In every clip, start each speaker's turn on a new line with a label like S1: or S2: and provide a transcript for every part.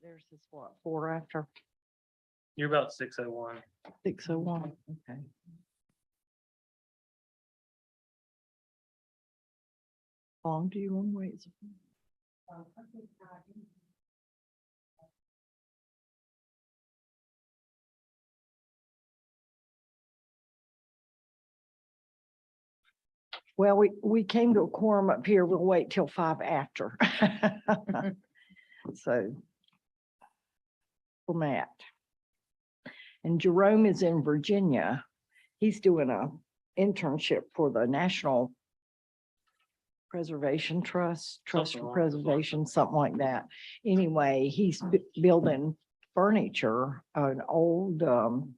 S1: Theirs is what, 4 after
S2: You're about 6:01.
S1: 6:01? Okay. How long do you want to wait? Well, we came to a quorum up here. We'll wait till 5 after. So. For Matt. And Jerome is in Virginia. He's doing a internship for the National Preservation Trust
S2: Something
S1: for
S2: along those
S1: Preservation, something like that. Anyway, he's building furniture, an old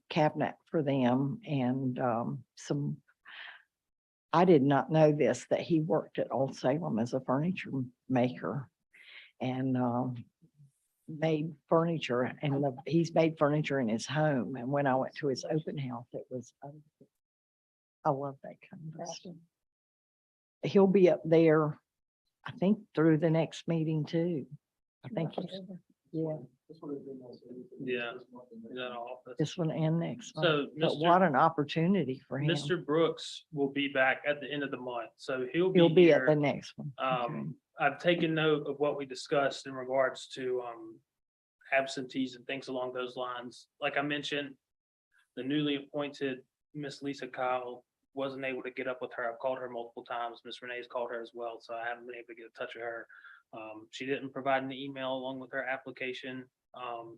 S1: cabinet for them and some. I did not know this, that he worked at Old Salem as a furniture maker and made furniture, and he's made furniture in his home. And when I went to his open house, it was, I love that kind of stuff. He'll be up there, I think, through the next meeting too. I think, yeah,
S2: Yeah. in that office.
S1: this one and next one.
S2: So
S1: But what an opportunity for him.
S2: Mr. Brooks will be back at the end of the month, so he'll
S1: He'll be at
S2: here.
S1: the next one. Okay.
S2: I've taken note of what we discussed in regards to absentees and things along those lines. Like I mentioned, the newly appointed Miss Lisa Kyle wasn't able to get up with her. I've called her multiple times. Miss Renee's called her as well, so I haven't been able to get in touch with her. She didn't provide an email along with her application,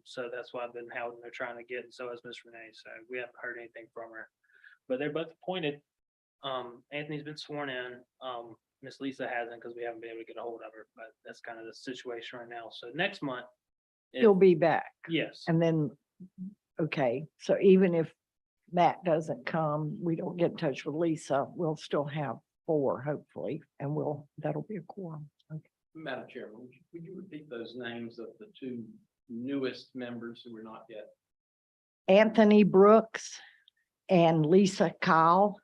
S2: so that's why I've been hounding her trying to get, and so has Miss Renee. So we haven't heard anything from her. But they're both appointed. Anthony's been sworn in. Miss Lisa hasn't because we haven't been able to get a hold of her, but that's kind of the situation right now. So next month.
S1: He'll be back.
S2: Yes,
S1: And then, okay, so even if Matt doesn't come, we don't get in touch with Lisa, we'll still have 4 hopefully, and that'll be a quorum. Okay.
S3: Madam Chairman, would you repeat those names of the 2 newest members who were not yet?
S1: Anthony Brooks and Lisa Kyle,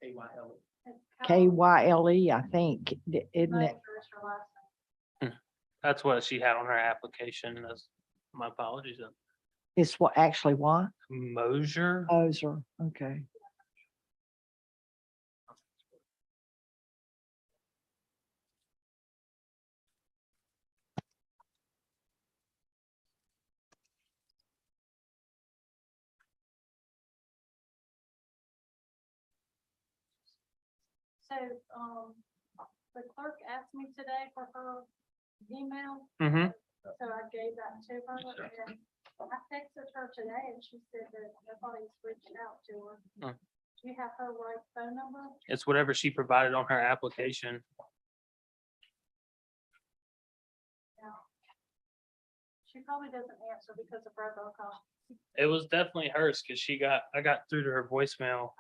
S3: KYL.
S1: Kyle, I think, isn't it?
S2: that's what she had on her application. That's my apologies.
S1: It's what, actually what?
S2: Mosier.
S1: Ozer, okay.
S4: So, the clerk asked me today for her email,
S2: Mm-hmm.
S4: so I gave that to her. And I texted her today and she said that nobody's reached out to her.
S2: Hmm.
S4: Do you have her right phone number?
S2: It's whatever she provided on her application.
S4: No. She probably doesn't answer because of robocall.
S2: It was definitely hers because I got through to her voicemail.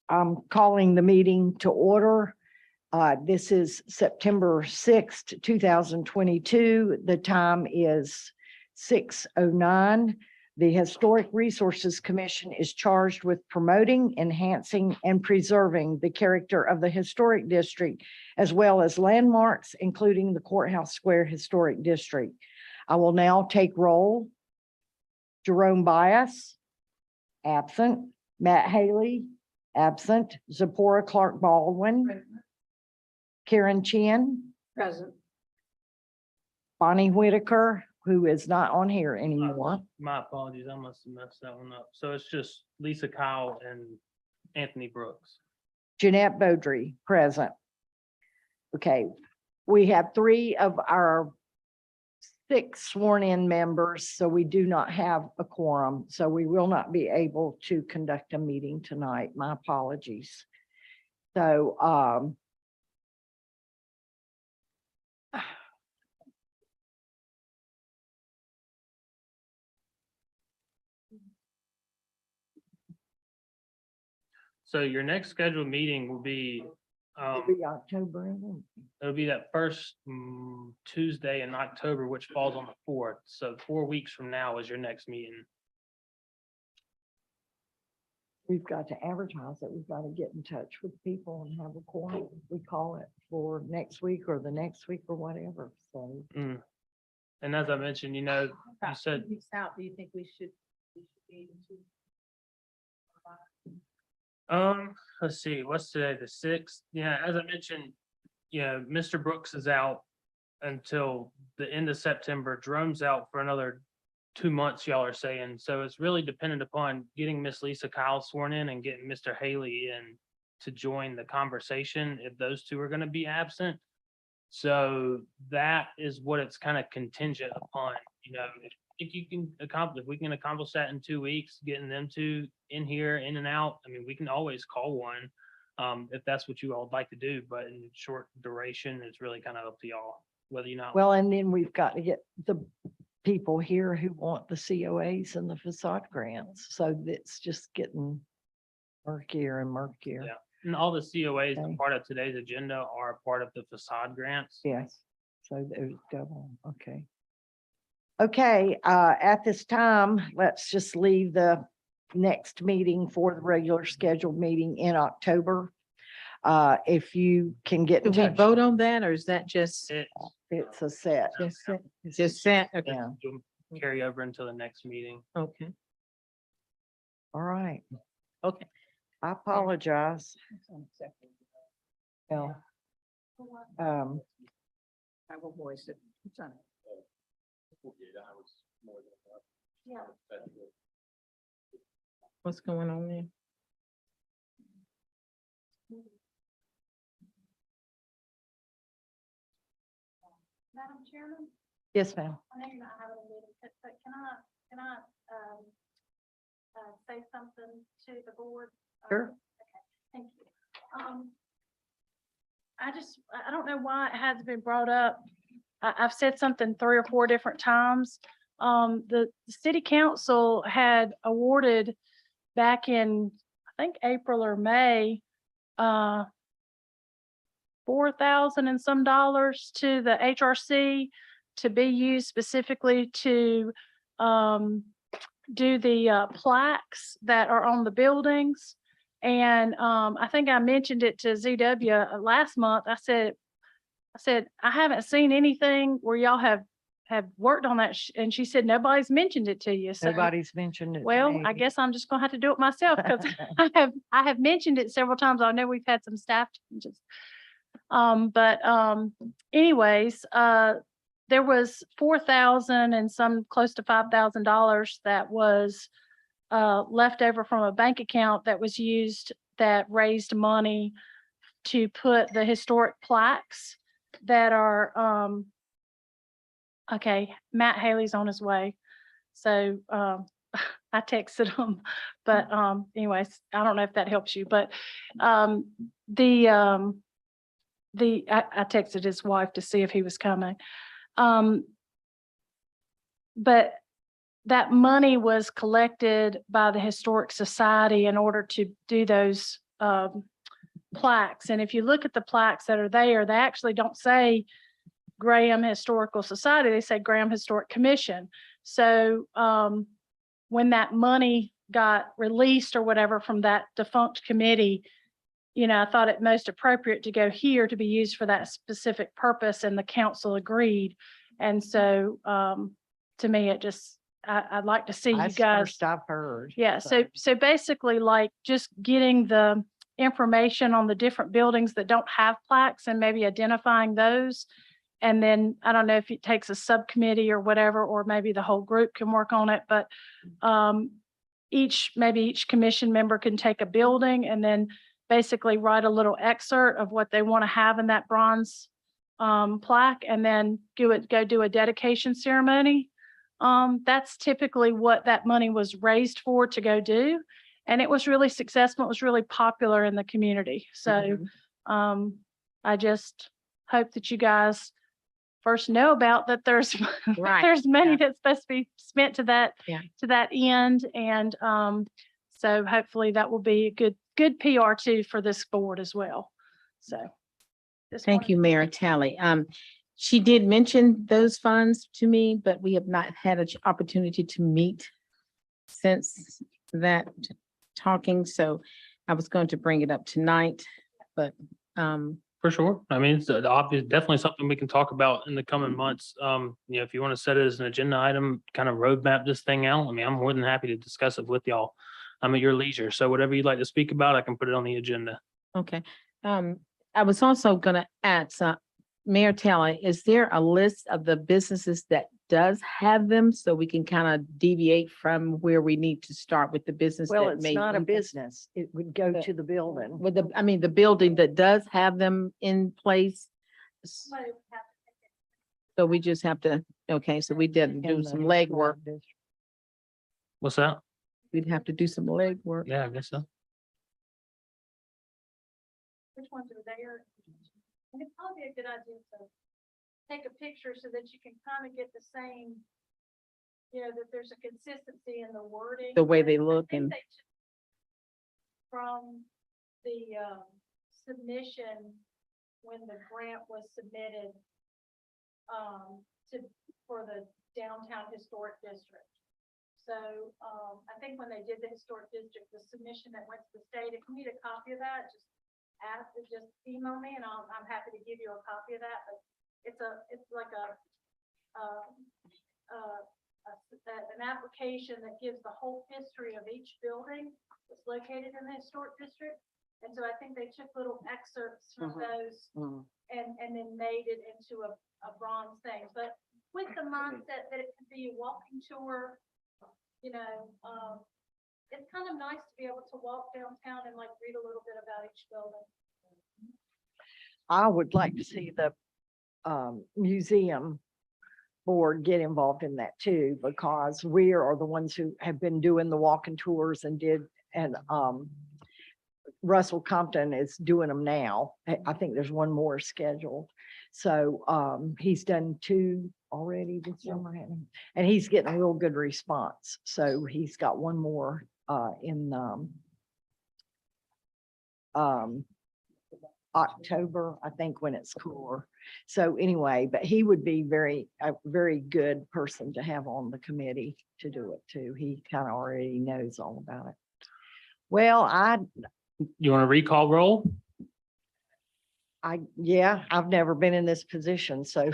S1: I'm calling the meeting to order. This is September 6th, 2022. The time is 6:09. The Historic Resources Commission is charged with promoting, enhancing, and preserving the character of the historic district, as well as landmarks, including the Courthouse Square Historic District. I will now take roll. Jerome Bias, absent. Matt Haley, absent. Zipporah Clark Baldwin, Karen Chin,
S4: Present.
S1: Bonnie Whitaker, who is not on here anymore.
S2: My apologies, I must have messed that one up. So it's just Lisa Kyle and Anthony Brooks.
S1: Jeanette Beaudry, present. Okay, we have 3 of our 6 sworn-in members, so we do not have a quorum, so we will not be able to conduct a meeting tonight. My apologies. So,
S2: So your next scheduled meeting will be,
S1: it'll be October.
S2: it'll be that first Tuesday in October, which falls on the 4th. So 4 weeks from now is your next meeting.
S1: We've got to advertise it. We've got to get in touch with people and have a quorum. We call it for next week or the next week or whatever. So
S2: Mm. And as I mentioned, you said,
S5: Out, do you think we should be able to?
S2: let's see, what's today, the 6th? Yeah, as I mentioned, Mr. Brooks is out until the end of September. Jerome's out for another 2 months, y'all are saying. So it's really dependent upon getting Miss Lisa Kyle sworn in and getting Mr. Haley in to join the conversation if those 2 are gonna be absent. So that is what it's kind of contingent upon, if you can accomplish, if we can accomplish that in 2 weeks, getting them 2 in here, in and out. I mean, we can always call one if that's what you all would like to do, but in short duration, it's really kind of up to y'all, whether you not.
S1: well, and then we've got to get the people here who want the COAs and the facade grants. So it's just getting murkier and murkier.
S2: Yeah. And all the COAs,
S1: Okay.
S2: that part of today's agenda are part of the facade grants.
S1: Yes, so there's double, okay. Okay, at this time, let's just leave the next meeting for the regular scheduled meeting in October. If you can get
S5: Do
S1: in
S5: we
S1: touch,
S5: vote on that, or is that just,
S2: It
S1: it's a set.
S5: just that? Okay,
S1: Yeah,
S2: will carry over until the next meeting.
S5: okay,
S1: all right.
S5: okay.
S1: I apologize. Yeah.
S5: I will voice it. It's on.
S4: Yeah.
S5: What's going on there?
S4: Madam Chairman,
S1: Yes, ma'am.
S4: I know you're not having a meeting, but can I say something to the board?
S1: Sure.
S4: Okay, thank you. I don't know why it hasn't been brought up. I've said something 3 or 4 different times. The city council had awarded back in, I think, April or May, $4,000 and some dollars to the HRC to be used specifically to do the plaques that are on the buildings. And I think I mentioned it to ZW last month. I said, I haven't seen anything where y'all have worked on that. And she said, nobody's mentioned it to you. So,
S1: Nobody's mentioned it. to
S4: well,
S1: me.
S4: I guess I'm just gonna have to do it myself because I have mentioned it several times. I know we've had some staff changes. Anyways, there was $4,000 and some close to $5,000 that was left over from a bank account that was used, that raised money to put the historic plaques that are, okay, Matt Haley's on his way. So I texted him, but anyways, I don't know if that helps you, but I texted his wife to see if he was coming. But that money was collected by the Historic Society in order to do those plaques. And if you look at the plaques that are there, they actually don't say Graham Historical Society, they say Graham Historic Commission. So when that money got released or whatever from that defunct committee, I thought it most appropriate to go here to be used for that specific purpose, and the council agreed. And so, to me, I'd like to see you
S1: That's
S4: guys.
S1: first I've heard.
S4: Yeah, so basically, like, just getting the information on the different buildings that don't have plaques and maybe identifying those. And then, I don't know if it takes a subcommittee or whatever, or maybe the whole group can work on it, but maybe each commission member can take a building and then basically write a little excerpt of what they want to have in that bronze plaque, and then go do a dedication ceremony. That's typically what that money was raised for to go do. And it was really successful. It was really popular in the community. So I just hope that you guys first know about that there's
S5: Right,
S4: there's money
S5: yeah.
S4: that's supposed to be spent to that
S5: Yeah.
S4: to that end. And so hopefully that will be a good PR too for this board as well. So
S5: Thank you, Mayor Tally. She did mention those funds to me, but we have not had an opportunity to meet since that talking, so I was going to bring it up tonight, but
S2: For sure. I mean, it's obvious, definitely something we can talk about in the coming months. If you want to set it as an agenda item, kind of roadmap this thing out, I mean, I'm more than happy to discuss it with y'all. I'm at your leisure. So whatever you'd like to speak about, I can put it on the agenda.
S5: okay. I was also gonna add some, Mayor Tally, is there a list of the businesses that does have them so we can kind of deviate from where we need to start with the business?
S1: Well,
S5: that
S1: it's
S5: may
S1: not a
S5: need them?
S1: business. It would go
S5: The-
S1: to the building.
S5: With the building that does have them in place. So we just have to, okay, so we did do
S1: in the
S5: some
S1: historic
S5: legwork.
S1: district.
S2: What's that?
S5: We'd have to do some legwork.
S2: Yeah, I guess so.
S4: which ones are there. And it'd probably be a good idea to take a picture so that you can kind of get the same, that there's a consistency in the wording.
S5: The way they
S4: I
S5: look
S4: think
S5: and,
S4: they took from the submission when the grant was submitted for the downtown historic district. So I think when they did the historic district, the submission that went to the state, if you need a copy of that, just email me and I'm happy to give you a copy of that. But it's like an application that gives the whole history of each building that's located in the historic district. And so I think they took little excerpts from those
S1: Mm.
S4: and then made it into a bronze thing. But with the mindset that it could be a walking tour, it's kind of nice to be able to walk downtown and like read a little bit about each building.
S1: I would like to see the museum board get involved in that too, because we are the ones who have been doing the walking tours and Russell Compton is doing them now. I think there's one more scheduled. So he's done 2 already this summer, hasn't he? And he's getting a real good response. So he's got one more in October, I think, when it's cooler. So anyway, but he would be a very good person to have on the committee to do it too. He kind of already knows all about it. Well,
S2: You want to recall roll?
S1: yeah, I've never been in this position, so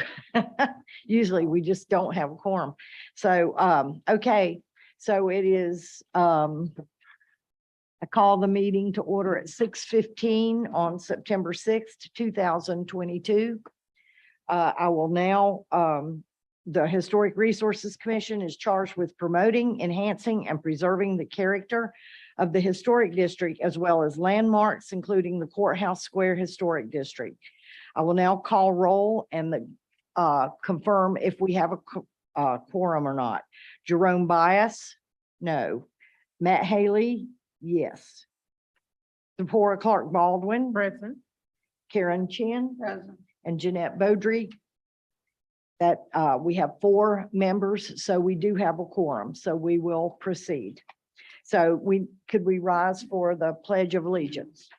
S1: usually we just don't have a quorum. So, okay, so it is, I call the meeting to order at 6:15 on September 6th, 2022. I will now, the Historic Resources Commission is charged with promoting, enhancing, and preserving the character of the historic district, as well as landmarks, including the Courthouse Square Historic District. I will now call roll and confirm if we have a quorum or not. Jerome Bias? No. Matt Haley? Yes. Deborah Clark Baldwin?
S5: present.
S1: Karen Chin? And Jeanette Beaudry? That we have 4 members, so we do have a quorum, so we will proceed. So could we rise for the Pledge of Allegiance?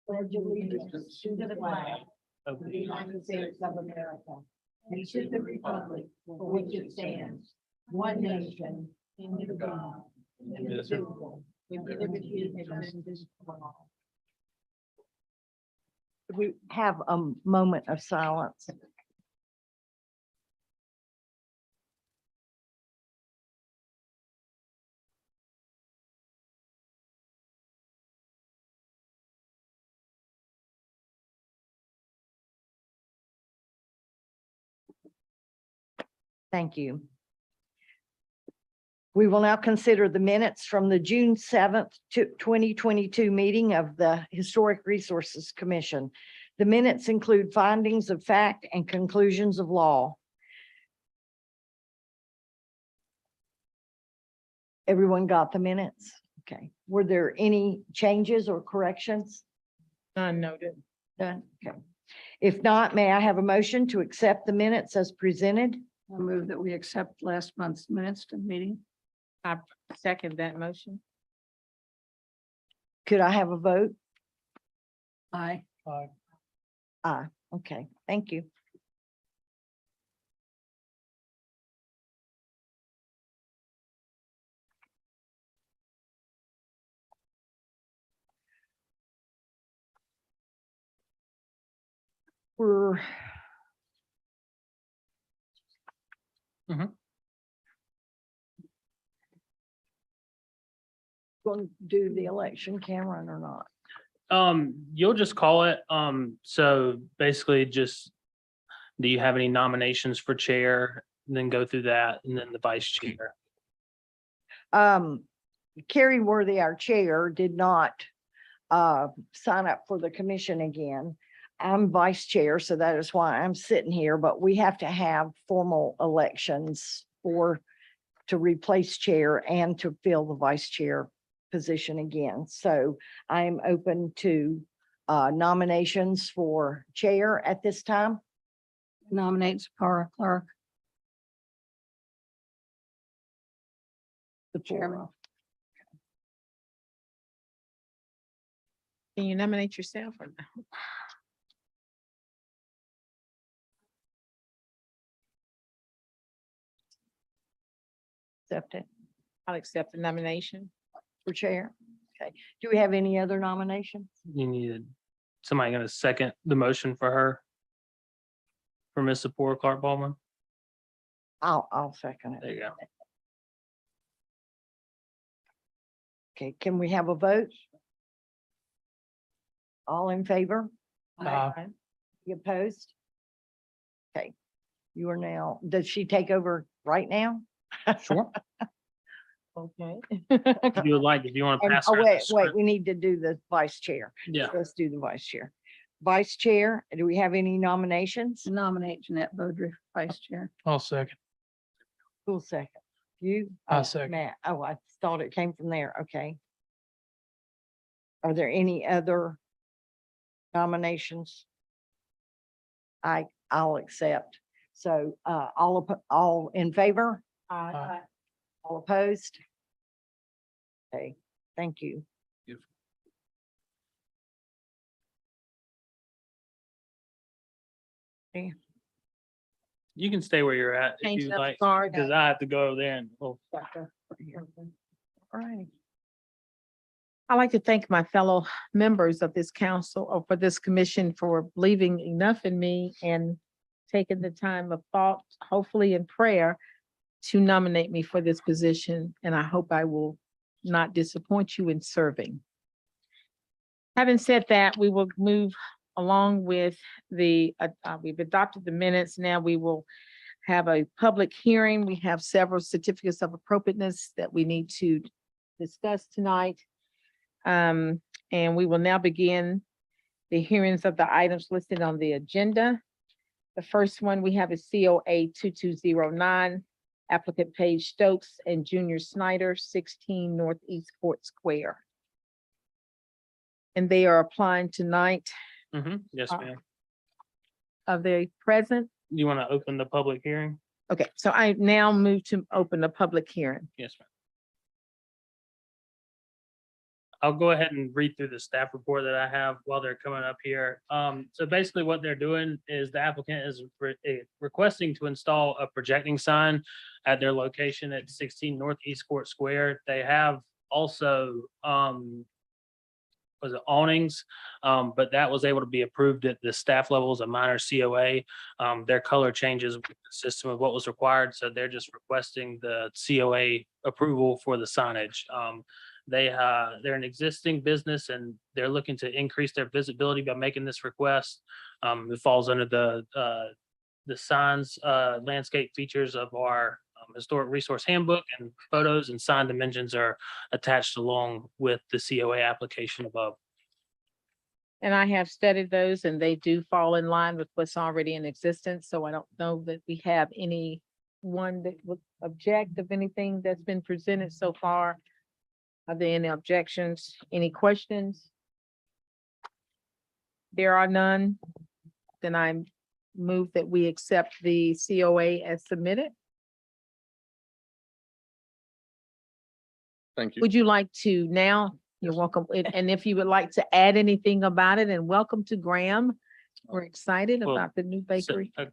S1: Pledge allegiance to the flag of the United States of America and to the republic for which it stands, one nation, under God, indivisible, with liberty and justice for all. We have a moment of silence. Thank you. We will now consider the minutes from the June 7th, 2022 meeting of the Historic Resources Commission. The minutes include findings of fact and conclusions of law. Everyone got the minutes? Okay. Were there any changes or corrections?
S5: None noted.
S1: Done. Okay. If not, may I have a motion to accept the minutes as presented?
S6: I move that we accept last month's minutes to the meeting.
S5: I second that motion.
S1: Could I have a vote?
S6: Aye.
S1: Aye. Okay, thank you. We're going to do the election, Cameron, or not?
S2: You'll just call it. So basically just, do you have any nominations for chair? Then go through that and then the vice chair.
S1: Carrie Worthy, our chair, did not sign up for the commission again. I'm vice chair, so that is why I'm sitting here, but we have to have formal elections to replace chair and to fill the vice chair position again. So I'm open to nominations for chair at this time.
S6: Nominates Para Clark.
S1: The
S6: Chairman.
S5: Can you nominate yourself or no?
S1: Accept it
S5: I'll accept the nomination.
S1: for chair. Okay. Do we have any other nominations?
S2: You needed, somebody gonna second the motion for her? For Ms. Zipporah Clark Baldwin?
S1: I'll second it.
S2: There you go.
S1: Okay, can we have a vote? All in favor?
S2: Aye.
S1: You opposed? Okay, you are now, does she take over right now?
S2: Sure.
S5: Okay.
S2: If you would like, if you want to
S1: And,
S2: pass.
S1: oh,
S2: around the
S1: wait,
S2: script.
S1: we need to do the vice chair.
S2: Yeah,
S1: Let's do the vice chair. Vice chair, do we have any nominations?
S6: Nominate Jeanette Beaudry, vice chair.
S2: I'll second.
S1: Who'll second? You?
S2: I'll
S1: Oh,
S2: second.
S1: Matt, oh, I thought it came from there, okay. Are there any other nominations? I'll accept. So, all in favor?
S2: Aye.
S1: All opposed? Okay, thank you.
S2: You can stay where you're at if
S5: Change
S2: you
S5: up
S2: like,
S5: guard.
S2: because I have to go over there and,
S1: All right.
S5: I'd like to thank my fellow members of this council or for this commission for believing enough in me and taking the time of thought, hopefully in prayer, to nominate me for this position. And I hope I will not disappoint you in serving. Having said that, we will move along with we've adopted the minutes. Now we will have a public hearing. We have several certificates of appropriateness that we need to discuss tonight. And we will now begin the hearings of the items listed on the agenda. The first one we have is COA 2209, applicant Paige Stokes and Junior Snyder, 16 Northeast Fort Square. And they are applying tonight.
S2: yes,
S5: Uh,
S2: ma'am.
S5: Are they present?
S2: You want to open the public hearing?
S5: Okay, so I now move to open the public hearing.
S2: Yes, ma'am. I'll go ahead and read through the staff report that I have while they're coming up here. So basically what they're doing is the applicant is requesting to install a projecting sign at their location at 16 Northeast Court Square. They have also, was it awnings? But that was able to be approved at the staff level as a minor COA. Their color changes with the system of what was required, so they're just requesting the COA approval for the signage. They're an existing business and they're looking to increase their visibility by making this request. It falls under the signs, landscape features of our historic resource handbook, and photos and sign dimensions are attached along with the COA application above.
S5: And I have studied those and they do fall in line with what's already in existence. So I don't know that we have anyone that would object of anything that's been presented so far. Are there any objections? Any questions? There are none. Then I move that we accept the COA as submitted.
S7: Thank you.
S5: Would you like to now? You're welcome. And if you would like to add anything about it, and welcome to Graham. We're excited
S2: Well,
S5: about the new
S2: So,
S5: bakery.
S2: all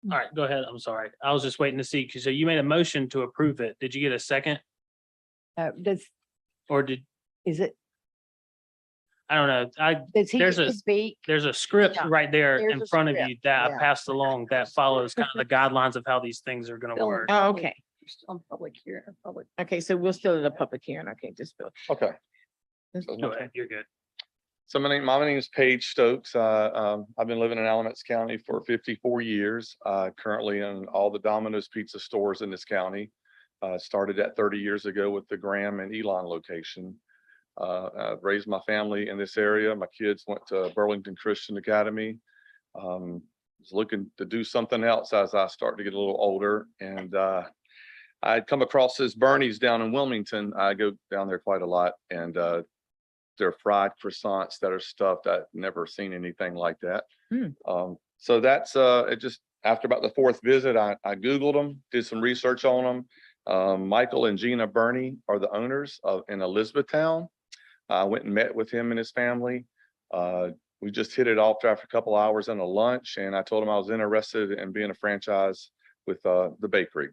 S2: right, go ahead. I'm sorry. I was just waiting to see, because so you made a motion to approve it. Did you get a second? Or
S1: Is it,
S2: I don't know.
S1: does he
S2: There's
S1: get
S2: a-
S1: to speak?
S2: There's a script
S1: Yeah,
S2: right there
S1: there's
S2: in
S1: a
S2: front of
S1: script,
S2: you that I
S1: yeah.
S2: passed along that follows kind of the guidelines of how these things are gonna
S6: Still in
S2: work.
S5: Oh,
S6: public-
S5: okay.
S6: On public here, public.
S5: Okay, so we're still in a public hearing. Okay, just.
S7: Okay.
S2: Go ahead, you're good.
S7: So my name is Paige Stokes. I've been living in Alamance County for 54 years, currently in all the Domino's pizza stores in this county. Started that 30 years ago with the Graham and Elon location. I've raised my family in this area. My kids went to Burlington Christian Academy. Was looking to do something else as I start to get a little older, and I'd come across this Bernie's down in Wilmington. I go down there quite a lot, and they're fried croissants that are stuffed. I've never seen anything like that. So that's it. Just after about the fourth visit, I Googled them, did some research on them. Michael and Gina Burney are the owners in Elizabethtown. I went and met with him and his family. We just hit it off after a couple hours in a lunch, and I told him I was interested in being a franchise with the bakery.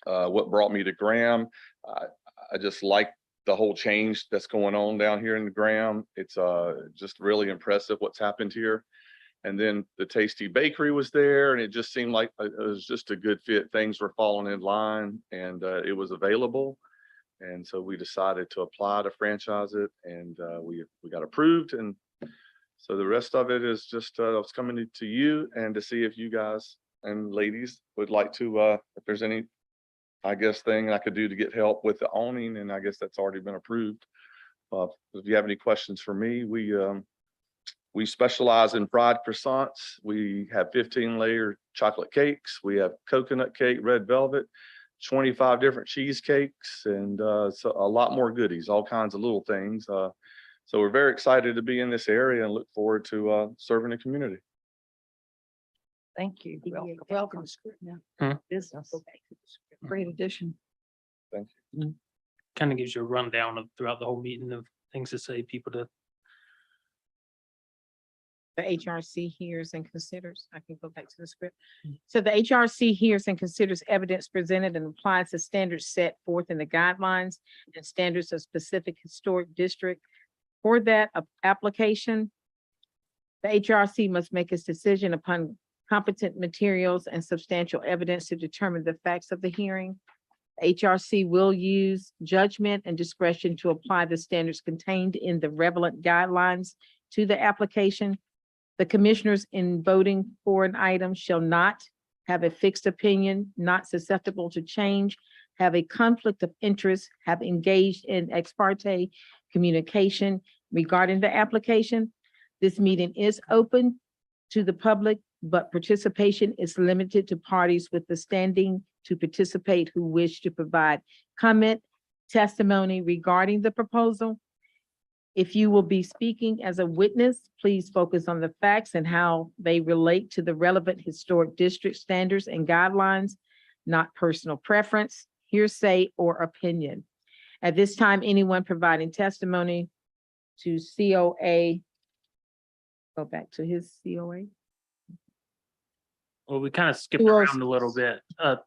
S7: What brought me to Graham, I just like the whole change that's going on down here in Graham. It's just really impressive what's happened here. And then the Tasty Bakery was there, and it just seemed like it was just a good fit. Things were falling in line, and it was available. And so we decided to apply to franchise it, and we got approved. And so the rest of it is just I was coming to you and to see if you guys and ladies would like to, if there's any, I guess, thing I could do to get help with the owning, and I guess that's already been approved. If you have any questions for me, we specialize in fried croissants. We have 15-layer chocolate cakes. We have coconut cake, red velvet, 25 different cheesecakes, and so a lot more goodies, all kinds of little things. So we're very excited to be in this area and look forward to serving the community.
S1: Thank you.
S6: Welcome.
S1: Business.
S6: Great addition.
S2: Kind of gives you a rundown of throughout the whole meeting of things to say, people to.
S5: The HRC hears and considers, I can go back to the script. So the HRC hears and considers evidence presented and applies the standards set forth in the guidelines and standards of specific historic district. For that application, the HRC must make its decision upon competent materials and substantial evidence to determine the facts of the hearing. HRC will use judgment and discretion to apply the standards contained in the relevant guidelines to the application. The commissioners in voting for an item shall not have a fixed opinion, not susceptible to change, have a conflict of interest, have engaged in ex parte communication regarding the application. This meeting is open to the public, but participation is limited to parties with the standing to participate who wish to provide comment, testimony regarding the proposal. If you will be speaking as a witness, please focus on the facts and how they relate to the relevant historic district standards and guidelines, not personal preference, hearsay, or opinion. At this time, anyone providing testimony to COA. Go back to his COA.
S2: Well, we kind of skipped
S5: Who else?
S2: around a little bit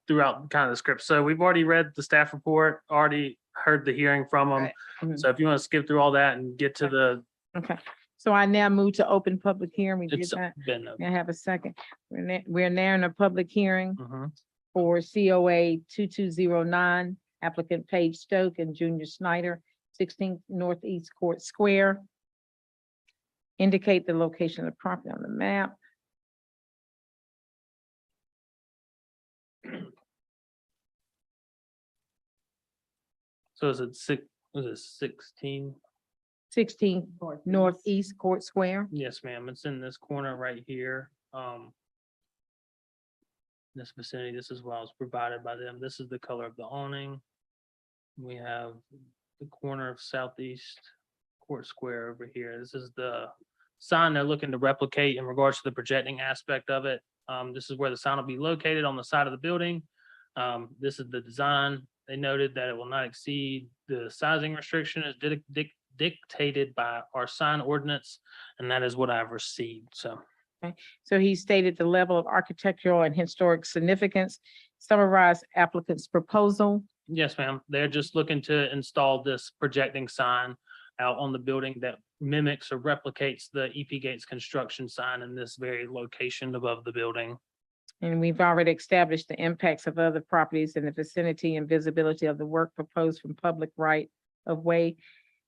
S2: throughout kind of the script. So we've already read the staff report, already heard the hearing from them.
S5: Right. Mhm.
S2: So if you want to skip through all that and get to the,
S5: Okay, so I now move to open public hearing. We did
S2: it's
S5: that.
S2: been.
S5: May I have a second? We're now in a public hearing
S2: Mhm.
S5: for COA 2209, applicant Paige Stoke and Junior Snyder, 16 Northeast Court Square. Indicate the location of the property on the map.
S2: So is it was it 16?
S5: 16 Northeast Court Square.
S2: Yes, ma'am. It's in this corner right here. This vicinity, this is what was provided by them. This is the color of the awning. We have the corner of Southeast Court Square over here. This is the sign they're looking to replicate in regards to the projecting aspect of it. This is where the sign will be located on the side of the building. This is the design. They noted that it will not exceed the sizing restriction as dictated by our sign ordinance, and that is what I've received. So
S5: So he stated the level of architectural and historic significance. Summarize applicant's proposal.
S2: yes, ma'am. They're just looking to install this projecting sign out on the building that mimics or replicates the EP Gates construction sign in this very location above the building.
S5: And we've already established the impacts of other properties in the vicinity and visibility of the work proposed from public right of way,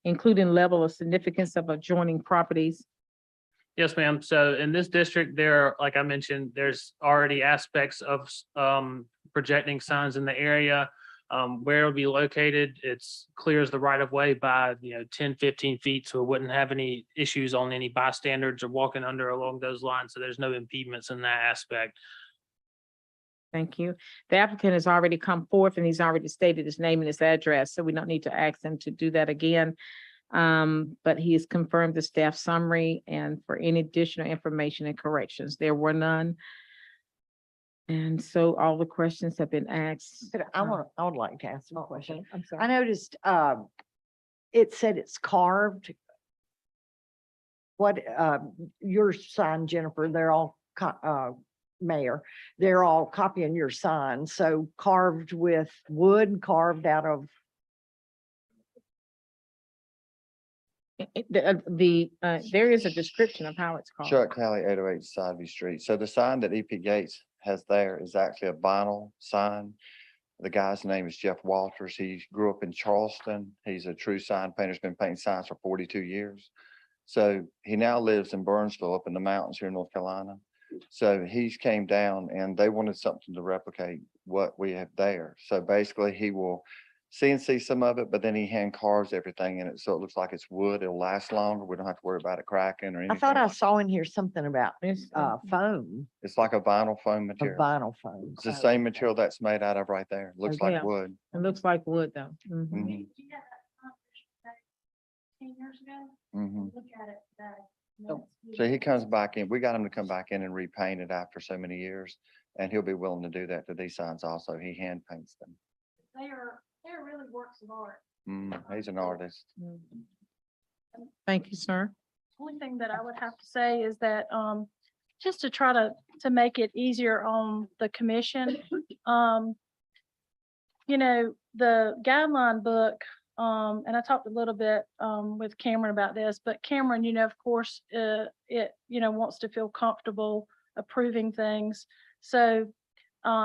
S5: including level of significance of adjoining properties.
S2: Yes, ma'am. So in this district, there, like I mentioned, there's already aspects of projecting signs in the area. Where it'll be located, it's clear as the right of way by, 10, 15 feet. So it wouldn't have any issues on any bystanders or walking under along those lines. So there's no impediments in that aspect.
S5: Thank you. The applicant has already come forth and he's already stated his name and his address, so we don't need to ask him to do that again. But he has confirmed the staff summary, and for any additional information and corrections, there were none. And so all the questions have been asked.
S1: But I would like to ask a question.
S5: I'm
S1: I
S5: sorry.
S1: noticed, it said it's carved. What, your sign, Jennifer, they're all, Mayor, they're all copying your sign. So carved with wood, carved out of,
S5: There is a description of how it's called.
S8: Chuck Talley, 808 Sodview Street. So the sign that EP Gates has there is actually a vinyl sign. The guy's name is Jeff Walters. He grew up in Charleston. He's a true sign painter. He's been painting signs for 42 years. So he now lives in Burnsville up in the mountains here in North Carolina. So he's came down and they wanted something to replicate what we have there. So basically he will CNC some of it, but then he hand carves everything in it. So it looks like it's wood. It'll last longer. We don't have to worry about it cracking or
S1: I
S8: anything.
S1: thought I saw in here something about,
S5: It's,
S1: foam,
S8: It's like a vinyl foam
S1: a
S8: material.
S1: vinyl foam.
S8: It's the same material that's made out of right there. Looks
S5: yeah.
S8: like wood.
S5: It looks like wood though. Mhm.
S8: Mhm,
S4: 10 years ago,
S8: mhm.
S4: look at it today.
S8: So he comes back in, we got him to come back in and repaint it after so many years. And he'll be willing to do that to these signs also. He hand paints them.
S4: They're really works of art.
S8: He's an artist.
S5: Mhm. Thank you, sir.
S4: Only thing that I would have to say is that, just to try to make it easier on the commission, the guideline book, and I talked a little bit, with Cameron about this, but Cameron, of course, wants to feel comfortable approving things. So,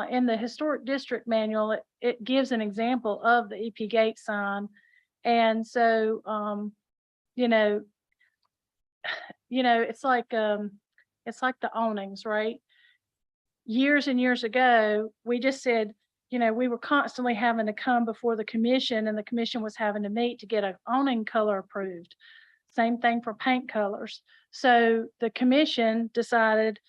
S4: in the historic district manual, it gives an example of the EP Gate sign. And so, it's like the awnings, right? Years and years ago, we just said, we were constantly having to come before the commission, and the commission was having to meet to get an awning color approved. Same thing for paint colors. So the commission decided,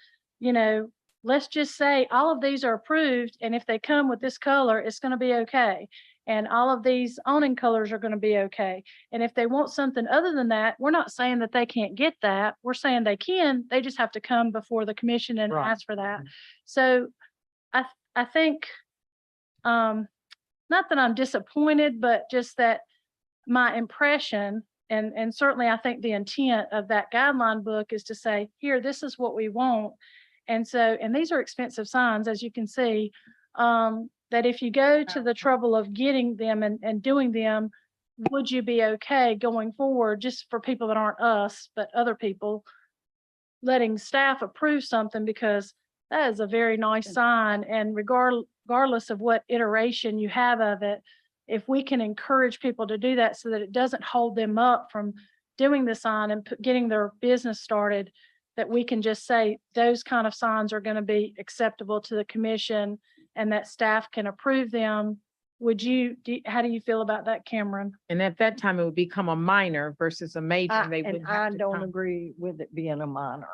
S4: let's just say all of these are approved, and if they come with this color, it's going to be okay. And all of these awning colors are going to be okay. And if they want something other than that, we're not saying that they can't get that. We're saying they can. They just have to come before the commission and
S1: Right.
S4: ask for that. So I think, not that I'm disappointed, but just that my impression and certainly I think the intent of that guideline book is to say, here, this is what we want. And so, and these are expensive signs, as you can see, that if you go to the trouble of getting them and doing them, would you be okay going forward, just for people that aren't us, but other people, letting staff approve something, because that is a very nice sign, and regardless of what iteration you have of it, if we can encourage people to do that so that it doesn't hold them up from doing the sign and getting their business started, that we can just say those kind of signs are going to be acceptable to the commission and that staff can approve them. How do you feel about that, Cameron?
S5: And at that time, it would become a minor versus a major.
S1: I-
S5: and they
S1: And
S5: wouldn't
S1: I
S5: have to
S1: don't
S5: come.
S1: agree with it being a minor.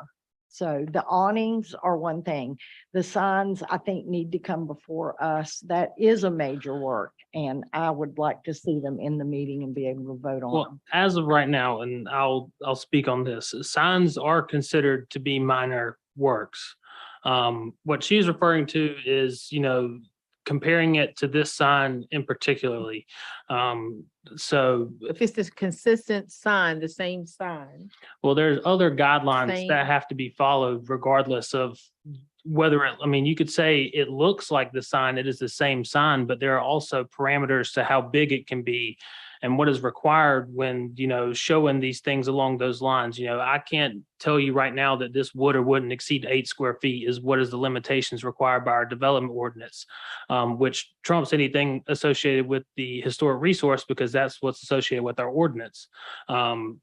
S1: So the awnings are one thing. The signs, I think, need to come before us. That is a major work. And I would like to see them in the meeting and be able to vote on
S2: Well,
S1: them.
S2: as of right now, and I'll speak on this, signs are considered to be minor works. What she's referring to is, comparing it to this sign in particularly. So,
S5: If it's this consistent sign, the same sign.
S2: well, there's other guidelines
S5: Same.
S2: that have to be followed regardless of whether you could say it looks like the sign, it is the same sign, but there are also parameters to how big it can be and what is required when, showing these things along those lines. I can't tell you right now that this would or wouldn't exceed 8 square feet is what is the limitations required by our development ordinance, which trumps anything associated with the historic resource because that's what's associated with our ordinance.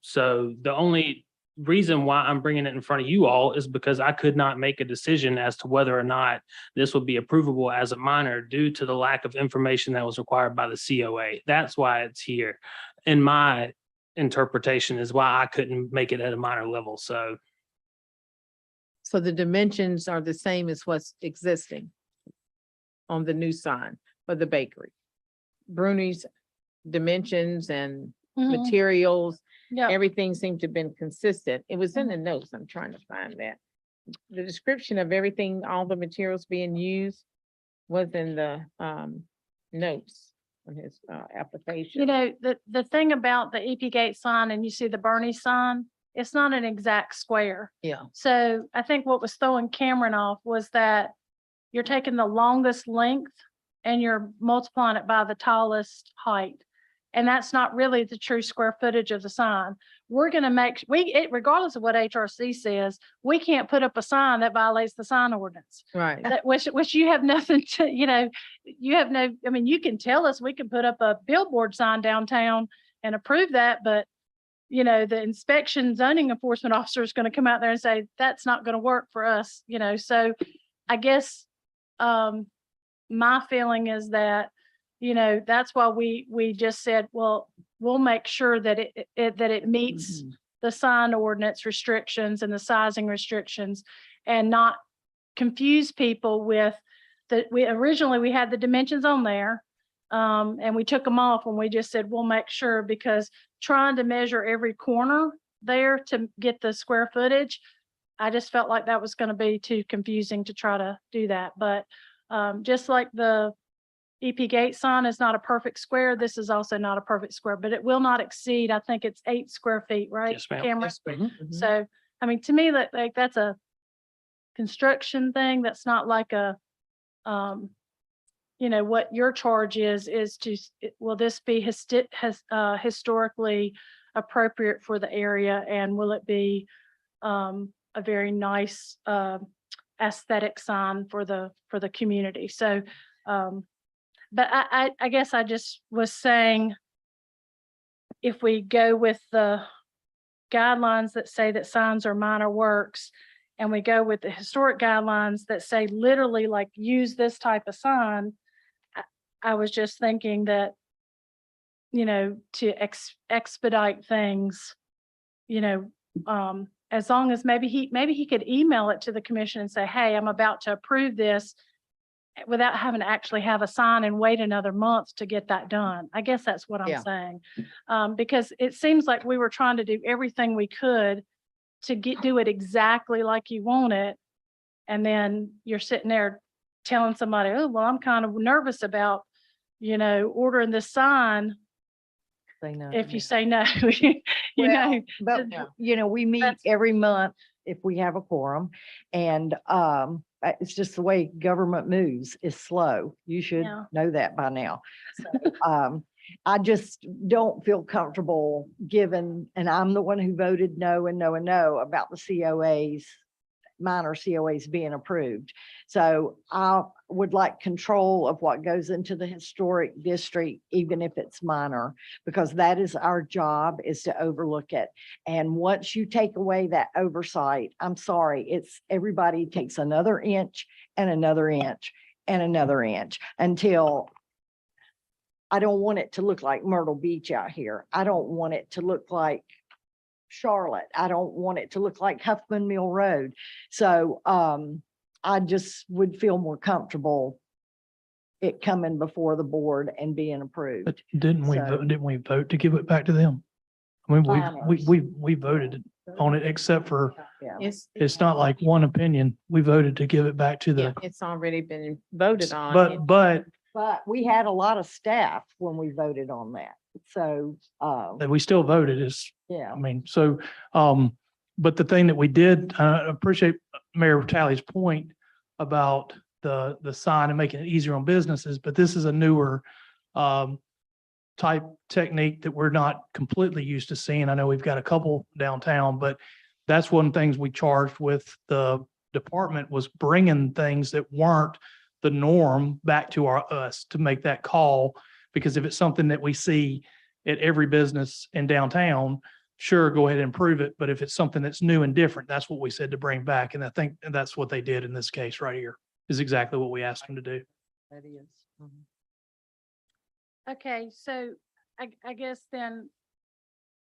S2: So the only reason why I'm bringing it in front of you all is because I could not make a decision as to whether or not this would be approvable as a minor due to the lack of information that was required by the COA. That's why it's here. In my interpretation is why I couldn't make it at a minor level. So
S5: So the dimensions are the same as what's existing on the new sign for the bakery. Bruni's dimensions and materials,
S4: Yeah,
S5: everything seemed to have been consistent. It was in the notes. I'm trying to find that. The description of everything, all the materials being used was in the notes on his application.
S4: the thing about the EP Gate sign and you see the Bernie sign, it's not an exact square.
S5: Yeah.
S4: So I think what was throwing Cameron off was that you're taking the longest length and you're multiplying it by the tallest height. And that's not really the true square footage of the sign. We're gonna regardless of what HRC says, we can't put up a sign that violates the sign ordinance.
S5: Right.
S4: That, which you have nothing to, you can tell us, we can put up a billboard sign downtown and approve that, but the inspection zoning enforcement officer is going to come out there and say, that's not going to work for us, so I guess, my feeling is that, that's why we just said, well, we'll make sure that it meets the sign ordinance restrictions and the sizing restrictions and not confuse people with originally we had the dimensions on there. And we took them off when we just said, we'll make sure, because trying to measure every corner there to get the square footage, I just felt like that was going to be too confusing to try to do that. But just like the EP Gate sign is not a perfect square, this is also not a perfect square, but it will not exceed, I think it's 8 square feet, right?
S2: Yes, ma'am.
S4: Cameron?
S5: Yes, ma'am. Mhm.
S4: So, to me, that's a construction thing. That's not like a, what your charge is will this be historically appropriate for the area? And will it be a very nice aesthetic sign for the community? So, but I guess I just was saying, if we go with the guidelines that say that signs are minor works, and we go with the historic guidelines that say literally like use this type of sign, I was just thinking that, to expedite things, as long as maybe he could email it to the commission and say, hey, I'm about to approve this, without having to actually have a sign and wait another month to get that done. I guess that's what I'm
S5: Yeah.
S4: saying. Because it seems like we were trying to do everything we could to do it exactly like you want it. And then you're sitting there telling somebody, oh, well, I'm kind of nervous about, ordering this sign.
S1: Say no.
S4: if you
S1: yeah.
S4: say no, you
S1: Well,
S4: know.
S1: but,
S5: Yeah.
S1: you know, we meet
S4: That's-
S1: every month if we have a quorum. And it's just the way government moves is slow. You should
S4: Yeah.
S1: know that by now. So, I just don't feel comfortable given, and I'm the one who voted no and no and no about the COAs, minor COAs being approved. So I would like control of what goes into the historic district, even if it's minor, because that is our job, is to overlook it. And once you take away that oversight, I'm sorry, it's everybody takes another inch and another inch and another inch until I don't want it to look like Myrtle Beach out here. I don't want it to look like Charlotte. I don't want it to look like Huffman Mill Road. So I just would feel more comfortable it coming before the board and being approved.
S9: But didn't we,
S1: So-
S9: didn't we vote to give it back to them? I mean,
S1: Finals.
S9: we voted on it, except for,
S1: Yeah.
S9: it's not like one opinion. We voted to give it back to
S5: Yeah,
S9: the,
S5: it's already been voted on.
S9: but
S1: But we had a lot of staff when we voted on that. So,
S9: we still voted is,
S1: yeah.
S9: I mean, so, but the thing that we did, I appreciate Mayor Talley's point about the sign and making it easier on businesses, but this is a newer type technique that we're not completely used to seeing. I know we've got a couple downtown, but that's one of the things we charged with the department was bringing things that weren't the norm back to us to make that call. Because if it's something that we see at every business in downtown, sure, go ahead and improve it. But if it's something that's new and different, that's what we said to bring back. And I think that's what they did in this case right here, is exactly what we asked them to do.
S1: That is.
S4: Okay, so I guess then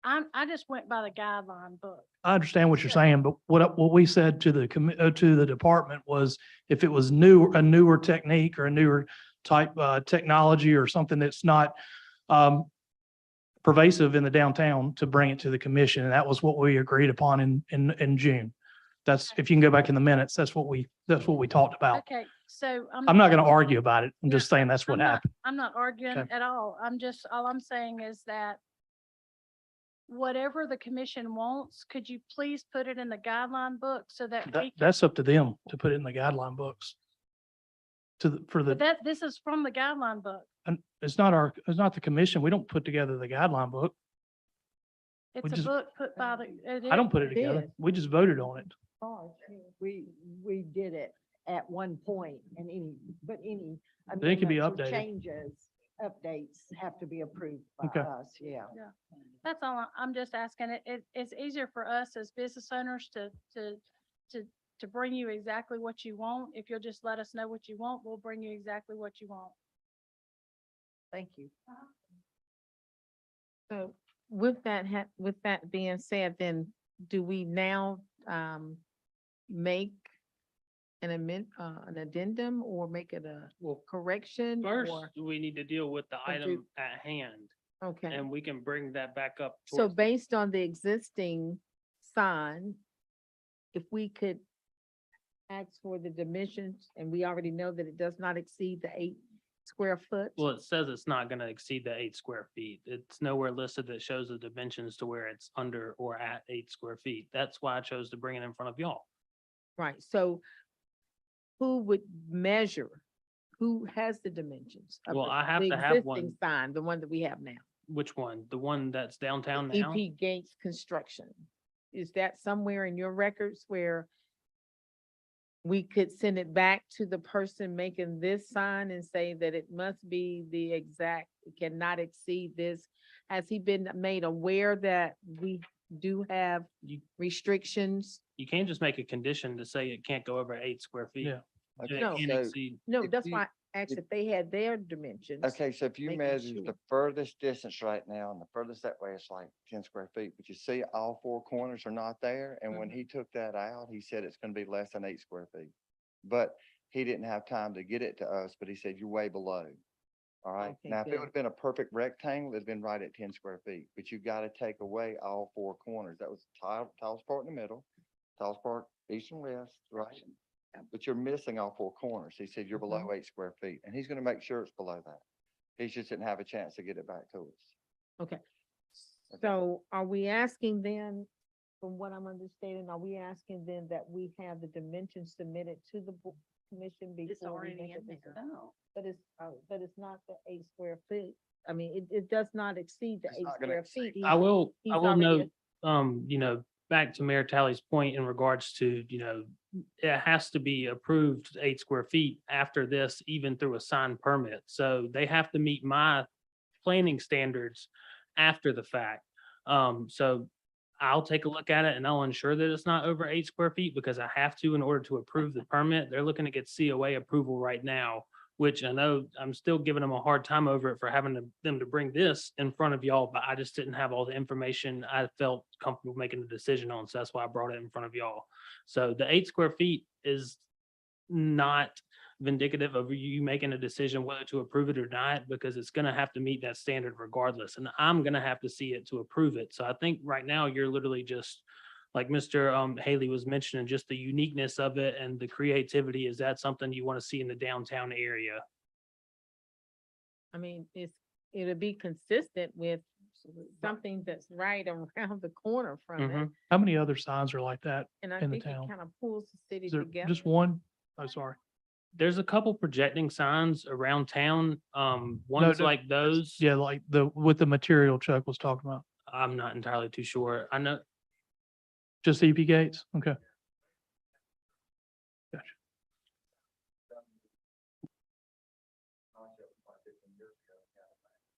S4: I just went by the guideline book.
S9: I understand what you're
S4: Sure.
S9: saying, but what we said to the to the department was if it was new, a newer technique or a newer type technology or something that's not pervasive in the downtown, to bring it to the commission. And that was what we agreed upon in June. That's, if you can go back in the minutes, that's what we talked about.
S4: Okay, so
S9: I'm not going to argue about it. I'm
S4: Yeah,
S9: just saying that's what
S4: I'm not-
S9: happened.
S4: I'm not arguing
S9: Okay.
S4: at all. All I'm saying is that whatever the commission wants, could you please put it in the guideline book so that we, can-
S9: That's up to them to put it in the guideline books. For
S4: but
S9: the,
S4: this is from the guideline book.
S9: and it's not the commission. We don't put together the guideline book.
S4: It's a
S9: just-
S4: book put by the.
S9: I don't put it
S1: It
S9: together.
S1: is.
S9: We just voted on it.
S1: We did it at one point and any
S9: They can be
S1: amendments or
S9: updated.
S1: changes, updates have to be approved by
S9: Okay.
S1: us, yeah.
S4: That's all. I'm just asking. It's easier for us as business owners to bring you exactly what you want. If you'll just let us know what you want, we'll bring you exactly what you want.
S1: Thank you.
S5: So with that being said, then do we now make an addendum or make it a
S2: Well,
S5: correction?
S2: first,
S5: or-
S2: we need to deal with the
S5: Or do-
S2: item at hand,
S5: Okay.
S2: and we can bring that back up.
S5: So
S2: towards-
S5: based on the existing sign, if we could ask for the dimensions, and we already know that it does not exceed the 8 square foot.
S2: Well, it says it's not gonna exceed the 8 square feet. It's nowhere listed that shows the dimensions to where it's under or at 8 square feet. That's why I chose to bring it in front of y'all.
S5: Right, so who would measure? Who has the dimensions? of
S2: Well,
S5: the-
S2: I have
S5: the
S2: to have
S5: existing
S2: one.
S5: Sign, the one that we have now.
S2: Which one? The one that's downtown now?
S5: EP Gates Construction. Is that somewhere in your records where we could send it back to the person making this sign and say that it must be the exact, it cannot exceed this? Has he been made aware that we do have
S2: You-
S5: restrictions?
S2: You can't just make a condition to say it can't go over 8 square feet.
S9: Yeah.
S2: It
S8: Okay,
S5: No.
S2: can't
S8: so-
S2: exceed.
S5: No,
S8: If
S5: that's
S8: you-
S5: why I asked if they had their dimensions.
S8: Okay, so if you
S5: making
S8: measure
S5: sure.
S8: the furthest distance right now, and the furthest that way, it's like 10 square feet, but you see all 4 corners are not there, and when he took that out, he said it's gonna be less than 8 square feet. But he didn't have time to get it to us, but he said, you're way below. All right,
S5: Okay,
S8: now if it
S5: good.
S8: would have been a perfect rectangle, it'd been right at 10 square feet, but you've got to take away all 4 corners. That was tallest part in the middle, tallest part east and west, right? But you're missing all 4 corners. He said, you're below 8 square feet, and he's gonna make sure it's below that. He just didn't have a chance to get it back to us.
S5: So are we asking then, from what I'm understanding, are we asking then that we have the dimensions submitted to the commission before we make a decision? But it's not the 8 square feet. I mean, it does not exceed the
S8: It's
S5: 8
S8: not gonna
S5: square
S8: exceed
S5: feet.
S2: I will
S5: he's already
S2: note, back to Mayor Tally's point in regards to, it has to be approved 8 square feet after this, even through a signed permit. So they have to meet my planning standards after the fact. So I'll take a look at it and I'll ensure that it's not over 8 square feet because I have to in order to approve the permit. They're looking to get COA approval right now, which I know I'm still giving them a hard time over it for having them to bring this in front of y'all, but I just didn't have all the information I felt comfortable making a decision on. So that's why I brought it in front of y'all. So the 8 square feet is not vindicative of you making a decision whether to approve it or not, because it's gonna have to meet that standard regardless, and I'm gonna have to see it to approve it. So I think right now you're literally just, like Mr. Haley was mentioning, just the uniqueness of it and the creativity. Is that something you want to see in the downtown area?
S5: I mean, it'll be consistent with something that's right around the corner from it.
S2: Mhm.
S9: How many other signs are like that?
S5: And I
S9: In the
S5: think it
S9: town.
S5: kind of pulls the city
S9: Is there
S5: together.
S9: just one? Oh, sorry.
S2: There's a couple projecting signs around town. Ones
S9: no,
S2: like those.
S9: Yeah, like with the material Chuck was talking about,
S2: I'm not entirely too sure. I know,
S9: just EP Gates? Okay. Gotcha.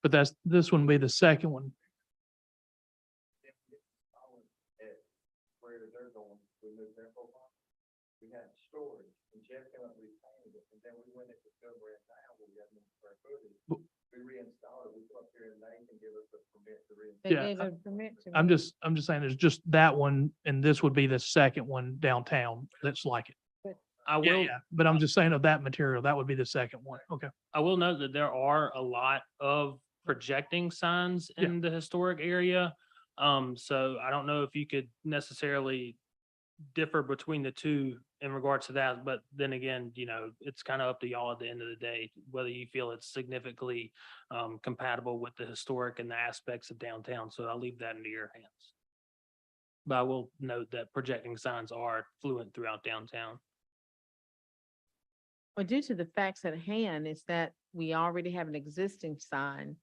S9: But this one be the second one.
S8: Where they're going, we moved their profile. We had storage, and Jeff came up, we painted it, and then we went and discovered it now, we got more square footage. We reinstalled it, we come up here and they can give us a permit to reinstall.
S5: They
S9: Yeah,
S5: gave a permit to
S9: I'm
S5: me.
S9: just saying there's just that one and this would be the second one downtown that's like it.
S2: I
S9: Yeah,
S2: will.
S9: yeah. But I'm just saying of that material, that would be the second one. Okay.
S2: I will note that there are a lot of projecting signs
S9: Yeah.
S2: in the historic area. So I don't know if you could necessarily differ between the two in regards to that, but then again, it's kind of up to y'all at the end of the day, whether you feel it's significantly compatible with the historic and the aspects of downtown. So I'll leave that into your hands. But I will note that projecting signs are fluent throughout downtown.
S5: Well, due to the facts at hand is that we already have an existing sign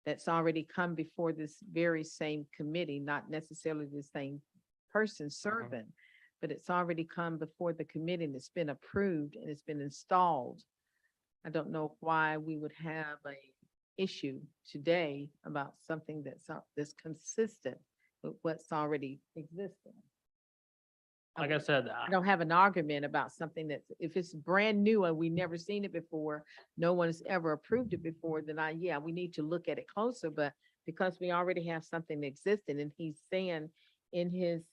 S5: that's already come before this very same committee, not necessarily the same person serving, but it's already come before the committee and it's been approved and it's been installed. I don't know why we would have a issue today about something that's consistent with what's already existing.
S2: Like I said,
S5: I don't have an argument about something that's, if it's brand new and we never seen it before, no one's ever approved it before, then we need to look at it closer, but because we already have something existing and he's saying in his,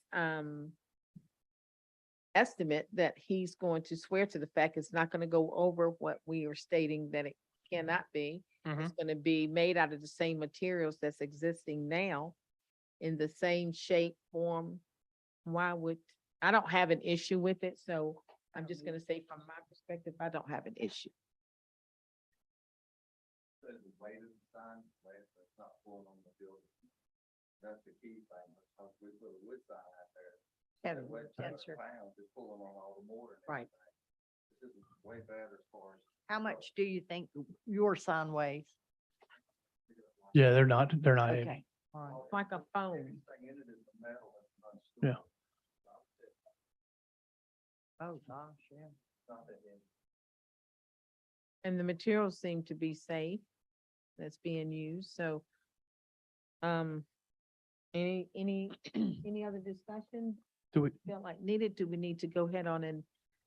S5: estimate that he's going to swear to the fact it's not going to go over what we are stating that it cannot be. It's going to be made out of the same materials that's existing now in the same shape, form. I don't have an issue with it, so I'm just gonna say from my perspective, I don't have an issue.
S8: The weight of the sign, weight, it's not pulling on the building. That's the key thing, because we put a wood sign out there.
S5: Kevin,
S8: that weighs
S5: answer.
S8: 200 pounds, it's pulling on all the mortar. and
S5: Right.
S8: everything. This is way better as far as.
S1: How much do you think your sign weighs?
S9: Yeah, they're not heavy.
S1: Okay, all right.
S5: It's like a phone.
S8: Everything in it is the metal that's
S9: Yeah.
S1: Oh, gosh, yeah.
S8: not that heavy.
S5: And the materials seem to be safe that's being used, so. Any other discussion?
S9: Do we,
S5: Feel like needed? Do we need to go ahead on and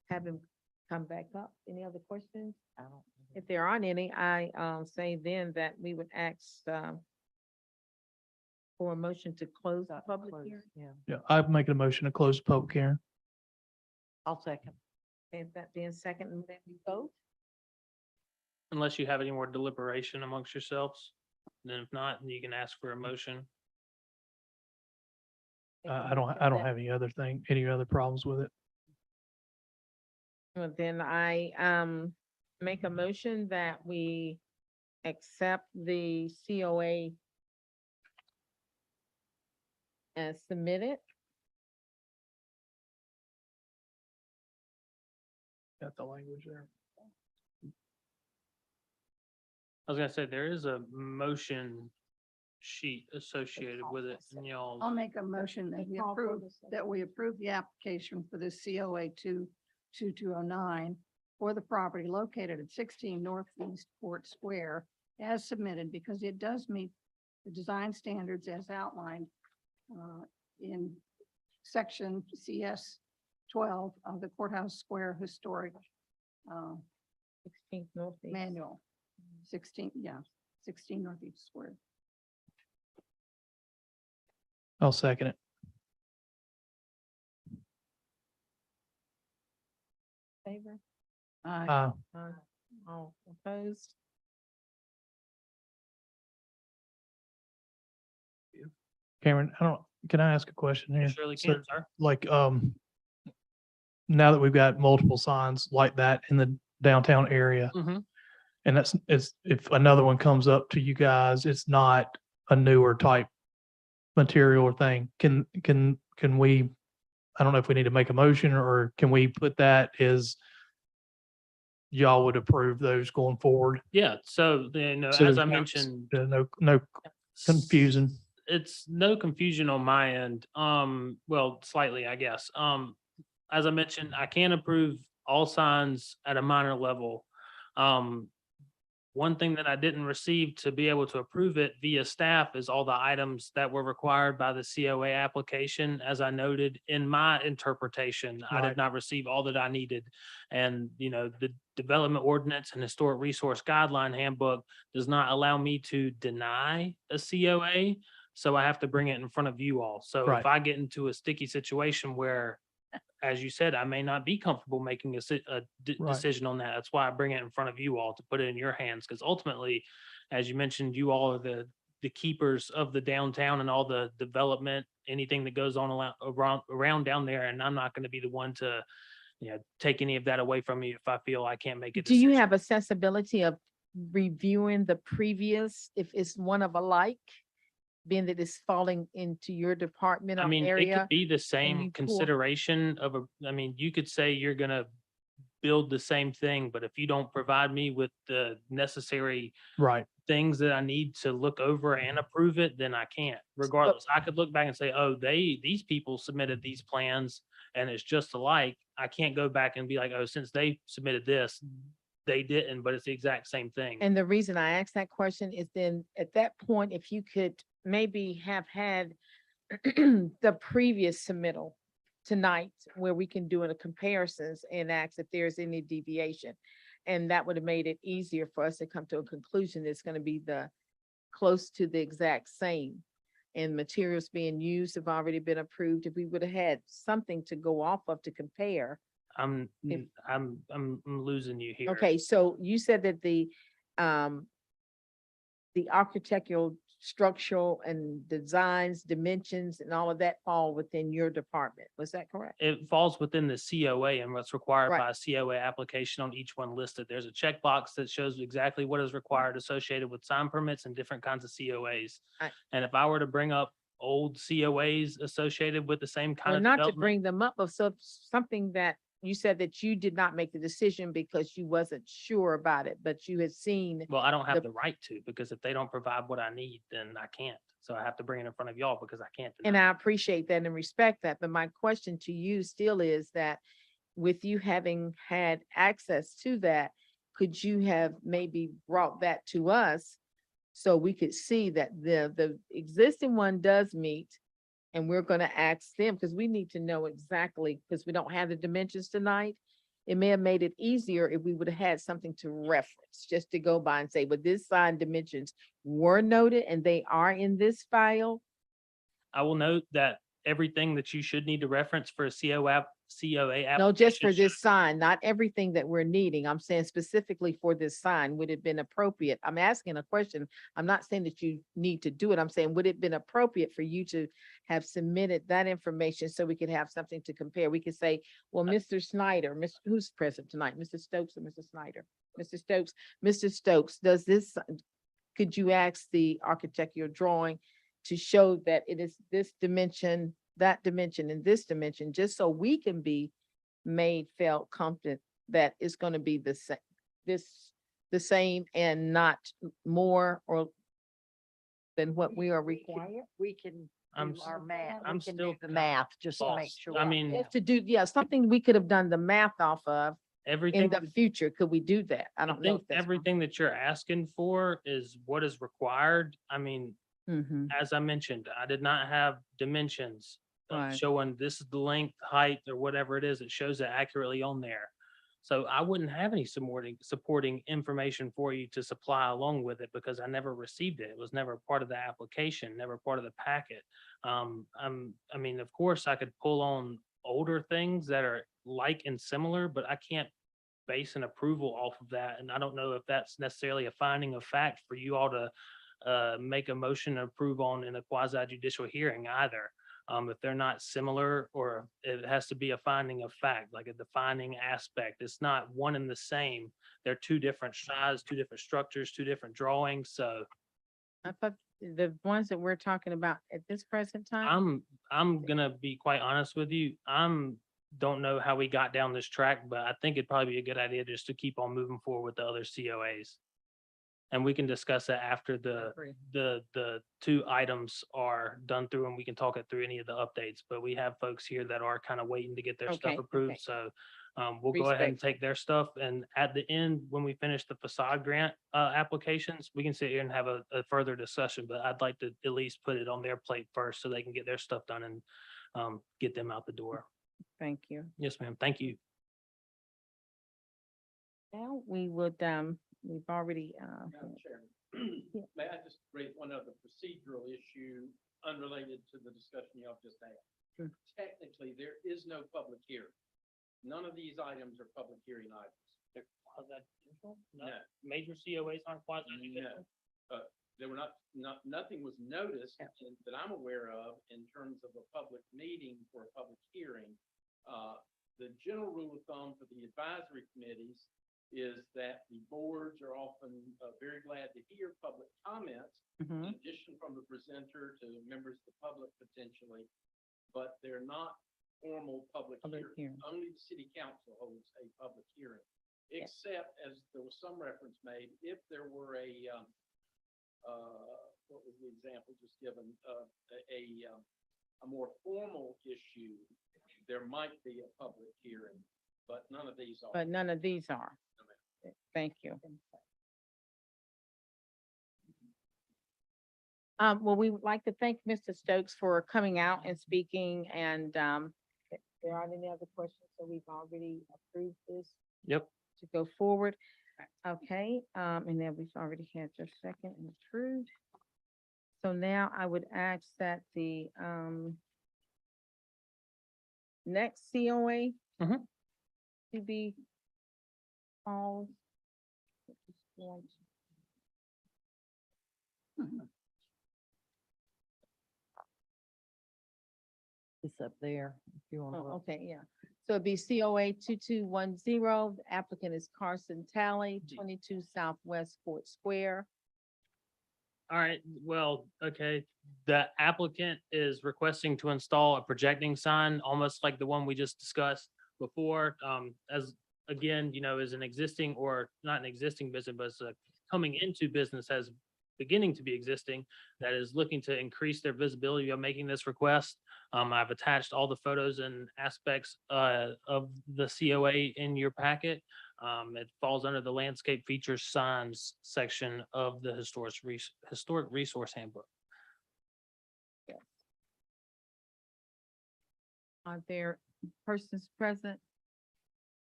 S5: have him come back up? Any other questions?
S1: I don't.
S5: If there aren't any, I say then that we would ask for a motion to close the public
S1: Close,
S5: hearing.
S1: Yeah,
S9: yeah, I'm making a motion to close the public hearing.
S1: I'll second.
S5: And that being second, and then we vote.
S2: Unless you have any more deliberation amongst yourselves. Then if not, you can ask for a motion.
S9: I don't have any other problems with it.
S5: Well, then I make a motion that we accept the COA as submitted.
S9: Got the language there.
S2: I was gonna say, there is a motion sheet associated with it in y'all.
S6: I'll make a motion that we
S5: Call for
S6: approve,
S5: the second.
S6: that we approve the application for the COA 2209 for the property located at 16 Northeast Port Square as submitted, because it does meet the design standards as outlined in section CS 12 of the Courthouse Square Historic
S5: 16th Northeast.
S6: Manual. 16 Northeast Square.
S9: I'll second it.
S5: Favor?
S9: Uh,
S5: All opposed?
S9: Cameron, can I ask a question here?
S2: Surely
S9: So,
S2: can, sir.
S9: like, now that we've got multiple signs like that in the downtown area,
S2: Mhm.
S9: and if another one comes up to you guys, it's not a newer type material or thing, can we, I don't know if we need to make a motion, or can we put that as y'all would approve those going forward?
S2: Yeah, so,
S9: So
S2: as
S9: there's
S2: I
S9: no-
S2: mentioned.
S9: No confusing.
S2: It's no confusion on my end. Well, slightly, I guess. As I mentioned, I can approve all signs at a minor level. One thing that I didn't receive to be able to approve it via staff is all the items that were required by the COA application. As I noted in my interpretation, I
S9: Right.
S2: did not receive all that I needed. And, the development ordinance and historic resource guideline handbook does not allow me to deny a COA. So I have to bring it in front of you all. So
S9: Right.
S2: if I get into a sticky situation where, as you said, I may not be comfortable making a
S9: Right.
S2: decision on that. That's why I bring it in front of you all to put it in your hands. Because ultimately, as you mentioned, you all are the keepers of the downtown and all the development, anything that goes on around down there. And I'm not going to be the one to, take any of that away from you if I feel I can't make a
S5: Do you
S2: decision.
S5: have accessibility of reviewing the previous, if it's one of alike? Being that it's falling into your department
S2: I
S5: or
S2: mean, it
S5: area?
S2: could be the
S5: you
S2: same
S5: pull-
S2: consideration you could say you're gonna build the same thing, but if you don't provide me with the necessary
S9: Right.
S2: things that I need to look over and approve it, then I can't. Regardless, I could look back and say, oh, these people submitted these plans and it's just alike. I can't go back and be like, oh, since they submitted this, they didn't, but it's the exact same thing.
S5: And the reason I asked that question is then at that point, if you could maybe have had the previous submittal tonight where we can do a comparisons and ask if there's any deviation. And that would have made it easier for us to come to a conclusion. It's going to be close to the exact same. And materials being used have already been approved. If we would have had something to go off of to compare.
S2: I'm
S5: if-
S2: I'm losing you here.
S5: Okay, so you said that the architectural, structural and designs, dimensions and all of that fall within your department. Was that correct?
S2: It falls within the COA and what's required
S5: Right.
S2: by a COA application on each one listed. There's a checkbox that shows exactly what is required associated with sign permits and different kinds of COAs.
S5: I-
S2: And if I were to bring up old COAs associated with the same kind
S5: Well,
S2: of
S5: not to
S2: development,
S5: bring them up, but something that you said that you did not make the decision because you wasn't sure about it, but you had seen.
S2: well, I don't have
S5: the-
S2: the right to, because if they don't provide what I need, then I can't. So I have to bring it in front of y'all because I can't.
S5: And
S2: deny it.
S5: I appreciate that and respect that, but my question to you still is that with you having had access to that, could you have maybe brought that to us so we could see that the existing one does meet? And we're gonna ask them, because we need to know exactly, because we don't have the dimensions tonight. It may have made it easier if we would have had something to reference, just to go by and say, well, this sign dimensions were noted and they are in this file.
S2: I will note that everything that you should need to reference for a COA
S5: No, just for
S2: application
S5: this sign, not everything that we're needing. I'm saying specifically for this sign, would it have been appropriate? I'm asking a question. I'm not saying that you need to do it. I'm saying, would it have been appropriate for you to have submitted that information so we could have something to compare? We could say, well, Mr. Snyder, who's present tonight? Mr. Stokes or Mr. Snyder? Mr. Stokes, does this, could you ask the architectural drawing to show that it is this dimension, that dimension, and this dimension, just so we can be made felt confident that it's gonna be the same, the same and not more or than what we are required.
S1: We can
S2: I'm
S1: do
S2: s-
S1: our math.
S2: I'm
S1: We can
S2: still
S1: do the math just to make
S2: lost.
S1: sure.
S2: I mean,
S5: Just to do, yeah, something we could have done the math off of in
S2: everything.
S5: the future. Could we do that? I
S2: I
S5: don't know.
S2: think everything that you're asking for is what is required. I mean,
S5: Mm-hmm.
S2: as I mentioned, I did not have dimensions
S5: Right.
S2: showing this is the length, height, or whatever it is. It shows it accurately on there. So I wouldn't have any supporting information for you to supply along with it because I never received it. It was never part of the application, never part of the packet. I mean, of course, I could pull on older things that are like and similar, but I can't base an approval off of that. And I don't know if that's necessarily a finding of fact for you all to make a motion to approve on in a quasi judicial hearing either. If they're not similar, or it has to be a finding of fact, like a defining aspect. It's not one and the same. They're two different sizes, two different structures, two different drawings. So
S5: I thought the ones that we're talking about at this present time.
S2: I'm gonna be quite honest with you. Don't know how we got down this track, but I think it'd probably be a good idea just to keep on moving forward with the other COAs. And we can discuss that after the two items are done through and we can talk it through any of the updates. But we have folks here that are kind of waiting to get their
S5: Okay,
S2: stuff
S5: okay.
S2: approved. So we'll go ahead and
S5: Respectful.
S2: take their stuff. And at the end, when we finish the facade grant applications, we can sit here and have a further discussion. But I'd like to at least put it on their plate first so they can get their stuff done and get them out the door.
S5: Thank you.
S2: Yes, ma'am. Thank you.
S5: Now we would, we've already,
S3: Madam Chairman,
S5: Yeah.
S3: may I just raise one other procedural issue unrelated to the discussion y'all just had?
S5: Sure.
S3: Technically, there is no public hearing. None of these items are public hearing items. No.
S2: Major COAs aren't quasi
S3: No. There were nothing was noticed that I'm aware of in terms of a public meeting for a public hearing. The general rule of thumb for the advisory committees is that the boards are often very glad to hear public comments,
S5: mhm.
S3: in addition from the presenter to members of the public potentially, but they're not formal public
S5: Public
S3: hearings.
S5: hearing.
S3: Only the city council holds a public hearing,
S5: Yeah.
S3: except as there was some reference made, if there were what was the example just given, a more formal issue, there might be a public hearing, but none of these are.
S5: But none of these are. Thank you. Well, we would like to thank Mr. Stokes for coming out and speaking, and if there aren't any other questions, so we've already approved this
S2: Yep.
S5: to go forward. Okay, and then we've already had your second and approved. So now I would ask that the next COA
S2: Mhm.
S5: to be called. Just going to-
S1: It's up there. If you want to
S5: Oh,
S1: look.
S5: okay, yeah. So it'd be COA 2210. The applicant is Carson Talley, 22 Southwest Fort Square.
S2: All right, well, okay, the applicant is requesting to install a projecting sign, almost like the one we just discussed before. As, again, is an existing or not an existing business, but it's a coming into business as beginning to be existing, that is looking to increase their visibility of making this request. I've attached all the photos and aspects of the COA in your packet. It falls under the landscape features signs section of the historic resource handbook.
S5: Are there persons present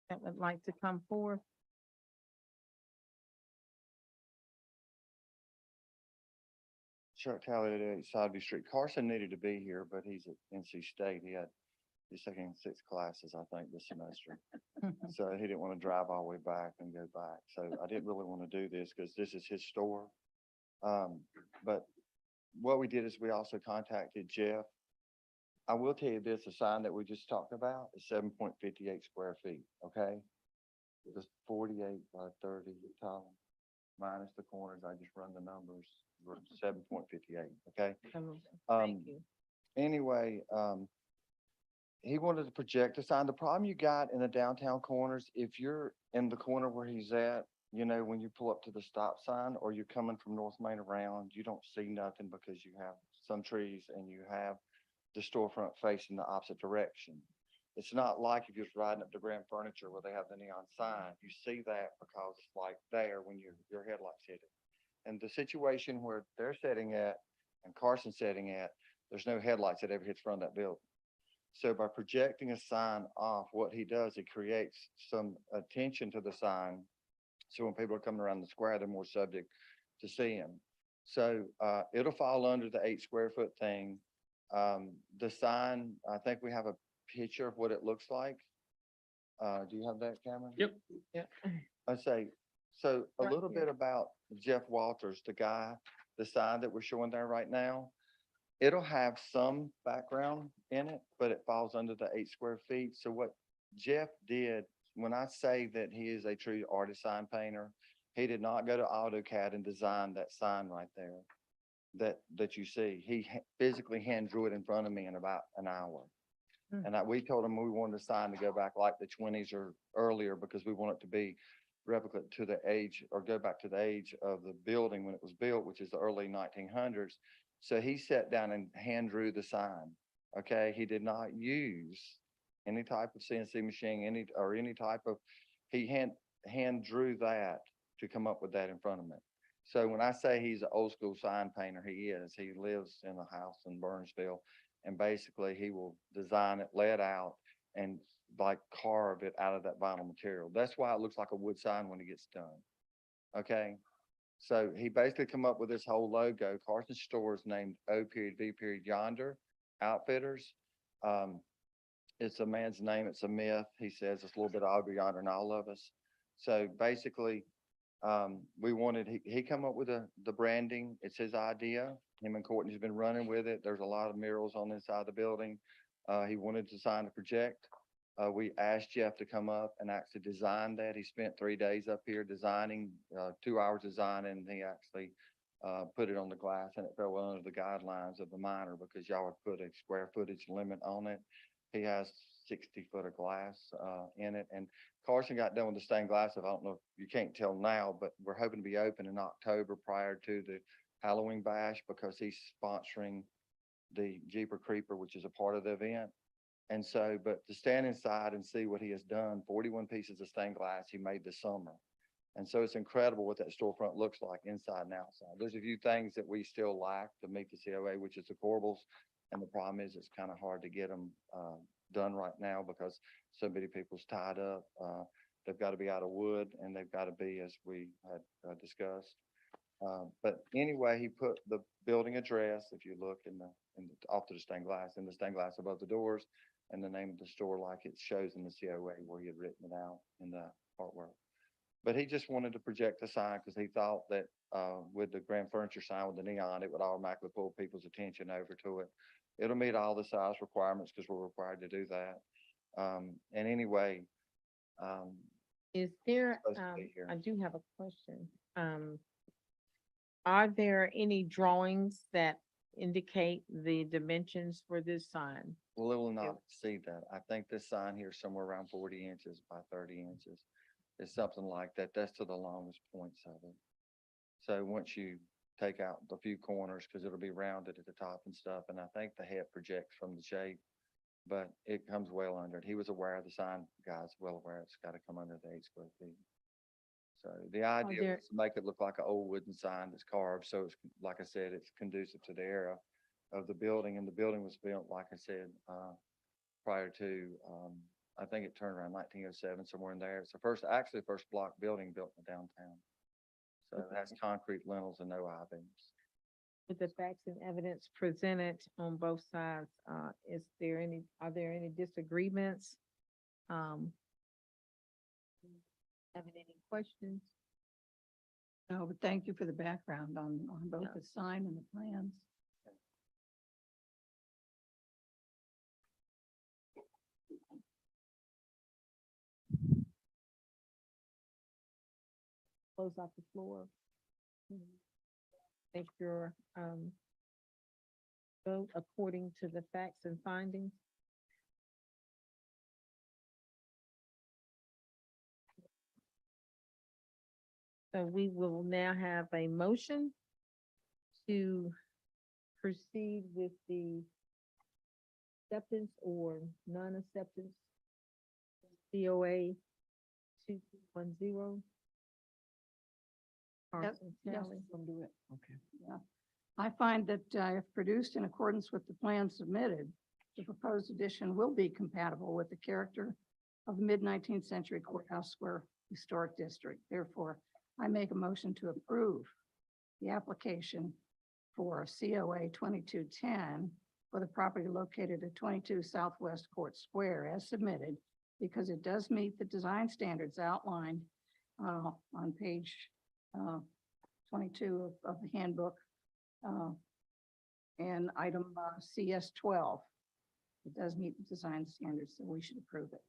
S5: that would like to come forward?
S8: Chuck Talley at Sodby Street. Carson needed to be here, but he's at NC State. He's taking 6 classes, I think, this semester. So he didn't want to drive all the way back and go back. So I didn't really want to do this because this is his store. But what we did is we also contacted Jeff. I will tell you this, the sign that we just talked about is 7.58 square feet, okay? It's 48 by 30 tall, minus the corners. I just run the numbers. were 7.58, okay?
S5: Thank
S8: Um,
S5: you.
S8: anyway, he wanted to project a sign. The problem you got in the downtown corners, if you're in the corner where he's at, you know, when you pull up to the stop sign or you're coming from North Main around, you don't see nothing because you have some trees and you have the storefront facing the opposite direction. It's not like if you're riding up to Grand Furniture where they have the neon sign, you see that because it's like there when your headlights hit it. And the situation where they're sitting at and Carson's sitting at, there's no headlights that ever hits front of that building. So by projecting a sign off, what he does, he creates some attention to the sign. So when people are coming around the square, they're more subject to see him. So it'll fall under the 8 square foot thing. The sign, I think we have a picture of what it looks like. Do you have that, Cameron?
S2: Yep.
S8: I say, so a
S5: Right
S8: little
S5: here.
S8: bit about Jeff Walters, the guy, the sign that we're showing there right now. It'll have some background in it, but it falls under the 8 square feet. So what Jeff did, when I say that he is a true artist sign painter, he did not go to AutoCAD and design that sign right there that you see. He physically hand drew it in front of me in about an hour.
S5: Hmm.
S8: And we told him we wanted the sign to go back like the 20s or earlier because we want it to be replicate to the age or go back to the age of the building when it was built, which is the early 1900s. So he sat down and hand drew the sign. Okay, he did not use any type of CNC machine, any type of, he hand drew that to come up with that in front of me. So when I say he's an old school sign painter, he is. He lives in a house in Burnsville, and basically he will design it, lay it out, and like carve it out of that vinyl material. That's why it looks like a wood sign when it gets done. Okay. So he basically come up with this whole logo. Carson's store is named O.V. Yonder Outfitters. It's a man's name. It's a myth. He says it's a little bit over yonder than all of us. So basically, we wanted, he come up with the branding. It's his idea. Him and Courtney's been running with it. There's a lot of murals on the inside of the building. He wanted to sign a project. We asked Jeff to come up and actually design that. He spent 3 days up here designing, 2 hours designing, and he actually put it on the glass, and it fell well under the guidelines of the minor because y'all would put a square footage limit on it. He has 60 foot of glass in it, and Carson got done with the stained glass. I don't know if you can't tell now, but we're hoping to be open in October prior to the Halloween bash because he's sponsoring the Jeeper Creeper, which is a part of the event. And so, but to stand inside and see what he has done, 41 pieces of stained glass he made this summer. And so it's incredible what that storefront looks like inside and outside. There's a few things that we still lack to meet the COA, which is the corbels. And the problem is it's kind of hard to get them done right now because so many people's tied up. They've got to be out of wood and they've got to be, as we had discussed. But anyway, he put the building address, if you look off to the stained glass, in the stained glass above the doors, and the name of the store like it shows in the COA where he had written it out in the artwork. But he just wanted to project the sign because he thought that with the Grand Furniture sign with the neon, it would automatically pull people's attention over to it. It'll meet all the size requirements because we're required to do that. And anyway,
S5: Is there,
S8: supposed to be here.
S5: I do have a question. Are there any drawings that indicate the dimensions for this sign?
S8: well, it will not exceed that. I think this sign here is somewhere around 40 inches by 30 inches. It's something like that. That's to the longest points of it. So once you take out the few corners, because it'll be rounded at the top and stuff, and I think the head projects from the shape, but it comes well under it. He was aware of the sign, guys, well aware it's got to come under the 8 square feet. So the idea
S5: there-
S8: was to make it look like an old wooden sign that's carved. So it's, like I said, it's conducive to the era of the building. And the building was built, like I said, prior to, I think it turned around 1907, somewhere in there. It's actually the first block building built in the downtown. So it has concrete lintels and no I-beams.
S5: With the facts and evidence presented on both sides, are there any disagreements? Having any questions?
S6: No, but thank you for the background on both
S5: Yeah.
S6: the sign and the plans.
S5: Close off the floor. take your, vote according to the facts and findings. So we will now have a motion to proceed with the acceptance or non-acceptance COA 2210. Carson
S6: yes.
S5: Tally.
S1: Okay.
S6: I find that if produced in accordance with the plan submitted, the proposed addition will be compatible with the character of the mid-19th century courthouse square historic district. Therefore, I make a motion to approve the application for COA 2210 for the property located at 22 Southwest Court Square as submitted, because it does meet the design standards outlined on page 22 of the handbook and item CS 12. It does meet the design standards, so we should approve it.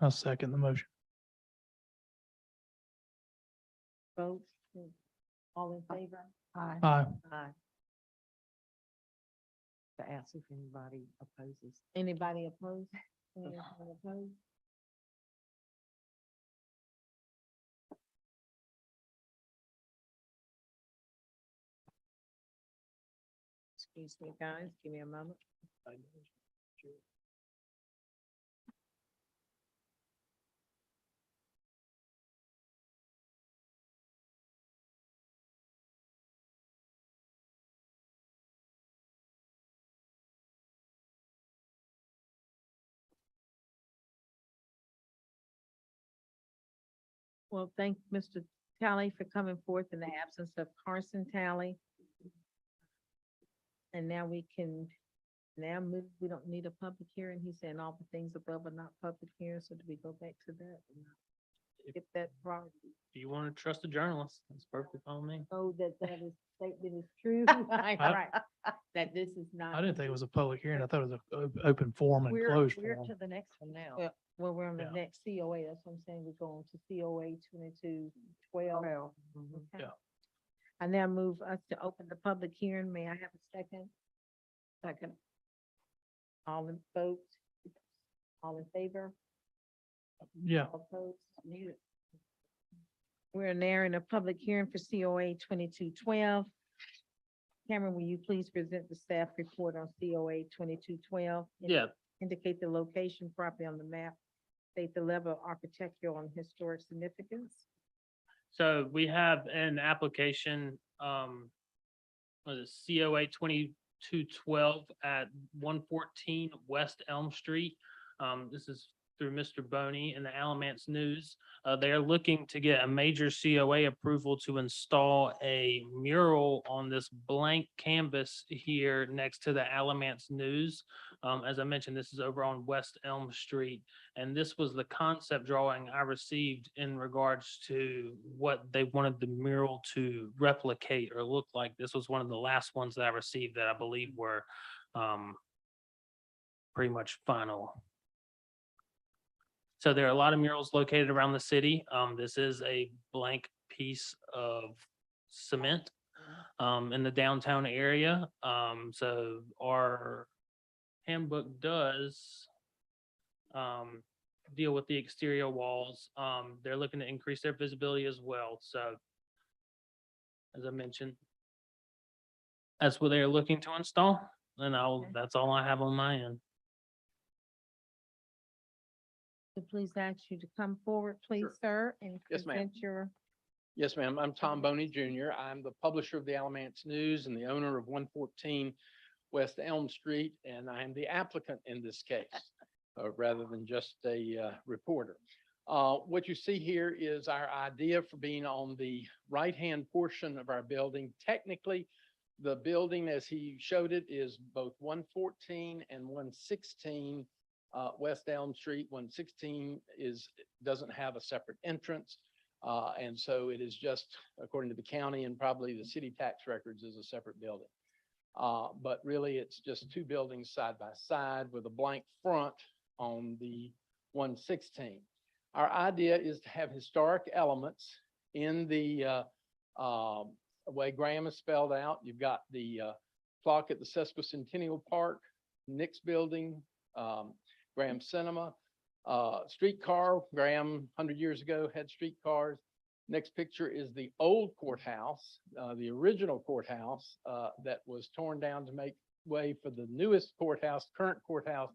S9: I'll second the motion.
S5: Vote. All in favor?
S6: Aye.
S9: Aye.
S5: Aye.
S1: To ask if anybody opposes.
S5: Anybody opposed? Anyone opposed? Excuse me, guys, give me a moment. Well, thank Mr. Tally for coming forth in the absence of Carson Tally. And now we can now move, we don't need a public hearing. He's saying all the things above are not public hearings, so do we go back to that? Get that priority.
S2: If you want to trust a journalist, that's perfectly fine with me.
S5: Oh, that is, statement is true. Right, right. That this is not.
S9: I didn't think it was a public hearing. I thought it was a open forum and
S1: We're
S9: closed
S1: we're
S9: forum.
S1: to the next one now.
S5: Well, we're on the
S9: Yeah.
S5: next COA. That's what I'm saying. We're going to COA 2212.
S1: Well,
S5: Okay.
S9: Yeah.
S5: I now move us to open the public hearing. May I have a second?
S6: Second.
S5: All in vote? All in favor?
S9: Yeah,
S5: All opposed? We're now in a public hearing for COA 2212. Cameron, will you please present the staff report on COA 2212?
S2: Yeah,
S5: Indicate the location property on the map, state the level of architectural and historic significance.
S2: so we have an application, was it COA 2212 at 114 West Elm Street. This is through Mr. Boney in the Alamance News. They're looking to get a major COA approval to install a mural on this blank canvas here next to the Alamance News. As I mentioned, this is over on West Elm Street. And this was the concept drawing I received in regards to what they wanted the mural to replicate or look like. This was one of the last ones that I received that I believe were pretty much final. So there are a lot of murals located around the city. This is a blank piece of cement in the downtown area. So our handbook does deal with the exterior walls. They're looking to increase their visibility as well. So as I mentioned, that's what they're looking to install. And that's all I have on my end.
S5: So please ask you to come forward, please,
S3: Sure.
S5: sir, and
S3: Yes, ma'am.
S5: present your,
S3: Yes, ma'am. I'm Tom Boney Jr. I'm the publisher of the Alamance News and the owner of 114 West Elm Street, and I am the applicant in this case, rather than just a reporter. What you see here is our idea for being on the right-hand portion of our building. Technically, the building, as he showed it, is both 114 and 116 West Elm Street. 116 doesn't have a separate entrance. And so it is just, according to the county and probably the city tax records, is a separate building. But really, it's just two buildings side by side with a blank front on the 116. Our idea is to have historic elements in the way Graham is spelled out. You've got the clock at the Sesquicentennial Park, Nick's Building, Graham Cinema, streetcar. Graham, 100 years ago, had streetcars. Next picture is the old courthouse, the original courthouse that was torn down to make way for the newest courthouse, current courthouse,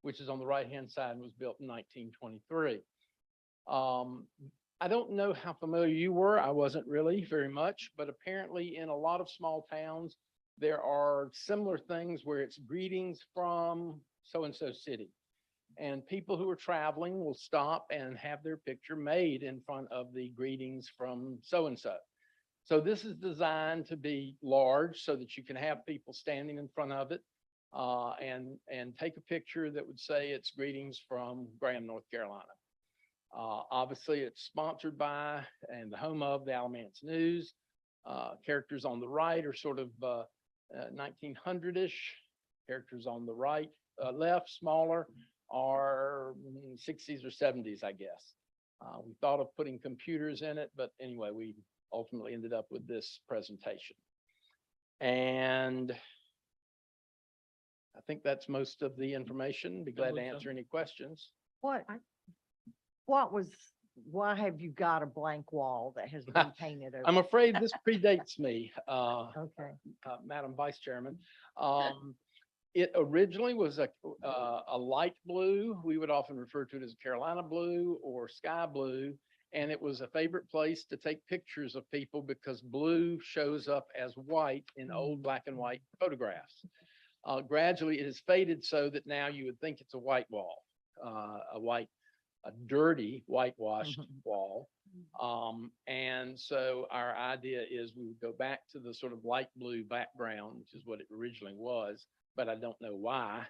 S3: which is on the right-hand side and was built in 1923. I don't know how familiar you were. I wasn't really very much, but apparently in a lot of small towns, there are similar things where it's greetings from so-and-so city. And people who are traveling will stop and have their picture made in front of the greetings from so-and-so. So this is designed to be large so that you can have people standing in front of it and take a picture that would say it's greetings from Graham, North Carolina. Obviously, it's sponsored by and the home of the Alamance News. Characters on the right are sort of 1900-ish. Characters on the right, left, smaller, are 60s or 70s, I guess. We thought of putting computers in it, but anyway, we ultimately ended up with this presentation. And I think that's most of the information. Be glad to answer any questions.
S1: Why have you got a blank wall that has been painted over?
S3: I'm afraid this predates me,
S1: Okay.
S3: Madam Vice Chairman. It originally was a light blue. We would often refer to it as Carolina blue or sky blue. And it was a favorite place to take pictures of people because blue shows up as white in old black and white photographs. Gradually, it has faded so that now you would think it's a white wall, a dirty whitewashed wall. And so our idea is we would go back to the sort of light blue background, which is what it originally was, but I don't know why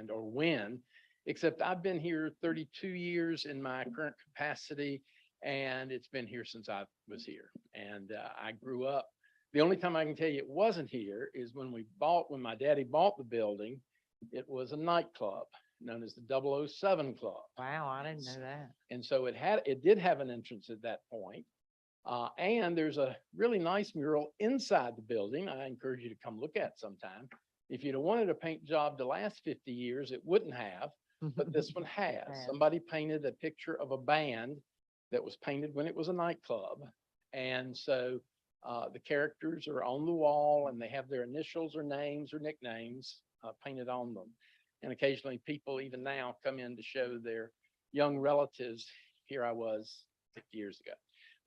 S3: or when, except I've been here 32 years in my current capacity, and it's been here since I was here. And I grew up. The only time I can tell you it wasn't here is when my daddy bought the building, it was a nightclub known as the 007 Club.
S1: Wow, I didn't know that.
S3: And so it did have an entrance at that point. And there's a really nice mural inside the building. I encourage you to come look at sometime. If you'd have wanted a paint job to last 50 years, it wouldn't have, but this one has.
S1: Has.
S3: Somebody painted a picture of a band that was painted when it was a nightclub. And so the characters are on the wall and they have their initials or names or nicknames painted on them. And occasionally people even now come in to show their young relatives. Here I was 50 years ago,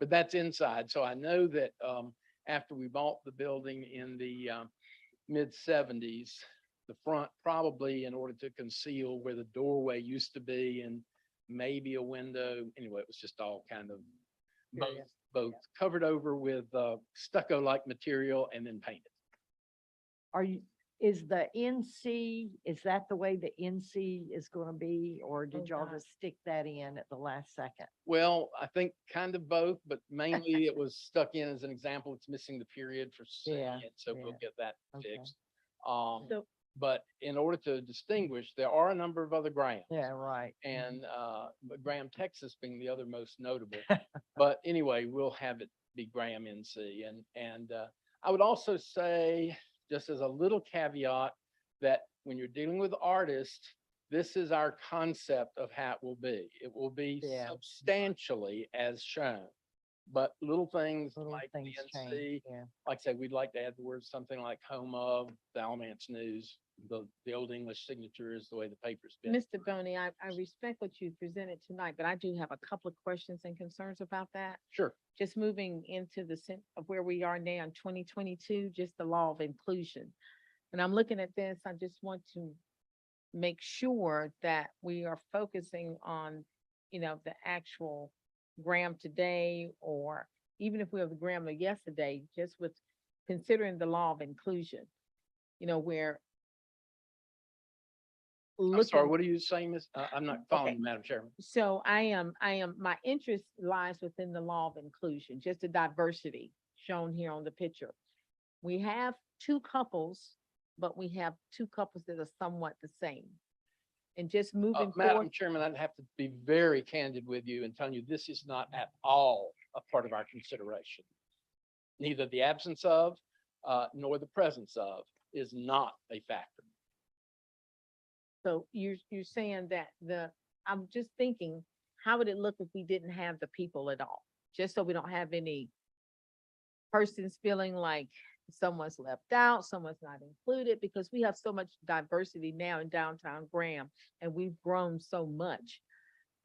S3: but that's inside. So I know that after we bought the building in the mid-70s, the front probably in order to conceal where the doorway used to be and maybe a window. Anyway, it was just all kind of both covered over with stucco-like material and then painted.
S1: Is the NC, is that the way the NC is going to be, or did y'all
S5: God.
S1: just stick that in at the last second?
S3: Well, I think kind of both, but mainly it was stuck in as an example. It's missing the period for C,
S1: Yeah,
S3: and so we'll
S1: yeah.
S3: get that
S1: Okay.
S3: fixed.
S5: So-
S3: But in order to distinguish, there are a number of other Grahams.
S1: Yeah, right.
S3: And but Graham, Texas being the other most notable. But anyway, we'll have it be Graham NC. And I would also say, just as a little caveat, that when you're dealing with artists, this is our concept of how it will be. It will be
S1: Yeah.
S3: substantially as shown. But little things
S1: Little
S3: like the
S1: things
S3: NC,
S1: change, yeah.
S3: like I said, we'd like to add the word something like home of, the Alamance News, the old English signature is the way the paper's been.
S5: Mr. Boney, I respect what you presented tonight, but I do have a couple of questions and concerns about that.
S3: Sure.
S5: Just moving into the sense of where we are now in 2022, just the law of inclusion. And I'm looking at this, I just want to make sure that we are focusing on, the actual Graham today, or even if we have the Graham of yesterday, just with considering the law of inclusion, where
S3: I'm sorry,
S5: looking-
S3: what are you saying, Miss? I'm not following you, Madam Chairman.
S5: So my interest lies within the law of inclusion, just the diversity shown here on the picture. We have two couples, but we have two couples that are somewhat the same. And just moving
S3: Madam
S5: forward,
S3: Chairman, I'd have to be very candid with you and tell you this is not at all a part of our consideration. neither the absence of, nor the presence of is not a factor.
S5: So you're saying that I'm just thinking, how would it look if we didn't have the people at all? Just so we don't have any persons feeling like someone's left out, someone's not included, because we have so much diversity now in downtown Graham, and we've grown so much.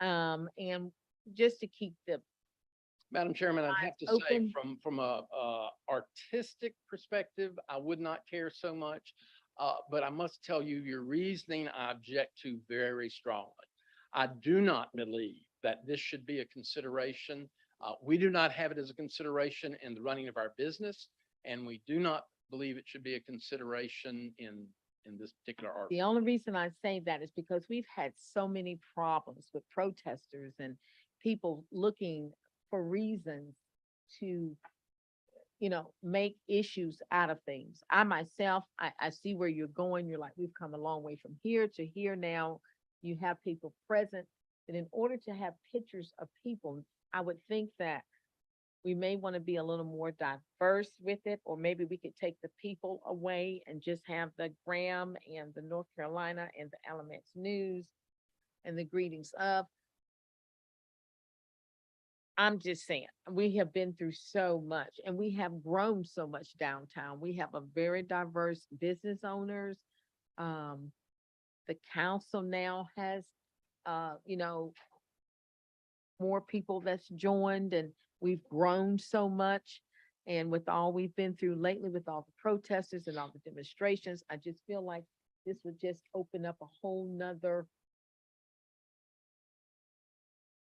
S5: And just to keep the,
S3: Madam Chairman, I'd have to say,
S5: Open.
S3: from a artistic perspective, I would not care so much. But I must tell you, your reasoning I object to very strongly. I do not believe that this should be a consideration. We do not have it as a consideration in the running of our business, and we do not believe it should be a consideration in this particular art.
S5: the only reason I say that is because we've had so many problems with protesters and people looking for reasons to, make issues out of things. I myself, I see where you're going. You're like, we've come a long way from here to here now. You have people present. And in order to have pictures of people, I would think that we may want to be a little more diverse with it, or maybe we could take the people away and just have the Graham and the North Carolina and the Alamance News and the greetings of. I'm just saying, we have been through so much and we have grown so much downtown. We have a very diverse business owners. The council now has, more people that's joined, and we've grown so much. And with all we've been through lately, with all the protesters and all the demonstrations, I just feel like this would just open up a whole nother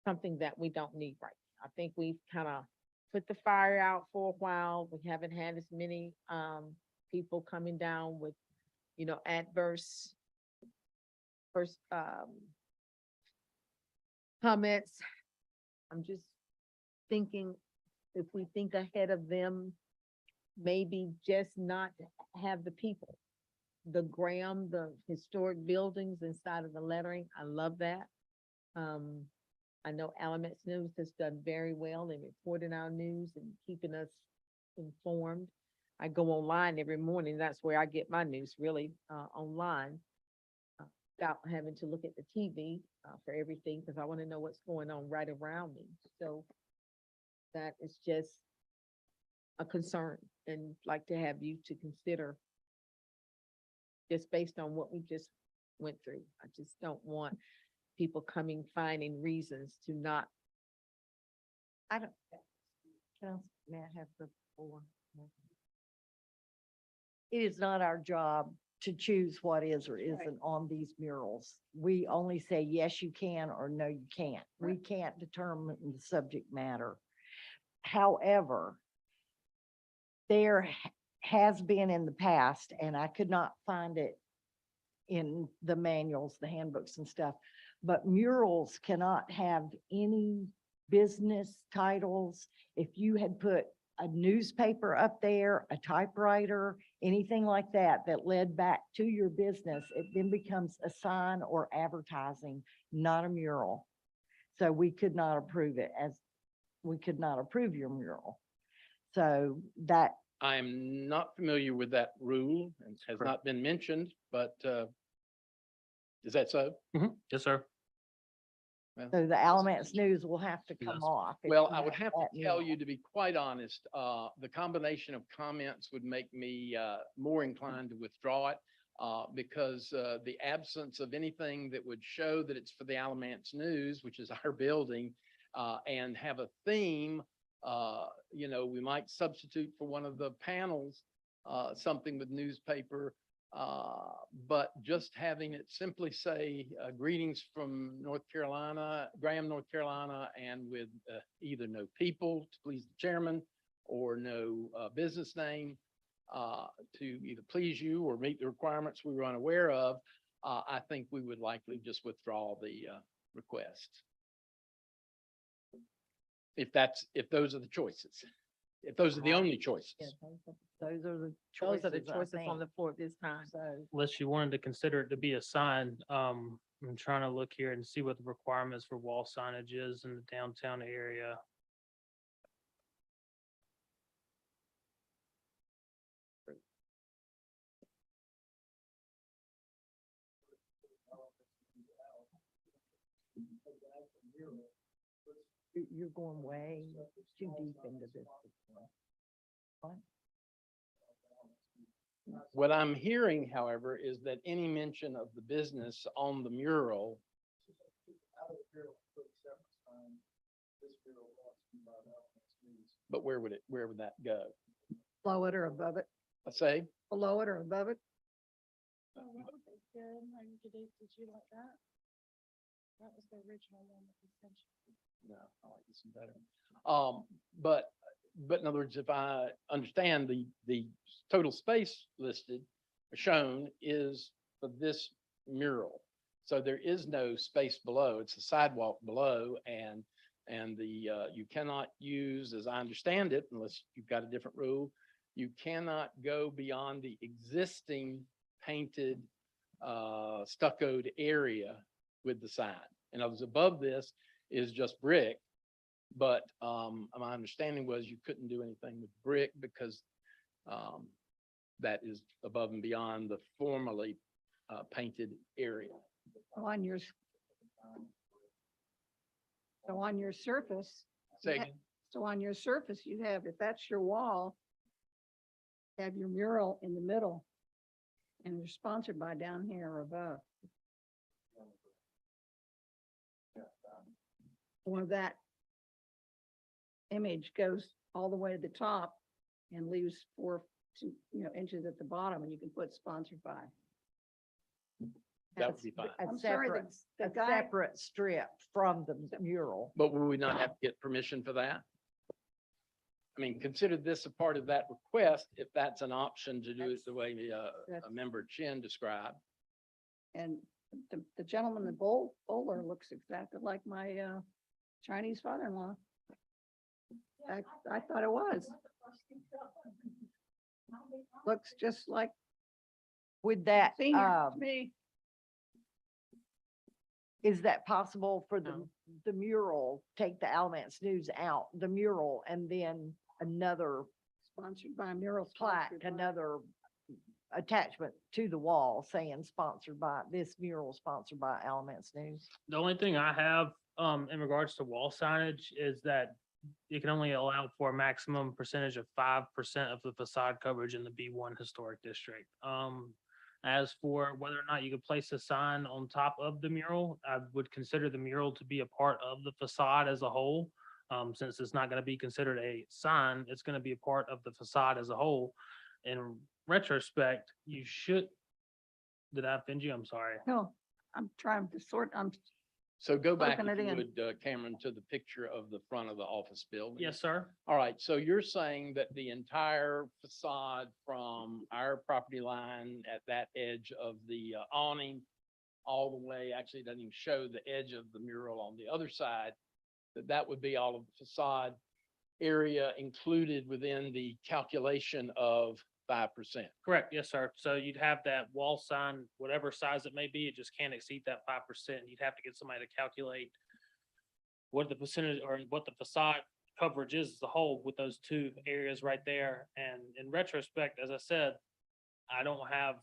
S5: something that we don't need right now. I think we've kind of put the fire out for a while. We haven't had as many people coming down with, adverse comments. I'm just thinking, if we think ahead of them, maybe just not have the people. The Graham, the historic buildings inside of the lettering, I love that. I know Alamance News has done very well in reporting our news and keeping us informed. I go online every morning. That's where I get my news, really, online. Without having to look at the TV for everything, because I want to know what's going on right around me. So that is just a concern, and like to have you to consider, just based on what we just went through. I just don't want people coming, finding reasons to not.
S1: I don't, may I have the floor? It is not our job to choose what is or isn't on these murals. We only say, yes, you can, or no, you can't. We can't determine the subject matter. However, there has been in the past, and I could not find it in the manuals, the handbooks and stuff, but murals cannot have any business titles. If you had put a newspaper up there, a typewriter, anything like that, that led back to your business, it then becomes a sign or advertising, not a mural. So we could not approve it, as we could not approve your mural. So that,
S3: I'm not familiar with that rule, and has not been mentioned, but is that so?
S2: Yes, sir.
S3: Well,
S1: so the Alamance News will have to come
S2: Yes.
S1: off. if
S3: Well,
S1: you
S3: I would have to
S1: that
S3: tell
S1: mural.
S3: you, to be quite honest, the combination of comments would make me more inclined to withdraw it, because the absence of anything that would show that it's for the Alamance News, which is our building, and have a theme, we might substitute for one of the panels, something with newspaper, but just having it simply say greetings from North Carolina, Graham, North Carolina, and with either no people to please the chairman, or no business name to either please you or meet the requirements we were unaware of, I think we would likely just withdraw the request. If those are the choices, if those are the only choices.
S1: Yeah, those are the
S5: Those are the
S1: choices, I
S5: choices on
S1: think.
S5: the floor this time.
S1: So
S2: Unless you wanted to consider it to be a sign, I'm trying to look here and see what the requirements for wall signage is in the downtown area.
S1: You're going way too deep into this. What?
S3: What I'm hearing, however, is that any mention of the business on the mural. But where would that go?
S6: Below it or above it,
S3: I say,
S6: below it or above it?
S4: Oh, that would be good. Maybe did you like that? That was the original one that we sent you.
S3: no, I like this one better. But in other words, if I understand the total space listed, shown is for this mural. So there is no space below. It's a sidewalk below and you cannot use, as I understand it, unless you've got a different rule, you cannot go beyond the existing painted, stuccoed area with the sign. And I was above this is just brick. But my understanding was you couldn't do anything with brick because that is above and beyond the formerly painted area.
S6: On your, so on your surface,
S3: Say
S6: Yeah.
S3: again?
S6: so on your surface, you have, if that's your wall, have your mural in the middle and you're sponsored by down here or above. Or that image goes all the way to the top and leaves 2 inches at the bottom and you can put sponsored by.
S3: That would be fine.
S1: A
S6: I'm sorry,
S1: separate,
S6: the
S1: a
S6: guy-
S1: separate strip from the mural.
S3: But would we not have to get permission for that? I mean, consider this a part of that request, if that's an option to do it the way
S6: That's-
S3: Member Chin described.
S6: And the gentleman, the bowler looks exactly like my Chinese father-in-law. I thought it was. Looks just like
S1: With that,
S6: senior to me.
S1: is that possible for
S3: No.
S1: the mural, take the Alamance News out, the mural, and then another
S6: Sponsored by Mural.
S1: plaque,
S6: sponsored by-
S1: another attachment to the wall saying sponsored by, this mural sponsored by Alamance News?
S2: The only thing I have, in regards to wall signage is that you can only allow for a maximum percentage of 5% of the facade coverage in the B1 historic district. As for whether or not you could place a sign on top of the mural, I would consider the mural to be a part of the facade as a whole. Since it's not going to be considered a sign, it's going to be a part of the facade as a whole. In retrospect, you should, did I offend you? I'm sorry.
S6: No, I'm trying to I'm
S3: So go back,
S6: Open
S3: if
S6: it
S3: you
S6: in.
S3: would, Cameron, to the picture of the front of the office building.
S2: Yes, sir.
S3: All right, so you're saying that the entire facade from our property line at that edge of the awning all the way, actually it doesn't even show the edge of the mural on the other side, that would be all of the facade area included within the calculation of 5%.
S2: Correct, yes, sir. So you'd have that wall sign, whatever size it may be, it just can't exceed that 5%. You'd have to get somebody to calculate what the percentage or what the facade coverage is as a whole with those two areas right there. And in retrospect, as I said, I don't have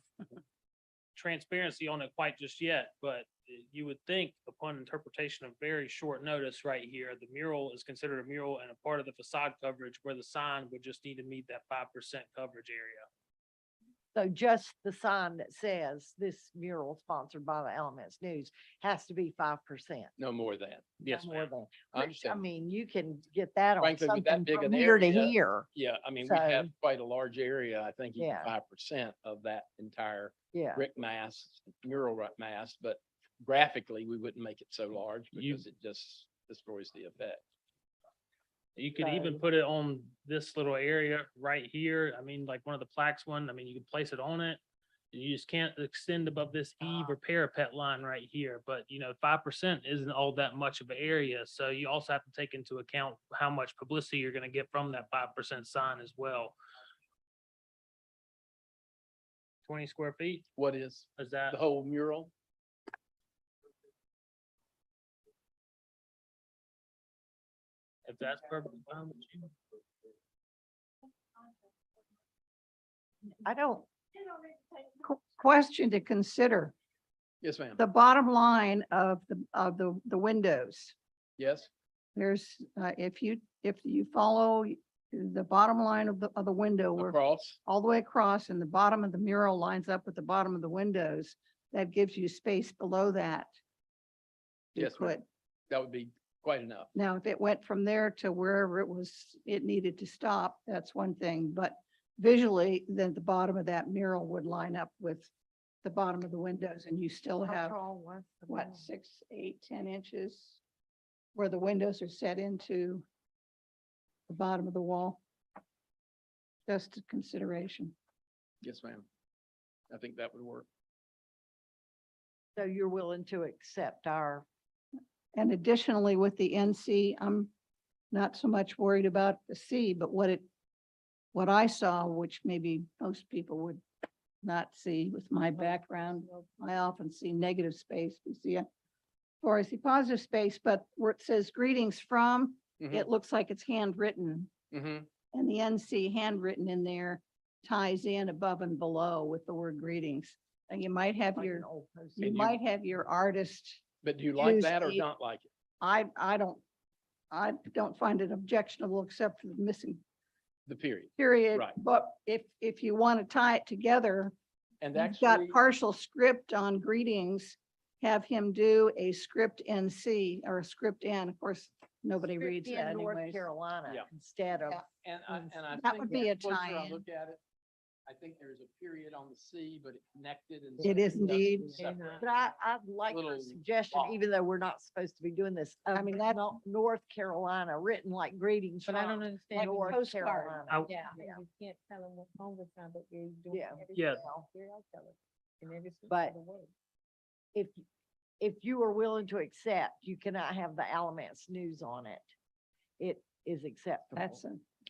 S2: transparency on it quite just yet, but you would think upon interpretation of very short notice right here, the mural is considered a mural and a part of the facade coverage where the sign would just need to meet that 5% coverage area.
S1: So just the sign that says this mural sponsored by the Alamance News has to be 5%.
S3: No more than.
S2: Yes,
S1: more
S2: ma'am.
S1: than.
S3: I
S1: Which, I
S3: understand.
S1: mean, you can get that on
S3: Frankly, with that
S1: something
S3: big
S1: from
S3: an
S1: here to
S3: area,
S1: here.
S3: Yeah, I mean, we have
S1: So-
S3: quite a large area, I think even
S1: Yeah.
S3: 5% of that entire
S1: Yeah.
S3: brick mass, mural mass, but graphically, we wouldn't make it so large
S2: You-
S3: because it just destroys the effect.
S2: You could even
S1: So-
S2: put it on this little area right here. I mean, like one of the plaques one, I mean, you could place it on it. You just can't extend above this eave or parapet line right here, but 5% isn't all that much of an area. So you also have to take into account how much publicity you're gonna get from that 5% sign as well. 20 square feet,
S3: What is
S2: is that?
S3: the whole mural?
S2: If that's perfectly fine with you.
S1: I don't,
S6: question to consider.
S3: Yes, ma'am.
S6: The bottom line of the windows
S3: Yes,
S6: There's, if you follow the bottom line of the window where
S3: across,
S6: all the way across and the bottom of the mural lines up with the bottom of the windows, that gives you space below that. to
S3: Yes, ma'am.
S6: put.
S3: that would be quite enough.
S6: Now, if it went from there to wherever it needed to stop, that's one thing, but visually, then the bottom of that mural would line up with the bottom of the windows and you still
S1: How
S6: have,
S1: tall was the
S6: what,
S1: wall?
S6: 6, 8, 10 inches? Where the windows are set into the bottom of the wall. Just a consideration.
S3: Yes, ma'am. I think that would work.
S1: So you're willing to accept our,
S6: And additionally, with the NC, I'm not so much worried about the C, but what I saw, which maybe most people would not see with my background, I often see negative space. We see or I see positive space, but where it says greetings from,
S3: Mhm,
S6: it looks like it's handwritten.
S3: mhm.
S6: And the NC handwritten in there ties in above and below with the word greetings. And you might have
S1: like
S6: your,
S1: an old post.
S6: you
S3: And you-
S6: might have your artist.
S3: But do you like
S6: Use
S3: that or
S6: the-
S3: not like it?
S6: I don't find it objectionable except for the missing
S3: The period.
S6: period.
S3: Right.
S6: But if you want to tie it together,
S3: And
S6: you've got
S3: actually,
S6: partial script on greetings, have him do a script NC or a script N. Of course, nobody
S1: Script
S6: reads
S1: in
S6: that
S1: North
S6: anyways.
S1: Carolina
S3: Yeah.
S1: instead of,
S6: Yeah.
S3: and I
S6: That
S3: think
S6: would be a
S3: the closer I
S6: tie-in.
S3: look at it, I think there's a period on the C, but it's connected and.
S6: It is
S3: separated up
S6: indeed.
S3: and separate.
S1: but I like your
S3: Little
S1: suggestion,
S3: box.
S1: even though we're not supposed to be doing this.
S6: I mean, that-
S1: North Carolina, written like greetings
S5: But I don't
S1: from
S5: understand.
S6: Like a
S1: North
S6: postcard.
S1: Carolina.
S2: I-
S5: Yeah.
S1: Yeah.
S5: You can't tell them what home was on, but you're doing.
S1: Yeah.
S5: everything
S2: Yeah.
S5: else. Here, I'll tell it. In every sense
S1: But-
S5: of the word.
S1: If you are willing to accept, you cannot have the Alamance News on it. It is acceptable.
S6: That's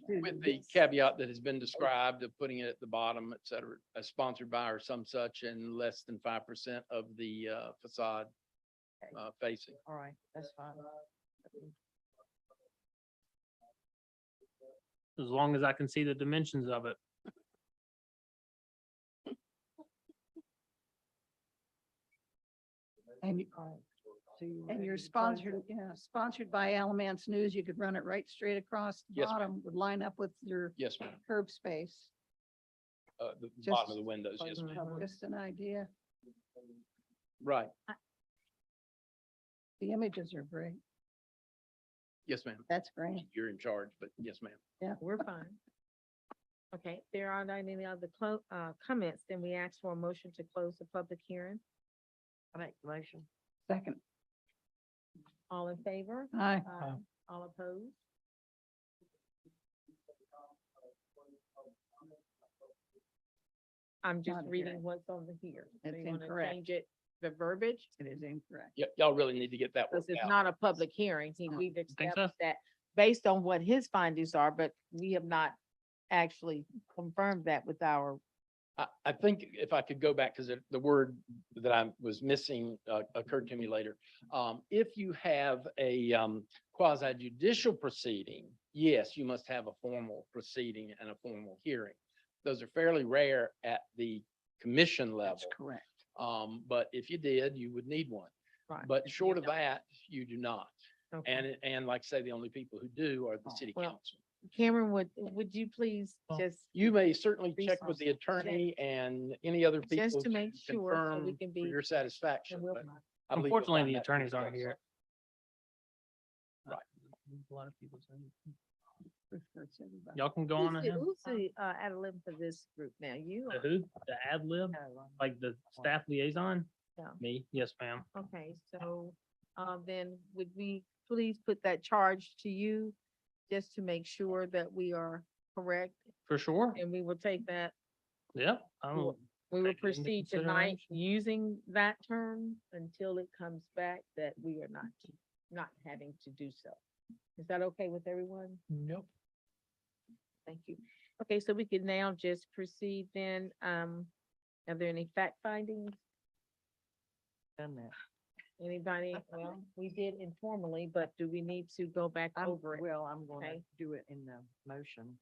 S3: With the caveat that has been described of putting it at the bottom, et cetera, sponsored by or some such, and less than 5% of the facade facing.
S1: All right, that's fine.
S2: As long as I can see the dimensions of it.
S6: And you-
S1: All right. So you
S6: And
S1: ready
S6: you're
S1: to close
S6: sponsored,
S1: it?
S6: yeah, sponsored by Alamance News. You could run it right straight across the
S3: Yes, ma'am.
S6: bottom, would line up with your
S3: Yes, ma'am.
S6: curb space.
S3: The bottom of
S6: Just-
S3: the windows, yes, ma'am.
S6: Just an idea.
S3: Right.
S6: The images are great.
S3: Yes, ma'am.
S6: That's great.
S3: You're in charge, but yes, ma'am.
S5: We're fine. Okay, if there are not any other comments, then we ask for a motion to close the public hearing.
S1: I make the motion.
S6: Second.
S5: All in favor?
S6: Aye.
S5: All opposed? I'm just
S6: Not
S5: reading
S6: hearing.
S5: what's on the here. So
S6: It's
S5: you wanna
S6: incorrect.
S5: Change it, the verbiage,
S6: It is incorrect.
S3: Y'all really need to get that
S5: because
S3: worked
S5: it's
S3: out.
S5: not a public hearing.
S6: No.
S5: We've
S2: so?
S5: established that based on what his findings are, but we have not actually confirmed that with our,
S3: I think if I could go back, because the word that I was missing occurred to me later. If you have a quasi judicial proceeding, yes, you must have a formal proceeding and a formal hearing. Those are fairly rare at the commission level.
S6: That's correct.
S3: But if you did, you would need one.
S5: Right.
S3: But short of that, you do not.
S5: okay.
S3: And like I say, the only people who do are the city
S5: Well,
S3: council.
S5: Cameron, would you please
S9: Well,
S5: just,
S3: You may certainly check with the
S5: Resources.
S3: attorney and any other people.
S5: just to make sure, so we
S3: confirm
S5: can
S3: for
S5: be.
S3: your satisfaction.
S5: and we'll-
S3: but I believe you'll
S2: Unfortunately,
S3: find
S2: the
S3: that
S2: attorneys aren't
S3: yourself.
S2: here.
S3: Right.
S2: A lot of people say.
S6: Hurts everybody.
S2: Y'all can go on ahead.
S5: Who's the ad lib for this group now? You?
S2: The who? The ad lib, like the staff liaison?
S5: Yeah.
S2: Me? Yes, ma'am.
S5: Okay, so, then would we please put that charge to you? Just to make sure that we are correct,
S2: For sure.
S5: and we will take that,
S2: Yep. I
S5: Well,
S2: don't,
S5: we will
S2: Take it into
S5: proceed tonight
S2: consideration.
S5: using that term until it comes back that we are not having to do so. Is that okay with everyone?
S9: Nope.
S5: Thank you. Okay, so we can now just proceed then. Are there any fact findings?
S1: Done that.
S5: Anybody? Well, we did informally, but do we need to go back over it?
S1: Well, I'm going to
S5: Okay.
S1: do it in the motion.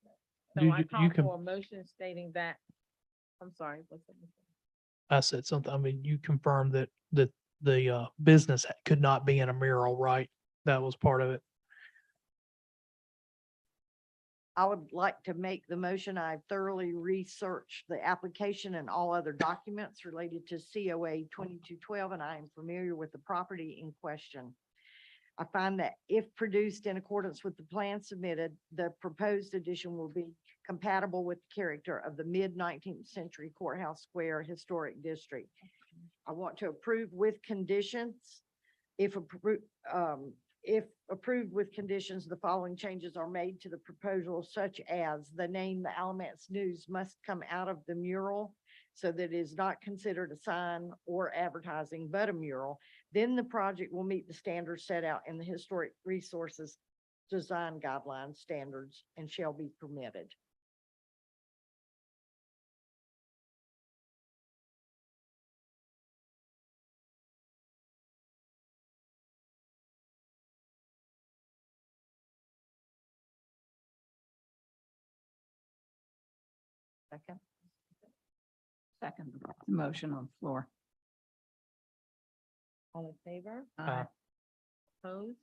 S5: So
S9: You
S5: I
S9: d-
S5: call
S9: you can-
S5: for a motion stating that, I'm sorry, what's that?
S9: I said something, I mean, you confirmed that the business could not be in a mural, right? that was part of it.
S1: I would like to make the motion. I thoroughly researched the application and all other documents related to COA 2212, and I am familiar with the property in question. I find that if produced in accordance with the plan submitted, the proposed addition will be compatible with the character of the mid-19th century Courthouse Square Historic District. I want to approve with conditions. If approved with conditions, the following changes are made to the proposal, such as the name, the Alamance News must come out of the mural so that it is not considered a sign or advertising, but a mural. Then the project will meet the standards set out in the Historic Resources Design Guidelines standards and shall be permitted. Second.
S6: Second the motion on the floor.
S5: All in favor?
S9: Aye.
S5: Opposed?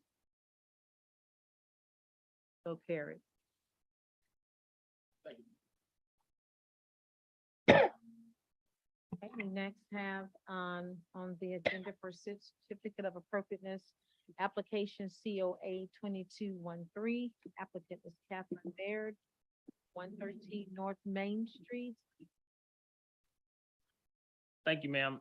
S5: So carried. Okay, we next have on the agenda for certificate of appropriateness, application COA 2213. Applicant is Catherine Baird, 113 North Main Street.
S2: Thank you, ma'am.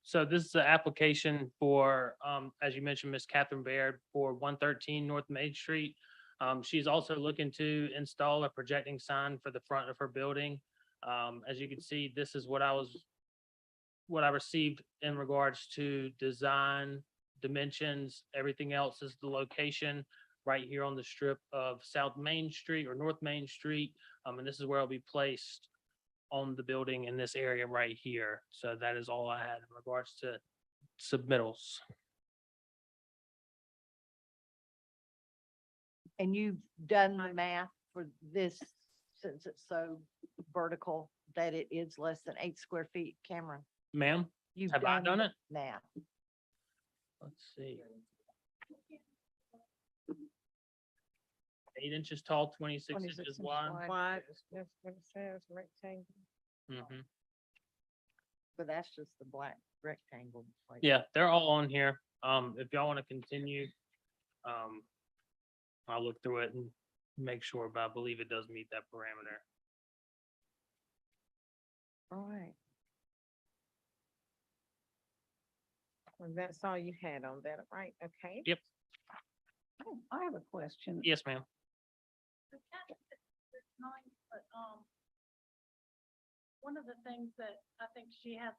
S2: So this is the application for, as you mentioned, Miss Catherine Baird for 113 North Main Street. She's also looking to install a projecting sign for the front of her building. As you can see, this is what I received in regards to design, dimensions, everything else is the location right here on the strip of South Main Street or North Main Street. And this is where it'll be placed on the building in this area right here. So that is all I had in regards to submittals.
S1: And you've done the math for this, since it's so vertical that it is less than 8 square feet, Cameron?
S2: Ma'am,
S1: You've
S2: have I done it?
S1: Math.
S2: Let's see. 8 inches tall, 26
S1: 26
S2: inches
S1: inches
S2: wide.
S5: Wide, that's what it says, rectangle.
S2: Mhm.
S1: But that's just the black rectangle. like-
S2: Yeah, they're all on here. If y'all want to continue, I'll look through it and make sure, but I believe it does meet that parameter.
S1: All right.
S5: And that's all you had on that, right? Okay.
S2: Yep.
S6: Oh, I have a question.
S2: Yes, ma'am.
S4: But, one of the things that I think she has,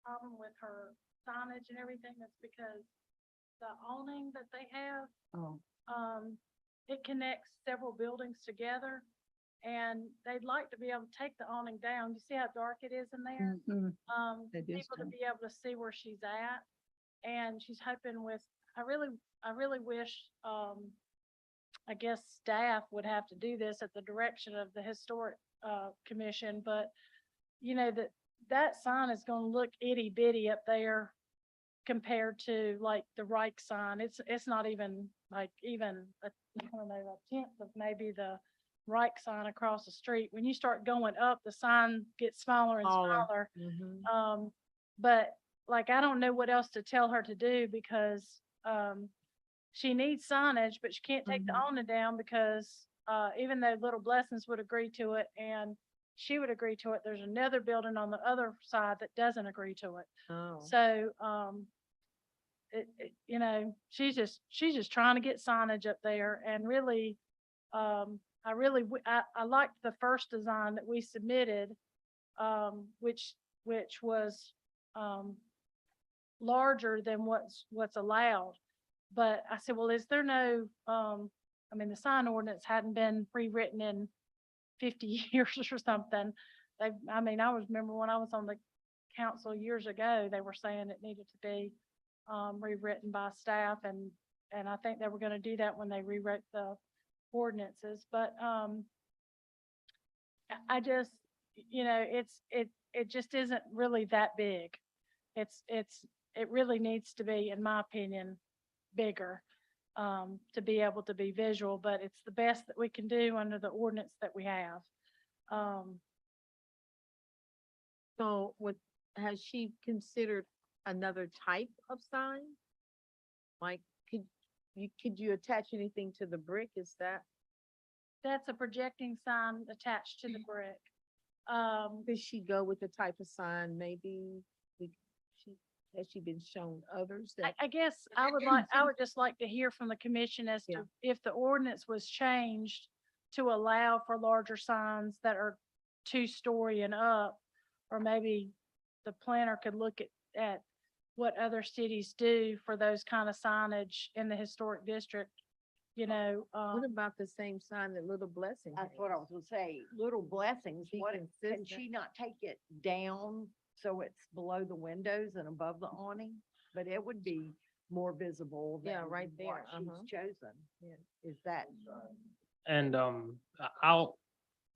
S4: problem with her signage and everything is because the awning that they have,
S6: Oh,
S4: it connects several buildings together. And they'd like to be able to take the awning down. You see how dark it is in there?
S6: mhm.
S4: For
S6: It is
S4: people to
S6: dark.
S4: be able to see where she's at. And she's hoping with, I really wish, I guess staff would have to do this at the direction of the historic, commission, but you know, that sign is gonna look itty bitty up there compared to like the Reich sign. It's not even like even, I don't know, a tenth of maybe the Reich sign across the street. When you start going up, the sign gets smaller and
S5: Smaller.
S4: smaller.
S5: Mhm.
S4: But like, I don't know what else to tell her to do because, she needs signage, but she can't take the
S5: Mhm.
S4: awning down because, even though Little Blessings would agree to it and she would agree to it, there's another building on the other side that doesn't agree to it.
S5: Oh.
S4: So, you know, she's just trying to get signage up there and really, I liked the first design that we submitted, which was, larger than what's allowed. But I said, well, is there no, I mean, the sign ordinance hadn't been rewritten in 50 years or something. I remember when I was on the council years ago, they were saying it needed to be, rewritten by staff and I think they were gonna do that when they rewrote the ordinances, but, I just, you know, it just isn't really that big. It really needs to be, in my opinion, bigger to be able to be visual, but it's the best that we can do under the ordinance that we have.
S5: So what, has she considered another type of sign? Like, could you attach anything to the brick? Is that,
S4: That's a projecting sign attached to the brick.
S5: does she go with the type of sign? Maybe has she been shown others that?
S4: I guess I would just like to hear from the commission as
S5: Yeah.
S4: to if the ordinance was changed to allow for larger signs that are 2-story and up, or maybe the planner could look at what other cities do for those kind of signage in the historic district, you know.
S5: What about the same sign that Little Blessing?
S1: That's what I was gonna say, Little Blessings,
S5: Be
S1: what, can
S5: consistent.
S1: she not take it down so it's below the windows and above the awning? But it would be more visible
S5: Yeah,
S1: than
S5: right
S1: what
S5: there,
S1: she's chosen. Is that?
S2: And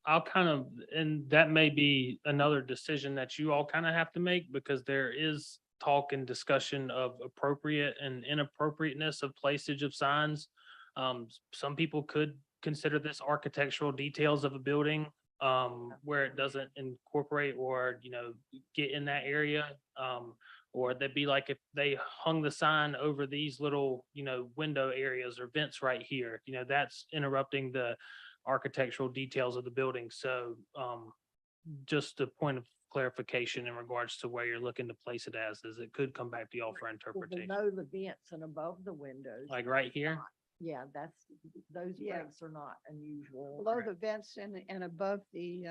S2: I'll kind of, and that may be another decision that you all kind of have to make, because there is talk and discussion of appropriate and inappropriateness of placage of signs. Some people could consider this architectural details of a building, where it doesn't incorporate or, get in that area. Or that'd be like if they hung the sign over these little, window areas or vents right here, that's interrupting the architectural details of the building. So, just a point of clarification in regards to where you're looking to place it as, is it could come back to y'all for interpretation.
S1: Below the vents and above the windows.
S2: Like right here?
S1: Yeah, those
S6: Yeah.
S1: breaks are not unusual.
S6: Below the vents and above the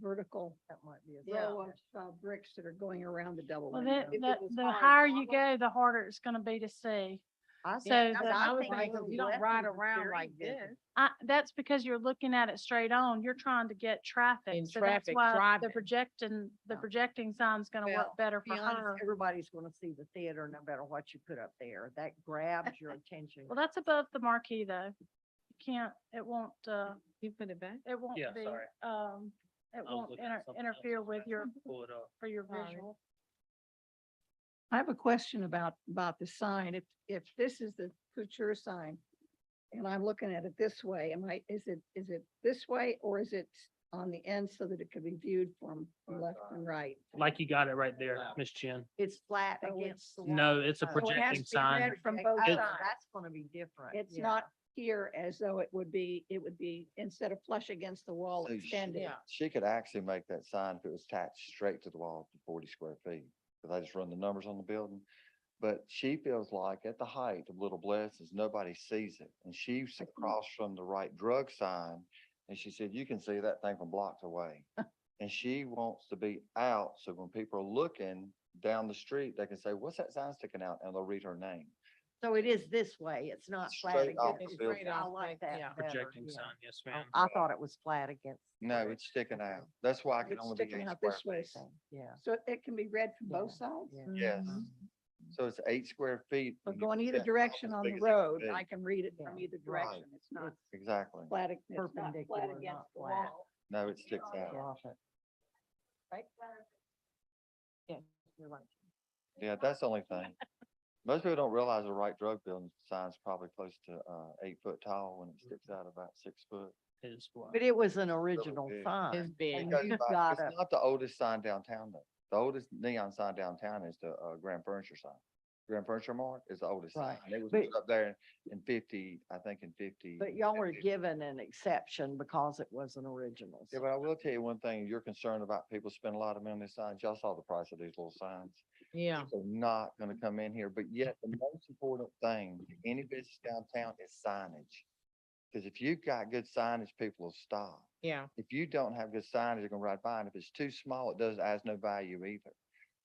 S6: vertical
S1: That might be a.
S6: row of bricks that are going around the double
S4: Well,
S6: window.
S4: the higher you go, the harder it's gonna be to see.
S1: I
S4: So
S1: think-
S4: the-
S1: I
S5: I was
S1: think
S5: like,
S1: Little
S5: you don't ride
S1: Blessings is
S5: around
S1: very
S5: like
S1: visible.
S5: this.
S4: That's because you're looking at it straight on. You're trying to get traffic.
S5: In
S4: So that's
S5: traffic,
S4: why
S5: driving.
S4: the
S1: Yeah.
S4: projecting sign's gonna
S1: Well,
S4: work better
S1: Be
S4: for
S1: honest,
S4: her.
S1: everybody's gonna see the theater no matter what you put up there. That grabs your attention.
S4: Well, that's above the marquee though. You can't, it won't,
S5: You put it back?
S4: it won't
S2: Yeah,
S4: be,
S2: sorry.
S4: it
S2: I was
S4: won't
S2: looking at something else.
S4: interfere with your,
S2: Pull it up.
S4: for your
S5: Sorry.
S4: visual.
S6: I have a question about the sign. If this is the couture sign and I'm looking at it this way, is it this way or is it on the end so that it could be viewed from left and right?
S2: Like you got it right there, Ms. Chen.
S1: It's flat
S6: So
S1: against the wall.
S2: No, it's a
S1: So it has to
S2: projecting
S6: be
S2: sign.
S6: read from both
S1: Oh,
S6: sides.
S1: that's gonna be different.
S6: It's
S1: yeah.
S6: not here as though it would be, instead of flush against the wall
S8: So
S6: extended.
S8: She could actually make that sign if it was attached straight to the wall to 40 square feet, because I just run the numbers on the building. But she feels like at the height of Little Blessings, nobody sees it. And she's across from the right drug sign. And she said, you can see that thing from blocks away. And she wants to be out, so when people are looking down the street, they can say, what's that sign sticking out? And they'll read her name.
S1: So it is this way. It's not flat
S8: Straight off
S1: against.
S8: the
S1: the
S8: building.
S1: I like that
S5: Yeah.
S1: better,
S2: Projecting
S1: yeah.
S2: sign, yes, ma'am.
S1: I thought it was flat against.
S8: No, it's sticking out. That's why I can
S6: It's
S8: only be
S6: sticking
S8: 8
S6: out
S8: square
S6: this way.
S8: feet.
S1: Yeah.
S6: So it can be read from both
S1: Yeah.
S6: sides?
S1: Yeah.
S8: Yes.
S5: Mhm.
S8: So it's 8 square feet.
S6: But
S8: and you
S6: going
S8: put
S6: either
S8: that
S6: direction
S8: as
S6: on
S8: big
S6: the
S8: as it can
S6: road,
S8: be.
S6: I can read it from
S1: Yeah.
S6: either direction. It's not
S8: Exactly.
S6: flat, it's not
S1: Perpendicular,
S6: flat
S1: not
S6: against the
S1: flat.
S6: wall.
S8: No, it sticks out.
S1: Drop it.
S5: Yeah, you're right.
S8: Yeah, that's the only thing. Most people don't realize a right drug building sign's probably close to 8 foot tall when it sticks out about 6 foot.
S2: It is why.
S1: But it was an original
S8: big.
S5: It's
S1: sign.
S5: big.
S1: And
S8: It goes
S1: you've
S8: back-
S1: got
S8: It's
S1: a,
S8: not the oldest sign downtown though. The oldest neon sign downtown is the Grand Furniture sign. Grand Furniture Mart is the oldest sign.
S1: Right.
S8: It was
S1: But-
S8: put up there in 50, I think in 50.
S1: but y'all were
S8: 50.
S1: given an exception because it was an original.
S8: Yeah, but I will tell you one thing, you're concerned about people spending a lot of money on these signs. Y'all saw the price of these little signs.
S5: Yeah.
S8: People are not gonna come in here, but yet the most important thing to any business downtown is signage. Because if you've got good signage, people will stop.
S5: Yeah.
S8: If you don't have good signage, you're gonna ride by, and if it's too small, it has no value either.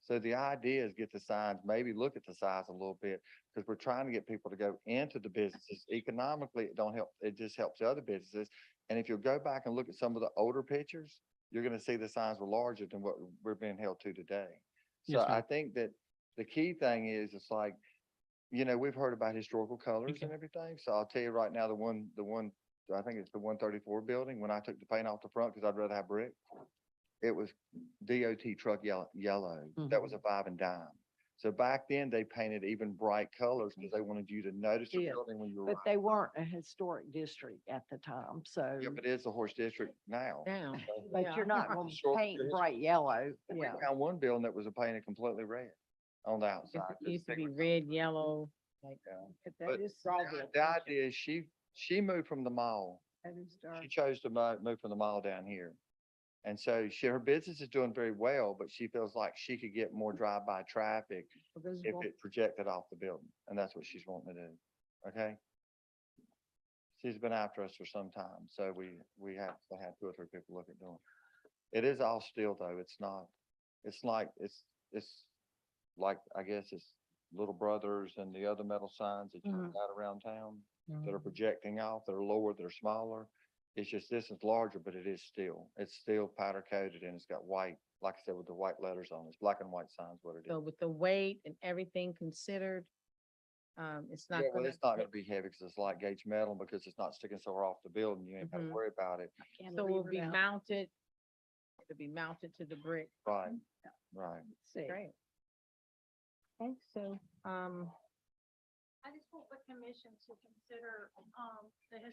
S8: So the idea is get the signs, maybe look at the size a little bit, because we're trying to get people to go into the businesses. Economically, it don't help, it just helps the other businesses. And if you'll go back and look at some of the older pictures, you're gonna see the signs were larger than what we're being held to today. So
S2: Yes, ma'am.
S8: I think that the key thing is, it's like, we've heard about historical colors and
S2: Okay.
S8: everything. So I'll tell you right now, the one, I think it's the 134 building, when I took the paint off the front, because I'd rather have brick, it was DOT truck yellow. That was a 5 and dime. So back then, they painted even bright colors because they wanted you to notice the
S1: Yeah,
S8: building when you were.
S1: But
S8: riding.
S1: they weren't a historic district at the time, so,
S8: Yeah, but it is a horse district now.
S5: Now.
S1: but
S5: yeah.
S1: you're not gonna
S8: Sure,
S1: paint
S8: yes.
S1: bright yellow,
S8: We
S1: yeah.
S8: found one building that was painted completely red on the outside.
S5: It used to be red, yellow, like.
S8: Yeah.
S6: But
S8: But
S6: that is,
S8: the idea is she moved from the mall.
S6: that is dark.
S8: She chose to move from the mall down here. And so her business is doing very well, but she feels like she could get more drive-by traffic if it projected off the building. And that's what she's wanting to do. Okay? She's been after us for some time, so we have to have 2 or 3 people look at doing it. It is all steel though. It's not, it's like I guess it's Little Brothers and the other metal signs that you got around town that are projecting off, that are lower, that are smaller. It's just, this is larger, but it is steel. It's steel powder coated and it's got white, like I said, with the white letters on it. It's black and white signs, what it is.
S5: So with the weight and everything considered, it's not
S8: Yeah, well,
S5: gonna.
S8: it's not gonna be heavy because it's light gauge metal, because it's not sticking so far off the building. You ain't gotta
S5: Mhm.
S8: worry about it.
S5: So it will be mounted, it'll be mounted to the brick.
S8: Right, right.
S6: See.
S5: Great. Okay, so,
S4: I just want the commission to consider, the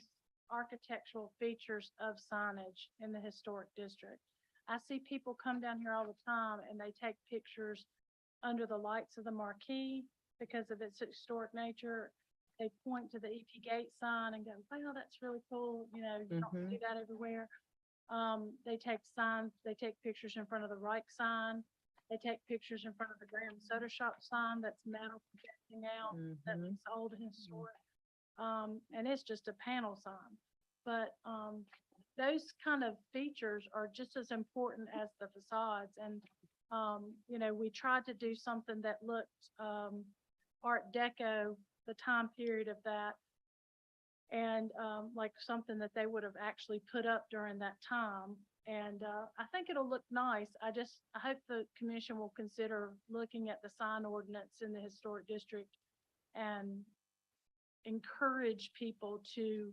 S4: architectural features of signage in the historic district. I see people come down here all the time and they take pictures under the lights of the marquee because of its historic nature. They point to the EP Gate sign and go, wow, that's really cool. You know, you don't see that everywhere. They take pictures in front of the Reich sign. They take pictures in front of the Graham Soda Shop sign that's metal projecting out, that looks old and historic. And it's just a panel sign. But, those kind of features are just as important as the facades. And, you know, we tried to do something that looked, Art Deco, the time period of that. And, like something that they would have actually put up during that time. And, I think it'll look nice. I hope the commission will consider looking at the sign ordinance in the historic district and encourage people to,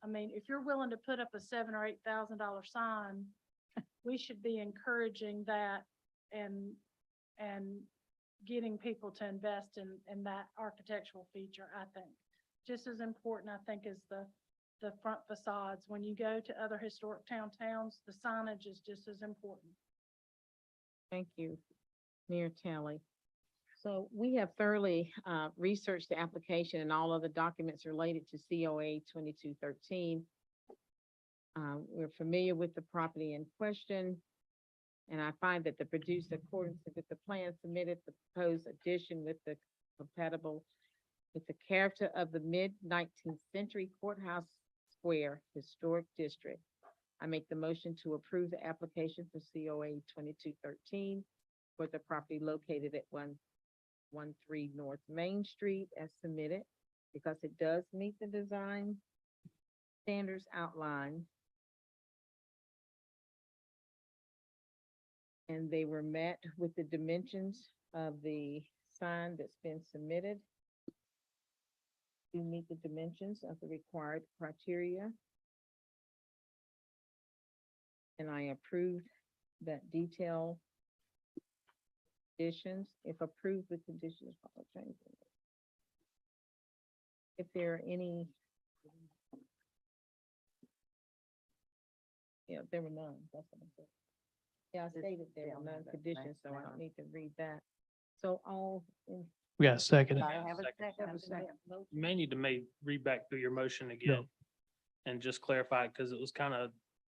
S4: I mean, if you're willing to put up a $7,000 or $8,000 sign, we should be encouraging that and getting people to invest in that architectural feature, I think. Just as important, I think, as the front facades. When you go to other historic towns, the signage is just as important.
S5: thank you, Mayor Talley. So we have thoroughly researched the application and all other documents related to COA 2213. We're familiar with the property in question. And I find that the produced accordance with the plan submitted, the proposed addition with the compatible with the character of the mid-19th century courthouse square historic district. I make the motion to approve the application for COA 2213 for the property located at 113 North Main Street as submitted, because it does meet the design standards outlined. And they were met with the dimensions of the sign that's been submitted. To meet the dimensions of the required criteria. And I approved that detail additions, if approved with conditions. I'll change it. If there are any. Yeah, there were none, that's what I said. Yeah, I stated there were none conditions, so I don't need to read that. So all in.
S9: We got a second.
S1: I have a
S2: Second.
S1: second.
S6: Have a second.
S2: You may need to read back through your motion again and just clarify, because it was kind of,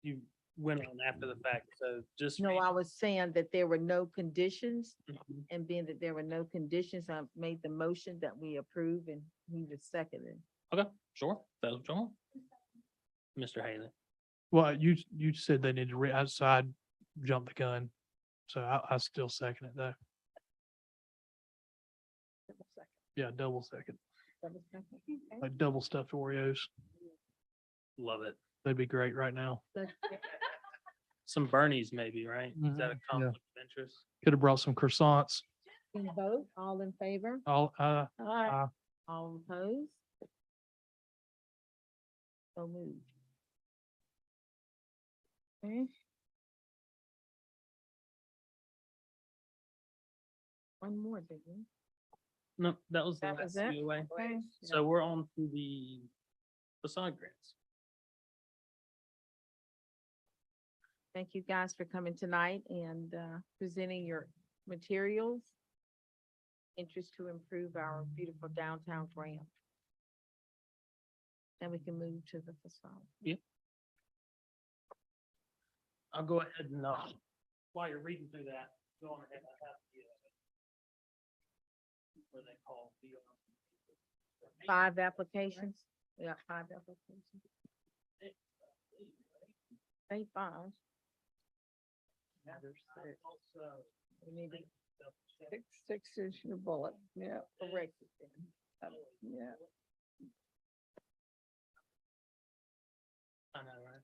S2: you went on after the fact, so just.
S5: No,
S2: read-
S5: I was saying that there were no conditions,
S2: Mhm.
S5: and being that there were no conditions, I made the motion that we approve, and he was seconded.
S2: Okay, sure, that's what you want. Mr. Haley.
S9: Well, you said they need to outside jump the gun. So I still second it though. Yeah, double second, like double stuffed Oreos.
S2: Love it.
S9: They'd be great right now.
S2: Some Bernies maybe, right? Is that a
S9: Mhm, yeah.
S2: conflict of interest?
S9: Could have brought some croissants.
S5: Can you vote, all in favor,
S9: All,
S5: all opposed? So moved. Okay. One more, didn't we?
S2: No, that was the
S5: That was
S2: last
S5: it?
S2: COA.
S5: Okay.
S2: So we're on to the facade grants.
S5: Thank you guys for coming tonight and presenting your materials. Interest to improve our beautiful downtown Graham. Then we can move to the facade.
S2: I'll go ahead and, while you're reading through that, go on ahead. I have the, what they call the,
S5: 5 applications. We got 5 applications. 8 files.
S2: Also,
S5: We need to
S6: Six is your bullet, yeah,
S5: correct it then.
S6: yeah.
S2: I know, right?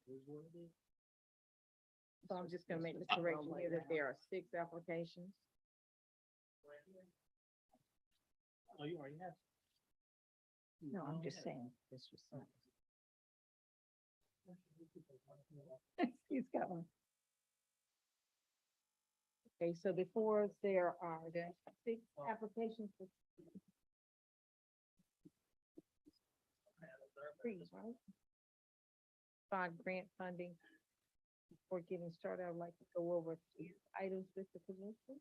S2: Here's what it is.
S5: So I'm just gonna make the correction here that there are 6 applications.
S2: Oh, you already have.
S1: No, I'm just saying.
S5: This was sent.
S6: He's got one.
S5: Okay, so before us, there are 6 applications for trees, right? 5 grant funding. Before getting started, I would like to go over the items with the commission.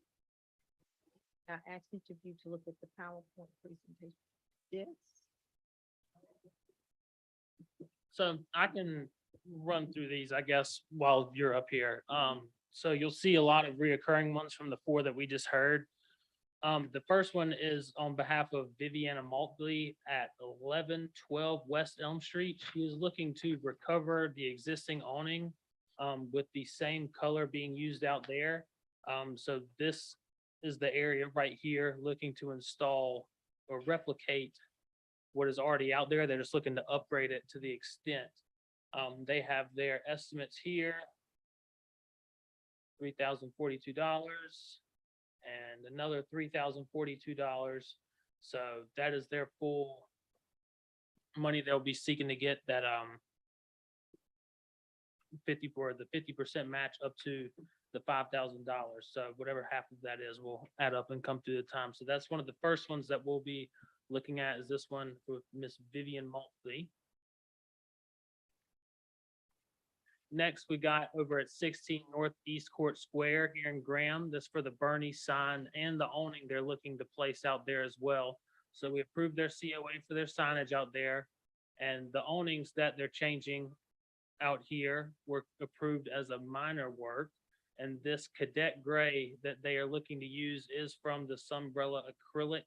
S5: I ask each of you to look at the PowerPoint presentation. Yes.
S2: So I can run through these, I guess, while you're up here. So you'll see a lot of reoccurring ones from the 4 that we just heard. The first one is on behalf of Viviana Maltley at 1112 West Elm Street. She is looking to recover the existing awning with the same color being used out there. So this is the area right here looking to install or replicate what is already out there. They're just looking to upgrade it to the extent. They have their estimates here. $3,042 and another $3,042. So that is their full money they'll be seeking to get that 50% match up to the $5,000. So whatever half of that is will add up and come through the time. So that's one of the first ones that we'll be looking at, is this one with Miss Vivian Maltley. Next, we got over at 16 Northeast Court Square here in Graham. This for the Bernie sign and the awning they're looking to place out there as well. So we approved their COA for their signage out there. And the awnings that they're changing out here were approved as a minor work. And this cadet gray that they are looking to use is from the Sunbrella acrylic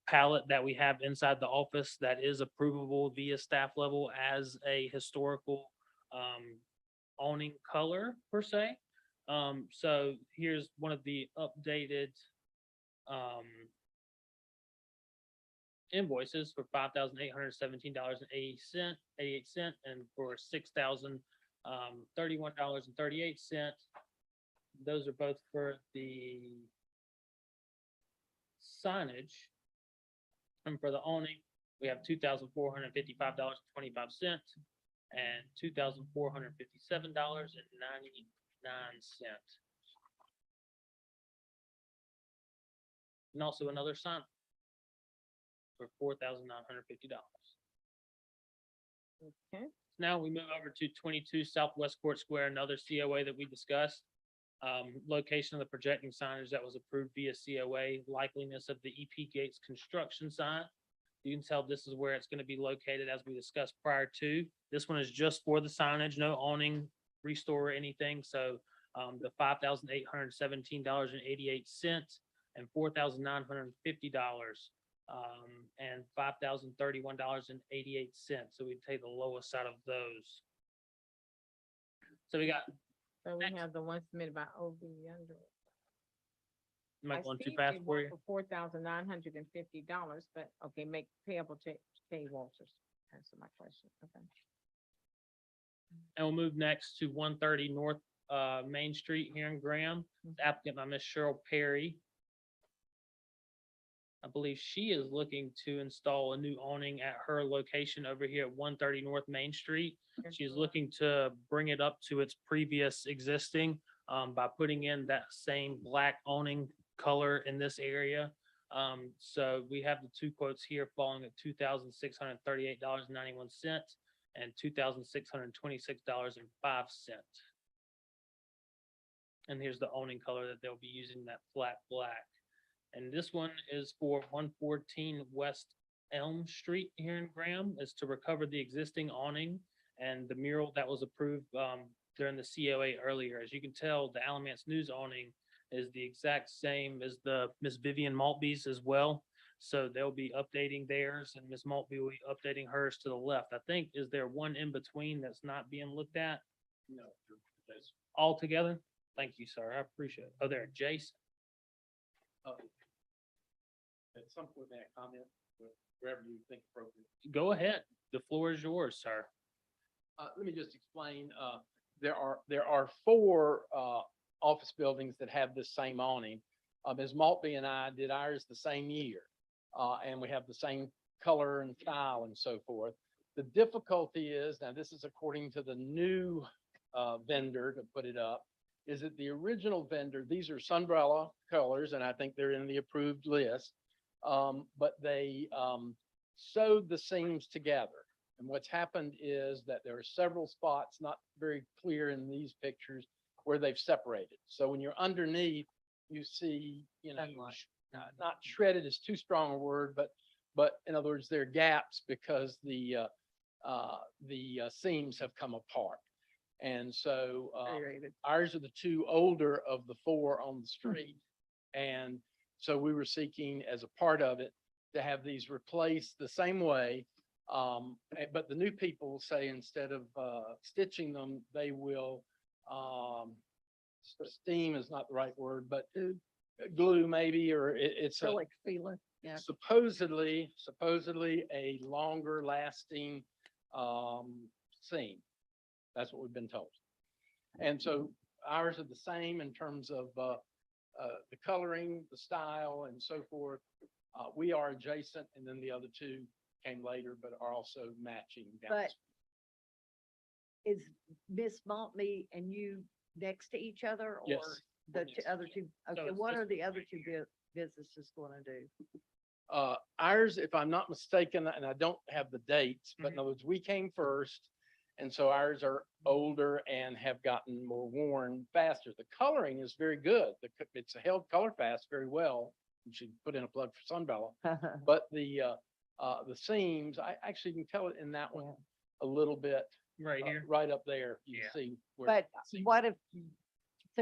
S2: palette that we have inside the office that is approvable via staff level as a historical awning color per se. So here's one of the updated invoices for $5,817.88 and for $6,031.38. Those are both for the signage. And for the awning, we have $2,455.25 and $2,457.99. And also another sign for $4,950.
S5: Okay.
S2: Now we move over to 22 Southwest Court Square, another COA that we discussed. Location of the projecting signage that was approved via COA, likeliness of the EP Gates construction sign. You can tell this is where it's going to be located as we discussed prior to. This one is just for the signage, no awning, restore or anything. So the $5,817.88 and $4,950 and $5,031.88. So we take the lowest out of those. So we got,
S5: So we have the one submitted by OV under.
S2: am I going too
S5: see
S2: fast
S5: they
S2: for
S5: want
S2: you?
S5: For $4,950, but okay, make payable to K Walters. Answer my question. Okay.
S2: And we'll move next to 130 North Main Street here in Graham. Applicant by Miss Cheryl Perry. I believe she is looking to install a new awning at her location over here at 130 North Main Street. She is looking to bring it up to its previous existing by putting in that same black awning color in this area. So we have the two quotes here falling at $2,638.91 and $2,626.05. And here's the awning color that they'll be using, that flat black. And this one is for 114 West Elm Street here in Graham, is to recover the existing awning and the mural that was approved during the COA earlier. As you can tell, the Alamance News awning is the exact same as the Miss Vivian Maltby's as well. So they'll be updating theirs, and Miss Maltby will be updating hers to the left. I think, is there one in between that's not being looked at
S3: No, that's,
S2: altogether? Thank you, sir. I appreciate it. Oh, there, Jason.
S3: at some point, may I comment, wherever you think appropriate.
S2: Go ahead. The floor is yours, sir.
S3: Let me just explain, there are four, office buildings that have this same awning. Ms. Maltby and I did ours the same year, and we have the same color and style and so forth. The difficulty is, now this is according to the new, vendor to put it up, is that the original vendor, these are Sunbrella colors, and I think they're in the approved list. But they, sewed the seams together. And what's happened is that there are several spots, not very clear in these pictures, where they've separated. So when you're underneath, you see, not shredded is too strong a word, but in other words, there are gaps because the seams have come apart. And so, ours are the two older of the four on the street. And so we were seeking as a part of it to have these replaced the same way. But the new people say instead of stitching them, they will, steam is not the right word, but glue maybe, or it's a,
S6: Acrylic feeler, yeah.
S3: supposedly a longer lasting seam. That's what we've been told. And so ours are the same in terms of the coloring, the style, and so forth. We are adjacent, and then the other two came later, but are also matching.
S10: But is Miss Maltby and you next to each other, or
S3: Yes.
S10: the
S3: Yes.
S10: two other two? Okay,
S2: it's
S10: what
S2: just-
S10: are the other two businesses gonna do?
S3: Ours, if I'm not mistaken, and I don't have the dates, but in other words, we came first. And so ours are older and have gotten more worn faster. The coloring is very good. It's held color fast very well. You should put in a plug for Sunbella. But the seams, I actually can tell it in that one a little bit.
S2: Right here.
S3: Right up there. You
S2: Yeah.
S3: can see. where
S10: But
S3: see-
S10: what if, so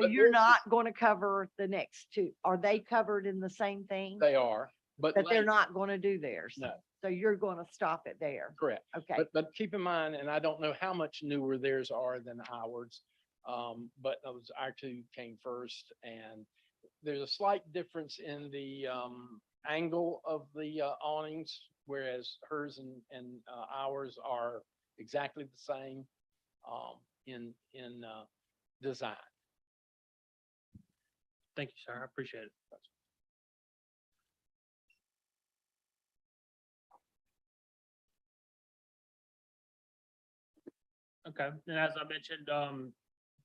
S3: But
S10: you're
S3: this is-
S10: not gonna cover the next two? Are they covered in the same thing?
S3: They are, but.
S10: But they're
S3: later-
S10: not gonna do theirs?
S3: No.
S10: So you're gonna stop it there?
S3: Correct.
S10: Okay,
S3: But keep in mind, and I don't know how much newer theirs are than ours. But those, our two came first, and there's a slight difference in the angle of the awnings, whereas hers and ours are exactly the same in design.
S2: Thank you, sir. I appreciate it. Okay, and as I mentioned,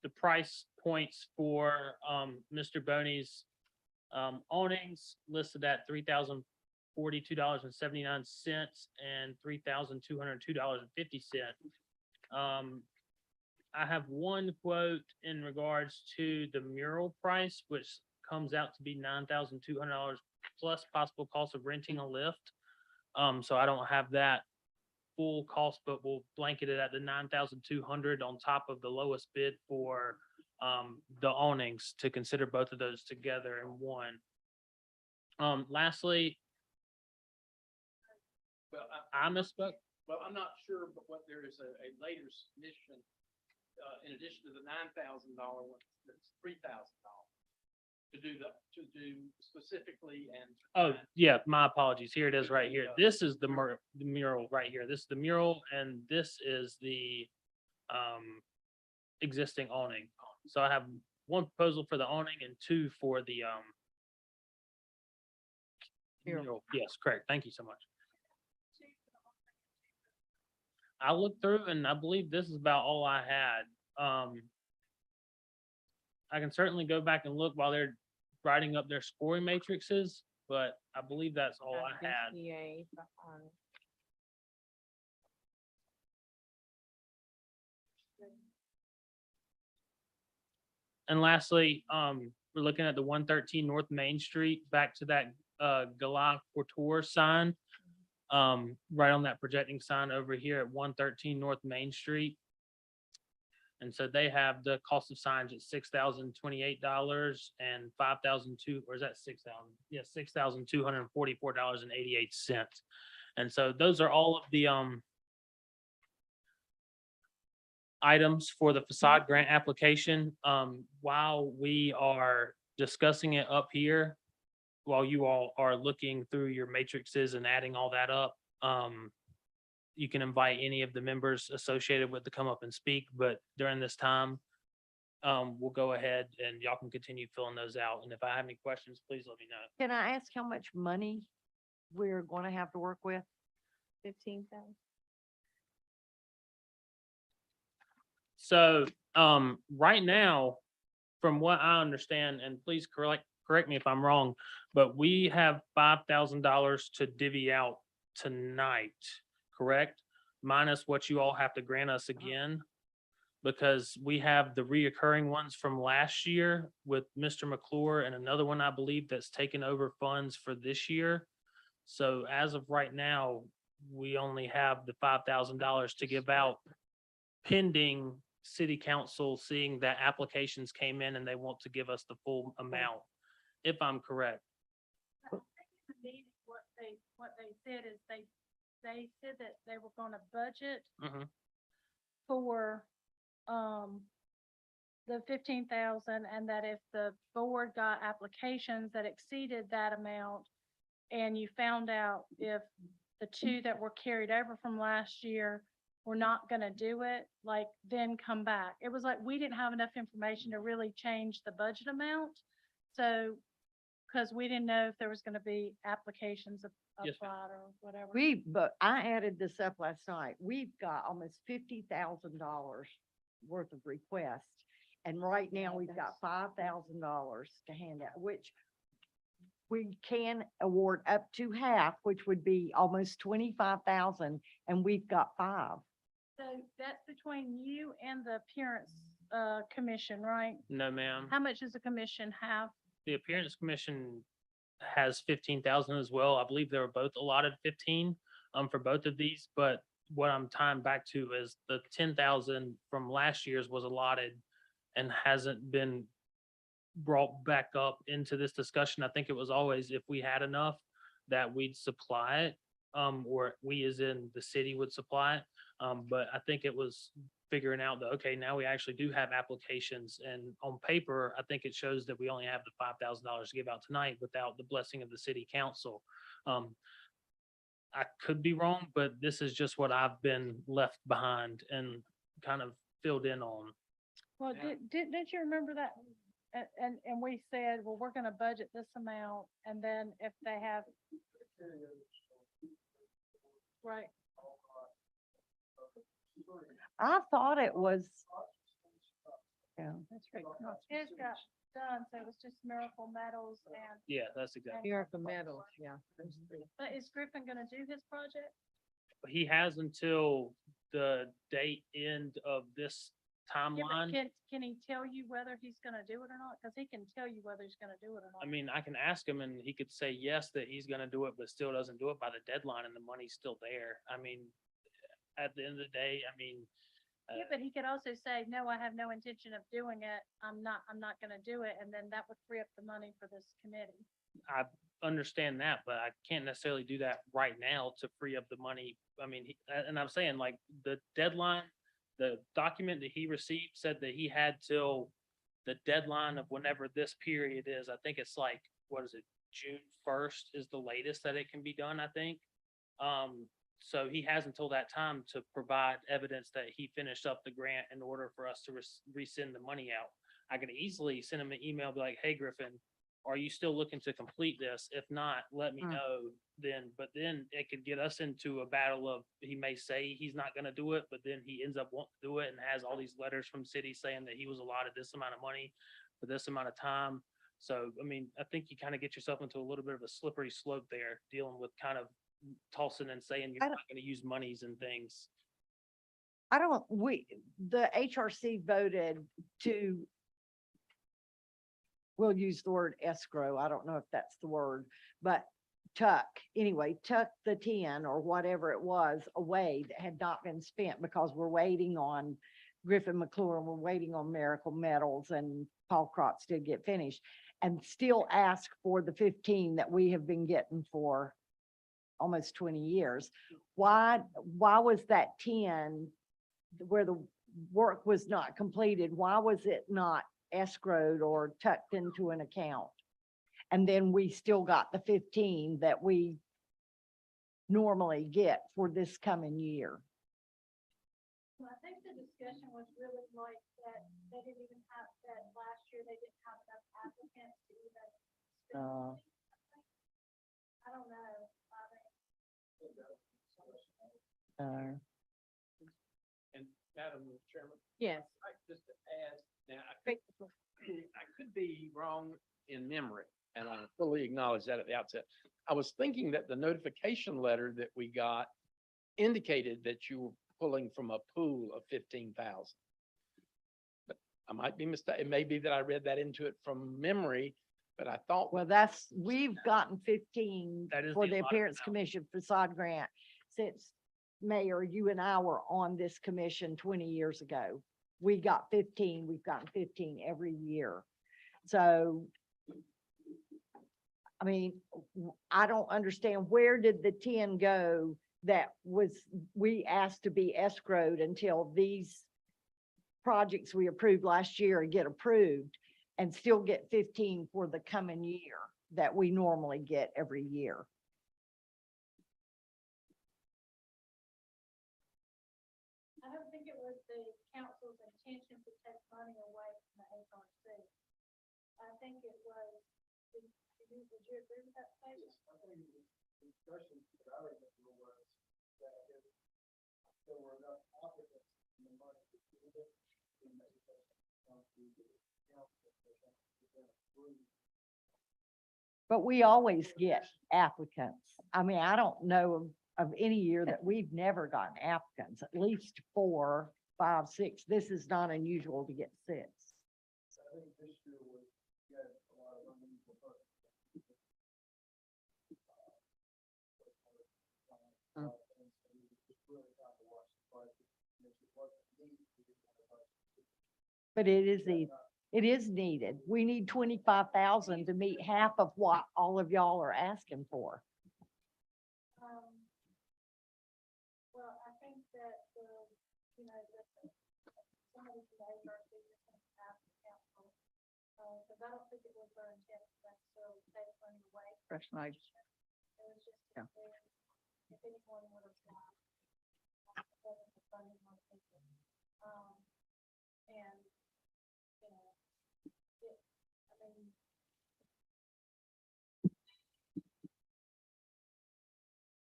S2: the price points for, Mr. Boney's, awnings listed at $3,042.79 and $3,202.50. I have one quote in regards to the mural price, which comes out to be $9,200 plus possible cost of renting a lift. So I don't have that full cost, but we'll blanket it at the 9,200 on top of the lowest bid for the awnings, to consider both of those together in one. Lastly,
S3: Well,
S2: I misspoke.
S3: Well, I'm not sure, but what there is a later submission, in addition to the $9,000 one, that's $3,000 to do specifically and.
S2: Oh, yeah, my apologies. Here it is right here. This is the mural right here. This is the mural, and this is the existing awning. So I have one proposal for the awning and two for the mural. Yes, correct. Thank you so much. I looked through and I believe this is about all I had. I can certainly go back and look while they're writing up their scoring matrices, but I believe that's all I had. And lastly, we're looking at the 113 North Main Street, back to that Gala Couture sign. Right on that projecting sign over here at 113 North Main Street. And so they have the cost of signs at $6,028 and 5,002, or is that 6,000? Yeah, $6,244.88. And so those are all of the items for the facade grant application. While we are discussing it up here, while you all are looking through your matrices and adding all that up, you can invite any of the members associated with to come up and speak, but during this time, we'll go ahead and y'all can continue filling those out. And if I have any questions, please let me know.
S10: Can I ask how much money we're gonna have to work with?
S4: 15,000.
S2: So, right now, from what I understand, and please correct me if I'm wrong, but we have $5,000 to divvy out tonight, correct? Minus what you all have to grant us again. Because we have the reoccurring ones from last year with Mr. McClure and another one, I believe, that's taken over funds for this year. So as of right now, we only have the $5,000 to give out pending city council seeing that applications came in and they want to give us the full amount, if I'm correct.
S4: What they said is they said that they were gonna budget
S2: Mhm.
S4: for, the 15,000, and that if the board got applications that exceeded that amount, and you found out if the two that were carried over from last year were not gonna do it, like, then come back. It was like, we didn't have enough information to really change the budget amount. So, because we didn't know if there was gonna be applications
S2: Yes, ma'am.
S4: applied or whatever.
S10: But I added this up last night. We've got almost $50,000 worth of requests. And right now, we've got $5,000 to hand out, which we can award up to half, which would be almost 25,000, and we've got 5.
S4: So that's between you and the appearance, commission, right?
S2: No, ma'am.
S4: How much does the commission have?
S2: The appearance commission has 15,000 as well. I believe they were both allotted 15 for both of these, but what I'm tying back to is the 10,000 from last year's was allotted and hasn't been brought back up into this discussion. I think it was always if we had enough that we'd supply it, or we as in the city would supply it. But I think it was figuring out that, okay, now we actually do have applications, and on paper, I think it shows that we only have the $5,000 to give out tonight without the blessing of the city council. I could be wrong, but this is just what I've been left behind and kind of filled in on.
S4: Well, didn't you remember that? And we said, well, we're gonna budget this amount, and then if they have. Right.
S10: I thought it was. Yeah.
S6: That's right.
S4: His got done, so it was just Miracle Metals and,
S2: Yeah, that's exactly.
S10: Miracle Metals, yeah.
S4: but is Griffin gonna do his project?
S2: He has until the date end of this
S4: Yeah, but
S2: timeline.
S4: can he tell you whether he's gonna do it or not? Cause he can tell you whether he's gonna do it or not.
S2: I mean, I can ask him and he could say yes, that he's gonna do it, but still doesn't do it by the deadline and the money's still there. I mean, at the end of the day, I mean,
S4: Yeah, but he could also say, no, I have no intention of doing it. I'm not gonna do it. And then that would free up the money for this committee.
S2: I understand that, but I can't necessarily do that right now to free up the money. I mean, and I'm saying like the deadline, the document that he received said that he had till the deadline of whenever this period is. I think it's like, what is it? June 1st is the latest that it can be done, I think. So he has until that time to provide evidence that he finished up the grant in order for us to resend the money out. I could easily send him an email, be like, hey, Griffin, are you still looking to complete this? If not, let me know then. But then it could get us into a battle of, he may say he's not gonna do it, but then he ends up wanting to do it and has all these letters from cities saying that he was allotted this amount of money. for this amount of time. So, I mean, I think you kind of get yourself into a little bit of a slippery slope there, dealing with kind of tossing and saying you're
S10: I
S2: not
S10: don't-
S2: going to use monies and things.
S10: The HRC voted to, we'll use the word escrow. I don't know if that's the word, but tuck the 10 or whatever it was away that had not been spent because we're waiting on Griffin McClure, we're waiting on Miracle Metals and Paul Crotts did get finished and still ask for the 15 that we have been getting for almost 20 years. Why was that 10 where the work was not completed? Why was it not escrowed or tucked into an account? And then we still got the 15 that we normally get for this coming year.
S4: Well, I think the discussion was really like that, they didn't even have, that last year, they didn't have enough applicants to even. spend the
S10: Uh.
S4: money, I think. I don't know.
S3: And Madam Chairman,
S5: Yes.
S3: I just to add, now, I could be wrong in memory, and I fully acknowledge that at the outset. I was thinking that the notification letter that we got indicated that you were pulling from a pool of 15,000. But I might be mistaken. It may be that I read that into it from memory, but I thought.
S10: Well, we've gotten 15
S2: That is
S10: for
S2: the
S10: the
S2: allotted
S10: Appearance
S2: amount.
S10: Commission facade grant since Mayor, you and I were on this commission 20 years ago. We got 15, we've gotten 15 every year. So, I mean, I don't understand, where did the 10 go that we asked to be escrowed until these projects we approved last year get approved and still get 15 for the coming year that we normally get every year?
S4: I don't think it was the council's intention to take money away from the HRC. I think it was, would you agree with that statement?
S10: But we always get applicants. I mean, I don't know of any year that we've never gotten applicants, at least 4, 5, 6. This is not unusual to get 6. But it is needed. We need 25,000 to meet half of what all of y'all are asking for.
S4: Well, I think that, you know, that somebody from the HRC just wants to ask the council, because I don't think it was their intent to necessarily take money away.
S6: Fresh night.
S4: It was just
S6: Yeah.
S4: if anyone would apply. Wasn't the funding on people. And, you know, I mean.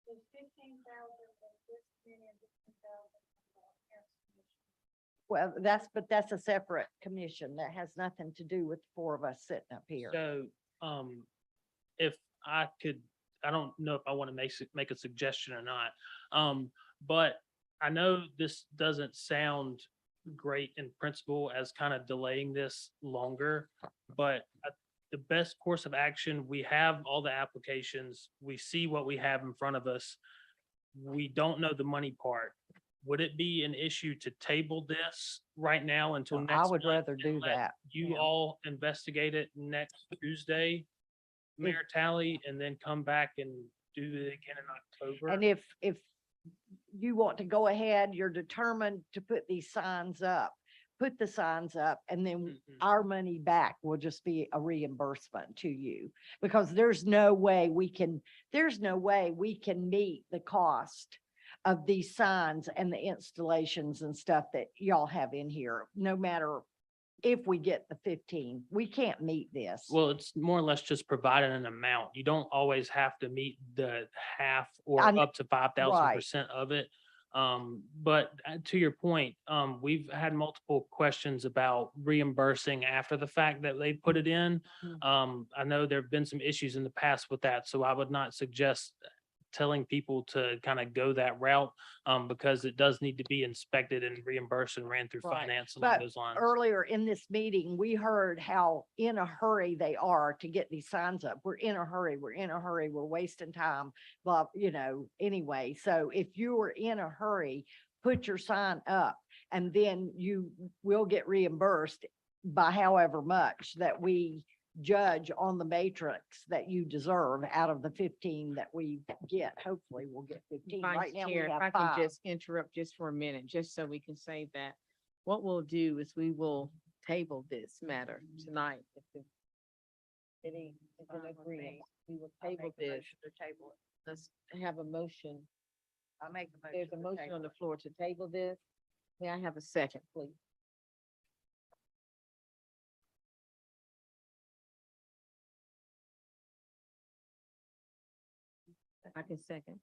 S4: There's 15,000 and this many and 15,000.
S10: Well, that's a separate commission. That has nothing to do with the 4 of us sitting up here.
S2: So, if I could, I don't know if I want to make a suggestion or not. But I know this doesn't sound great in principle as kind of delaying this longer, but the best course of action, we have all the applications, we see what we have in front of us. We don't know the money part. Would it be an issue to table this right now until next?
S10: I would
S2: month
S10: rather
S2: and
S10: do
S2: let
S10: that.
S2: You
S10: yeah.
S2: all investigate it next Tuesday, Mayor Tally, and then come back and do it again in October.
S10: And if you want to go ahead, you're determined to put these signs up, put the signs up, and then
S2: Mhm.
S10: our money back will just be a reimbursement to you. Because there's no way we can meet the cost of these signs and the installations and stuff that y'all have in here, no matter if we get the 15. We can't meet this.
S2: Well, it's more or less just providing an amount. You don't always have to meet the half or
S10: I kn-
S2: up to 5,000% of it. But to your point, we've had multiple questions about reimbursing after the fact that they put it in. I know there've been some issues in the past with that, so I would not suggest telling people to kind of go that route, because it does need to be inspected and reimbursed and ran through
S10: Right.
S2: finance along
S10: But
S2: those lines.
S10: earlier in this meeting, we heard how in a hurry they are to get these signs up. We're in a hurry, we're in a hurry, we're wasting time, but anyway, so if you are in a hurry, put your sign up and then you will get reimbursed by however much that we judge on the matrix that you deserve out of the 15 that we get. Hopefully we'll get 15.
S5: Vice
S10: Right now we
S5: Chair, if
S10: have
S5: I can
S10: 5.
S5: just interrupt just for a minute, just so we can say that. What we'll do is we will table this matter tonight. If the city is in agreement, we will
S10: I
S5: table
S10: make a
S5: this.
S10: motion to table it.
S5: Let's have a motion.
S10: I make a motion.
S5: There's a
S10: to
S5: motion
S10: table
S5: on the
S10: it.
S5: floor to table this. May I have a second, please? I can second.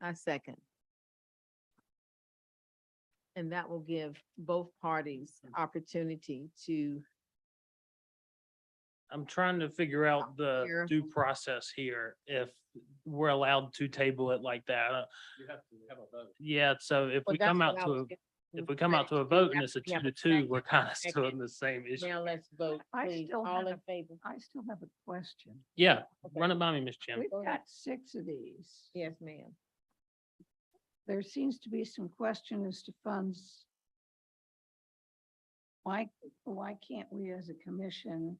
S5: I second. And that will give both parties opportunity to,
S2: I'm trying to figure out the
S5: Here.
S2: due process here, if we're allowed to table it like that.
S3: You have to have a vote.
S2: Yeah, so if
S5: well,
S2: we
S5: that's
S2: come
S5: what
S2: out
S5: I
S2: to
S5: was
S2: a,
S5: getting
S2: if we come out to a
S5: ready to do
S2: vote and it's
S5: after
S2: a
S5: we have
S2: 2-2,
S5: second.
S2: we're kind of still
S5: Second.
S2: in the same issue.
S5: Now let's vote,
S6: I
S5: please.
S6: still
S5: All
S6: have
S5: in
S6: a-
S5: favor?
S6: I still have a question.
S2: Yeah,
S5: Okay.
S2: run it by me, Ms. Jim.
S6: We've
S5: Go ahead.
S6: got 6 of these.
S5: Yes, ma'am.
S6: There seems to be some question as to funds. Why can't we as a commission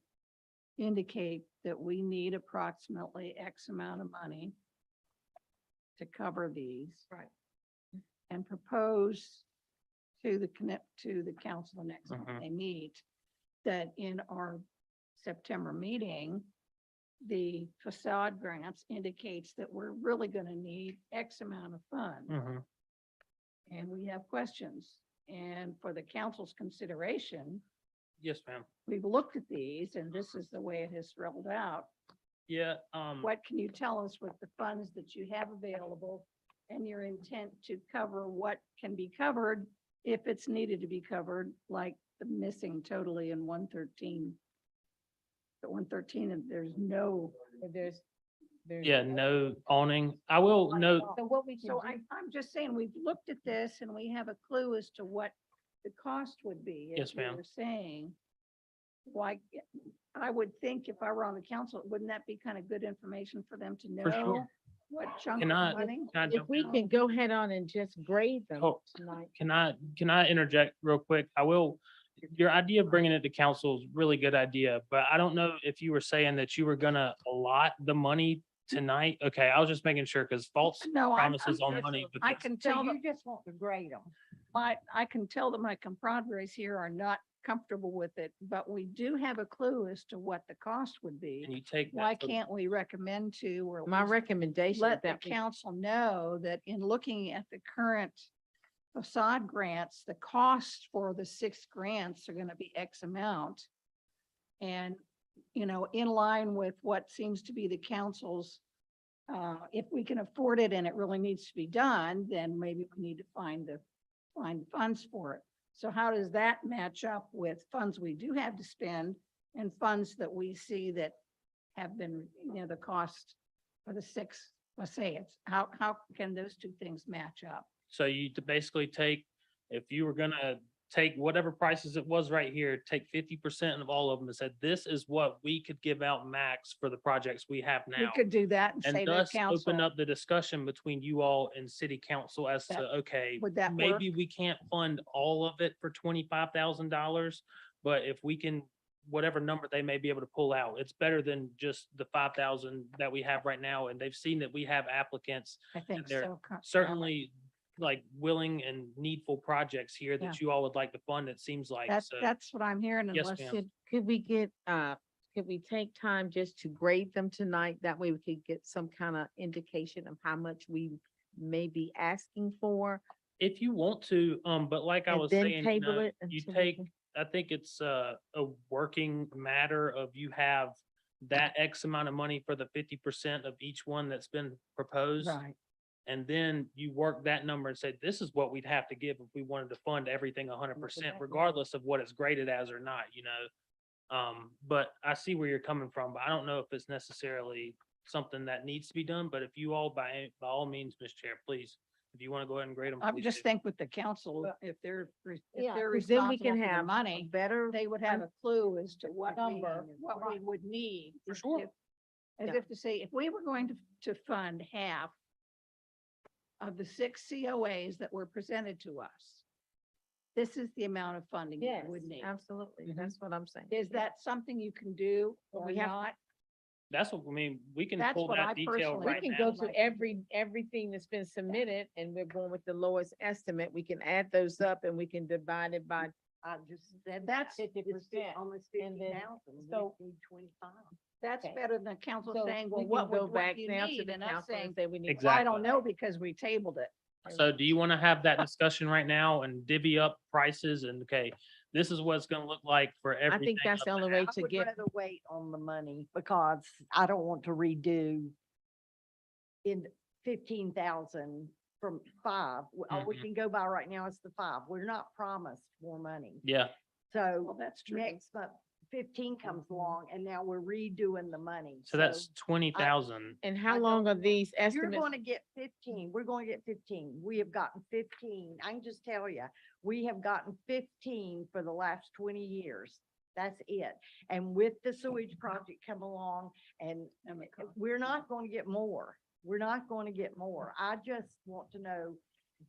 S6: indicate that we need approximately X amount of money to cover these?
S5: Right.
S6: And propose to the council the next time
S2: Mhm.
S6: they meet, that in our September meeting, the facade grants indicates that we're really gonna need X amount of funds.
S2: Mhm.
S6: And we have questions. And for the council's consideration,
S2: Yes, ma'am.
S6: we've looked at these and this is the way it has rolled out.
S2: Yeah,
S6: What can you tell us with the funds that you have available and your intent to cover what can be covered if it's needed to be covered, like the missing totally in 113? The 113, and there's no.
S5: There's.
S2: yeah, no awning. I will note,
S5: So what we can
S6: So
S5: do,
S6: I'm just saying, we've looked at this and we have a clue as to what the cost would be.
S2: Yes,
S6: as you
S2: ma'am.
S6: were saying, why, I would think if I were on the council, wouldn't that be kind of good information for them to
S2: For
S6: know?
S2: sure.
S6: What chunk
S2: Can
S6: of
S2: I-
S6: money?
S2: can I
S5: if
S2: jump
S5: we
S2: in?
S5: can go ahead on and just grade them
S2: Oh.
S5: tonight.
S2: Can I interject real quick? I will, your idea of bringing it to council is a really good idea, but I don't know if you were saying that you were gonna allot the money tonight. Okay, I was just making sure, because false
S6: No,
S2: promises on
S6: just-
S2: money.
S6: I
S2: because-
S6: can
S10: So
S6: tell
S10: you
S6: them,
S10: just want to grade them.
S6: I can tell that my compadres here are not comfortable with it, but we do have a clue as to what the cost would be.
S2: And you take. that
S6: Why
S2: for-
S6: can't we recommend to, or at
S5: My
S6: least
S5: recommendation is
S6: let the
S5: that we
S6: council know that in looking at the current facade grants, the cost for the 6 grants are gonna be X amount. And, in line with what seems to be the council's, if we can afford it and it really needs to be done, then maybe we need to find funds for it. So how does that match up with funds we do have to spend and funds that we see that have been, the cost for the 6, let's say it's, how can those 2 things match up?
S2: So you to basically take, if you were gonna take whatever prices it was right here, take 50% of all of them and said, this is what we could give out max for the projects we have
S6: We
S2: now.
S6: could do that and say
S2: And
S6: to
S2: thus open
S6: council,
S2: up the discussion between you all and city council as
S6: That-
S2: to, okay,
S6: would that work?
S2: maybe we can't fund all of it for $25,000, but if we can, whatever number they may be able to pull out, it's better than just the 5,000 that we have right now. And they've seen that we have applicants,
S6: I think
S2: there
S6: so.
S2: certainly like willing and needful projects here that you all would like to fund, it seems like. So
S6: That's what I'm hearing
S2: Yes,
S6: unless,
S2: ma'am.
S5: could we get, could we take time just to grade them tonight? That way we could get some kind of indication of how much we may be asking for.
S2: if you want to, but like I
S5: And
S2: was
S5: then
S2: saying,
S5: table it
S2: you
S5: until we
S2: take,
S5: can-
S2: I think it's a working matter of you have that X amount of money for the 50% of each one that's been proposed.
S6: right,
S2: And then you work that number and say, this is what we'd have to give if we wanted to fund everything 100%, regardless of what it's graded as or not, you know? But I see where you're coming from, but I don't know if it's necessarily something that needs to be done, but if you all, by all means, Mr. Chair, please, if you want to go ahead and grade them.
S6: I would just think with the council, if they're, if
S5: Yeah,
S6: they're
S5: 'cause then we
S6: responsible
S5: can
S6: for the
S5: have
S6: money,
S5: better.
S6: they would have a clue as to what
S5: Number,
S6: what we would need.
S2: For sure.
S6: As
S5: Yeah.
S6: if to say, if we were going to fund half of the 6 COAs that were presented to us, this is the amount of funding we
S5: Yes,
S6: would need.
S5: absolutely. That's what I'm saying.
S6: Is that something you can do or
S5: We have to-
S6: not?
S2: That's what, I mean, we can
S6: That's
S2: pull
S6: what
S2: that
S6: I
S2: detail
S6: personally-
S5: We
S2: right
S5: can
S2: now.
S5: go
S6: now.
S5: to everything that's been submitted and we're going with the lowest estimate. We can add those up and we can divide it by,
S10: I just said.
S6: That's-
S5: 50%,
S10: Almost
S5: and then-
S10: 50,000.
S5: so-
S10: We need 25.
S6: That's
S5: Okay.
S6: better than council
S5: so
S6: saying,
S5: we
S6: well,
S5: can
S6: what
S5: go
S6: would,
S5: back
S6: what you
S5: now to
S6: need?
S5: the
S6: And us
S5: council and
S6: saying,
S5: say we need.
S6: well, I
S2: Exactly.
S6: don't know because we tabled it.
S2: So do you want to have that discussion right now and divvy up prices and, okay, this is what it's gonna look like for
S5: I
S2: everything.
S5: think that's
S2: up
S5: the only
S2: to
S5: way
S10: I
S5: to
S10: would
S5: get,
S10: rather wait on the money because I don't want to redo in 15,000 from 5. All we
S2: Mhm.
S10: can go by right now is the 5. We're not promised more money.
S2: Yeah,
S6: Well,
S10: So
S6: that's true.
S10: next month, 15 comes along and now we're redoing the money.
S2: so that's 20,000.
S5: and
S10: I
S5: how
S10: don't
S5: long are
S10: know.
S5: these
S10: You're
S5: estimates?
S10: going to get 15. We're going to get 15. We have gotten 15. I can just tell you, we have gotten 15 for the last 20 years. That's it. And with the sewage project come along and we're not going to get more. We're not going to get more. I just want to know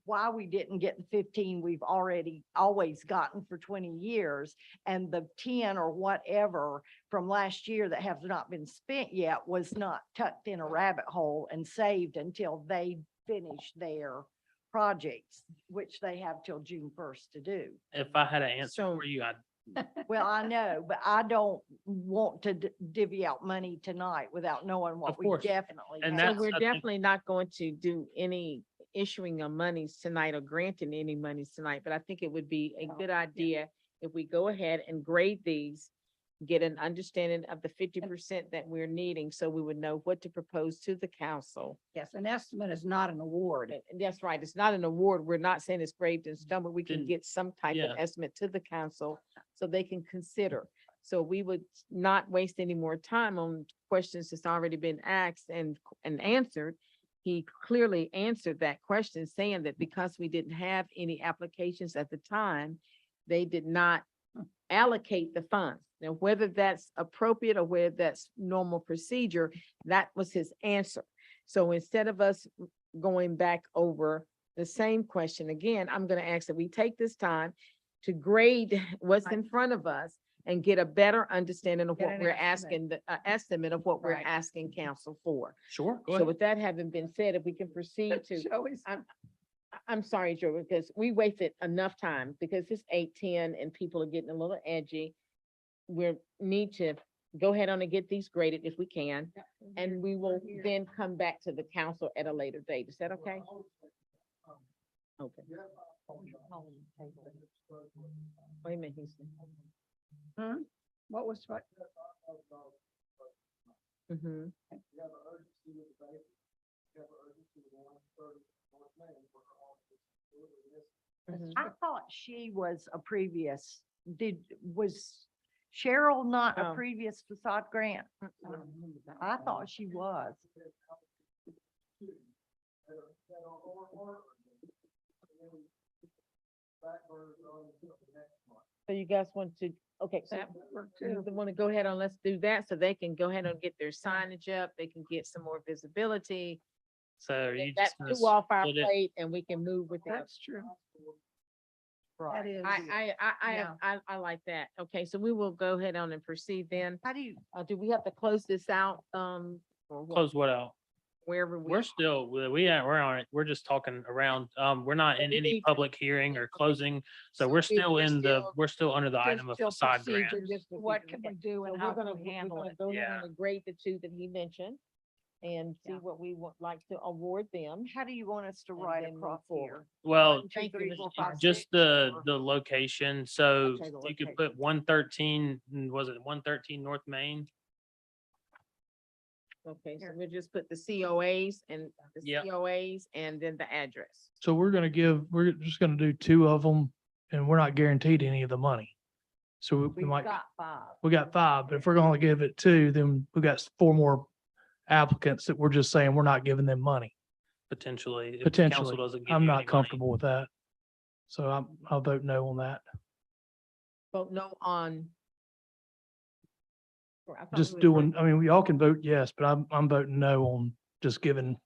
S10: why we didn't get the 15 we've already always gotten for 20 years and the 10 or whatever from last year that has not been spent yet was not tucked in a rabbit hole and saved until they finish their projects, which they have till June 1st to do.
S2: If I had an answer
S5: So-
S2: for you, I'd,
S10: Well, I know, but I don't want to divvy out money tonight without knowing what
S2: Of
S10: we
S2: course.
S10: definitely
S2: And
S5: So
S10: have.
S2: that's-
S5: we're
S2: I think-
S5: definitely not going to do any issuing of monies tonight or granting any monies tonight, but I think it would be a good idea if we go ahead and grade these, get an understanding of the 50% that we're needing, so we would know what to propose to the council.
S6: Yes, an estimate is not an award.
S5: And that's right, it's not an award. We're not saying it's graved in stone, but we can
S2: Then-
S5: get some type
S2: yeah.
S5: of estimate to the council so they can consider. So we would not waste any more time on questions that's already been asked and answered. He clearly answered that question, saying that because we didn't have any applications at the time, they did not allocate the funds. Now, whether that's appropriate or whether that's normal procedure, that was his answer. So instead of us going back over the same question again, I'm gonna ask that we take this time to grade what's in front of us and get a better understanding of
S6: Get
S5: what
S6: an
S5: we're
S6: estimate.
S5: asking, the estimate of what we're
S6: Right.
S5: asking council for.
S2: sure, go
S5: So
S2: ahead.
S5: with that having been said, if we can proceed to,
S6: Joey's-
S5: I'm sorry, Joe, because we wasted enough time because it's 8:10 and people are getting a little edgy. We need to go ahead on and get these graded if we can, and we will then come back to the council at a later date. Is that okay? Okay. Wait a minute, Houston.
S6: What was what?
S5: Mhm. Mhm.
S10: I thought she was a previous, was Cheryl not a
S5: Oh.
S10: previous facade grant? I thought she was.
S5: So you guys want to, okay, so
S6: That would work
S5: you
S6: too.
S5: want to go ahead and let's do that so they can go ahead and get their signage up, they can get some more visibility.
S2: So are you
S5: That's
S2: just gonna
S5: two off our
S2: split it?
S5: plate and we can move with that.
S6: That's true. That is.
S5: I like that. Okay, so we will go ahead on and proceed then.
S10: How do you,
S5: Do we have to close this out, or what,
S2: Close what out?
S5: wherever we?
S2: We're still, we're on it. We're just talking around. We're not in
S5: We
S2: any
S5: need to-
S2: public hearing or closing. So
S5: So
S2: we're still
S5: we're
S2: in the,
S5: still-
S2: we're still under the
S6: There's
S2: item of
S6: still
S2: facade grant.
S6: procedure, just what can we do
S5: So
S6: and
S5: we're
S6: how
S5: gonna,
S6: can we
S5: we're
S6: handle
S5: gonna
S6: it?
S5: go ahead
S2: Yeah.
S5: and grade the two that he mentioned and see
S6: Yeah.
S5: what we would like to award them.
S10: how do you want us to
S5: And
S10: write
S5: then move
S10: across
S5: forward.
S10: here?
S2: Well,
S10: 1, 2,
S5: thank you,
S10: 3,
S5: Mr.
S10: 4,
S5: Chairman.
S10: 5,
S2: just
S10: 6,
S2: the,
S10: or-
S2: the location. So
S10: Okay, the
S2: you could
S10: location.
S2: put 113, was it 113 North Main?
S5: Okay, so we'll just put the COAs and the
S2: Yep.
S5: COAs and then the address.
S9: So we're just gonna do two of them and we're not guaranteed any of the money. So we
S10: We've
S9: might,
S10: got 5.
S9: we got five, but if we're gonna give it two, then we got four more applicants that we're just saying we're not giving them money.
S2: Potentially. if the council
S9: Potentially.
S2: doesn't give
S9: I'm
S2: you
S9: not
S2: any money.
S9: comfortable with that. So I'll vote no on that.
S5: Vote no on. Or I thought
S9: Just
S5: we were
S9: doing, I mean, we all can vote yes, but I'm voting no on just giving,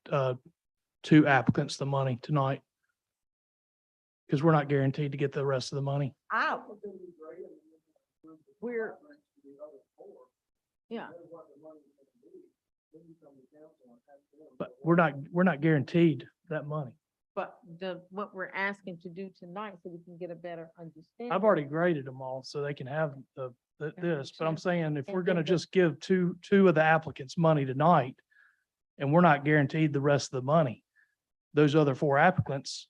S9: two applicants the money tonight. Because we're not guaranteed to get the rest of the money.
S10: We're,
S5: Yeah,
S9: But we're not guaranteed that money.
S5: but what we're asking to do tonight, so we can get a better understanding.
S9: I've already graded them all so they can have this, but I'm saying if
S5: And
S9: we're
S5: then
S9: gonna
S5: the-
S9: just give two of the applicants money tonight and we're not guaranteed the rest of the money, those other four applicants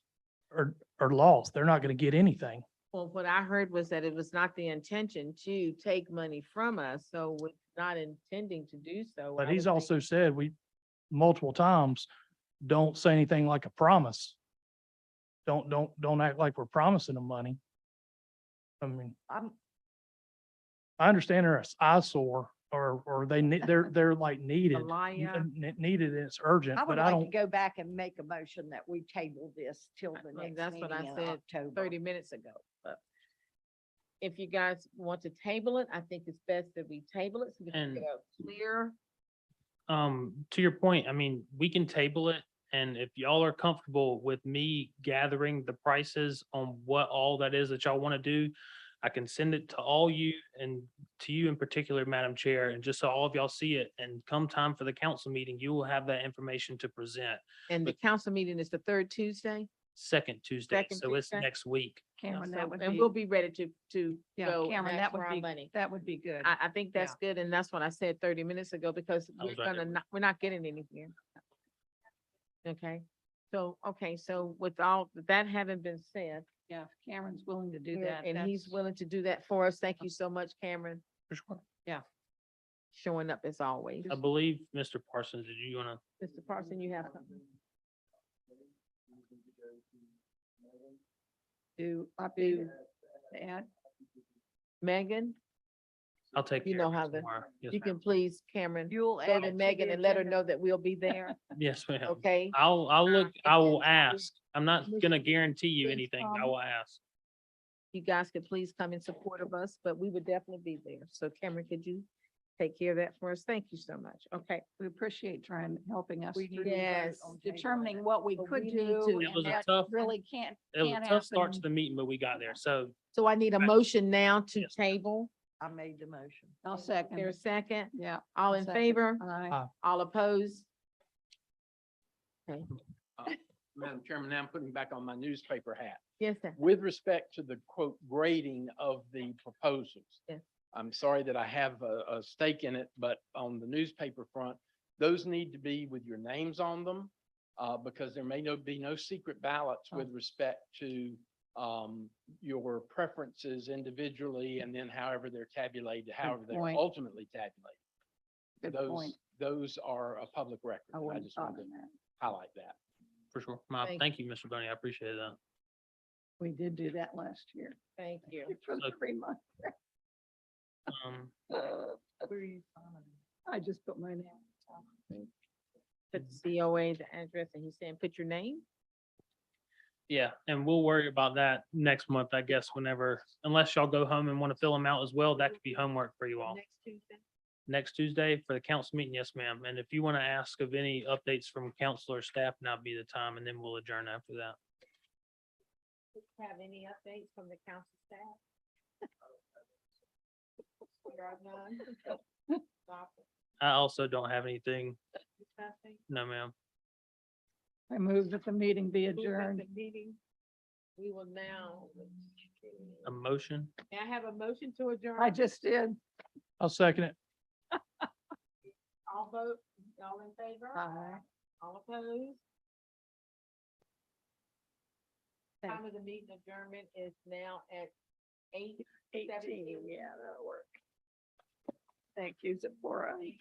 S9: are lost. They're not gonna get anything.
S5: Well, what I heard was that it was not the intention to take money from us, so we're not intending to do so.
S9: But
S5: I
S9: he's
S5: would think-
S9: also said multiple times, don't say anything like a promise. Don't act like we're promising them money. I mean,
S10: I'm,
S9: I understand they're an eyesore or they're like needed.
S5: Alaya.
S9: Needed and it's urgent,
S10: I would
S9: but I
S10: like to
S9: don't,
S10: go back and make a motion that we table this till the
S5: Well,
S10: next
S5: that's what I
S10: meeting in
S5: said
S10: October.
S5: 30 minutes ago, but if you guys want to table it, I think it's best that we table it so we can
S2: And-
S5: get a clear.
S2: To your point, I mean, we can table it. And if y'all are comfortable with me gathering the prices on what all that is that y'all want to do, I can send it to all you and to you in particular, Madam Chair, and just so all of y'all see it. And come time for the council meeting, you will have that information to present
S5: And the council meeting is the third Tuesday.
S2: second Tuesday.
S5: Second
S2: So it's
S5: Tuesday?
S2: next week.
S6: Cameron,
S5: So-
S6: that would
S5: And
S6: be,
S5: we'll be ready to
S6: yeah,
S5: go
S6: Cameron,
S5: ask
S6: that
S5: for
S6: would
S5: our
S6: be,
S5: money.
S6: that would be good.
S5: I think that's good, and that's what I said 30 minutes ago, because
S2: I
S5: we're
S2: was right there.
S5: we're not getting anywhere. Okay, so with all, that having been said,
S6: Yeah, if Cameron's willing to do
S5: yeah,
S6: that.
S5: and he's
S6: that's-
S5: willing to do that for us. Thank you so much, Cameron,
S2: For sure.
S5: showing up as always.
S2: I believe, Mr. Parsons, did you want to?
S5: Mr. Parson, you have something?
S6: Do, update, add,
S5: Megan,
S2: I'll take
S5: You
S2: care of
S5: know
S2: it
S5: how the-
S2: tomorrow. Yes,
S5: you
S2: ma'am.
S5: can please, Cameron,
S10: You'll
S5: go
S10: add
S5: to
S10: it to
S5: Megan
S10: the
S5: and let her
S10: agenda.
S5: know that we'll be there,
S2: Yes, ma'am.
S5: okay?
S2: I'll look, I will
S5: And-
S2: ask. I'm not
S5: Mr.
S2: gonna guarantee you
S5: Please
S2: anything. I
S5: come.
S2: will ask.
S5: You guys could please come in support of us, but we would definitely be there. So Cameron, could you take care of that for us? Thank you so much. Okay.
S6: we appreciate helping us
S10: We
S6: through
S10: do vote
S5: Yes.
S10: on table.
S6: determining what we
S5: But
S6: could
S5: we need
S6: do.
S5: to-
S2: It
S6: and
S2: was a
S6: that
S2: tough,
S6: Really can't
S2: it was a tough start to
S6: happen.
S2: the meeting, but we got there. So
S5: So I need a
S2: Right.
S5: motion now to
S2: Yes.
S5: table.
S10: I made the motion.
S6: I'll
S5: Is there a
S6: second.
S5: second?
S6: Yeah.
S5: All
S6: I'll
S5: in
S6: second.
S5: favor?
S6: Aye.
S5: All opposed?
S3: Madam Chairman, now I'm putting back on my newspaper hat.
S5: Yes, sir.
S3: With respect to the quote grading of the proposals.
S5: Yes.
S3: I'm sorry that I have a stake in it, but on the newspaper front, those need to be with your names on them. Because there may be no secret ballots with respect to your preferences individually and then however they're tabulated, however they're
S6: point.
S3: ultimately tabulated.
S6: Good
S3: Those,
S6: point.
S3: those are a public record.
S6: I
S3: I
S6: wouldn't
S3: just
S6: thought
S3: wanted
S6: of
S3: to
S6: that.
S3: highlight that.
S2: for sure.
S5: Thank
S2: Thank you, Mr. Boney. I appreciate that.
S6: We did do that last year.
S5: Thank you.
S6: For the
S2: Look.
S6: 3 months.
S10: Where are you signing?
S6: I just put my name.
S5: Put the COA, the address, and he's saying, put your name?
S2: Yeah, and we'll worry about that next month, I guess, whenever, unless y'all go home and want to fill them out as well, that could be homework for you all.
S5: Next Tuesday?
S2: Next Tuesday for the council meeting, yes, ma'am. And if you want to ask of any updates from council or staff, now be the time, and then we'll adjourn after that.
S5: Have any updates from the council staff? There are none. Stop it.
S2: I also don't have anything.
S5: Nothing.
S2: No, ma'am.
S6: I move that the meeting be
S5: Move that
S6: adjourned.
S5: the meeting. We will now.
S2: A motion?
S5: May I have a motion to adjourn?
S6: I just did.
S9: I'll second it.
S5: All vote, all in favor?
S6: Aye.
S5: All opposed?
S6: Thank
S5: Time of the meeting adjournment is now at 8:17.
S6: 18, yeah, that'll work. Thank you, Zipporah.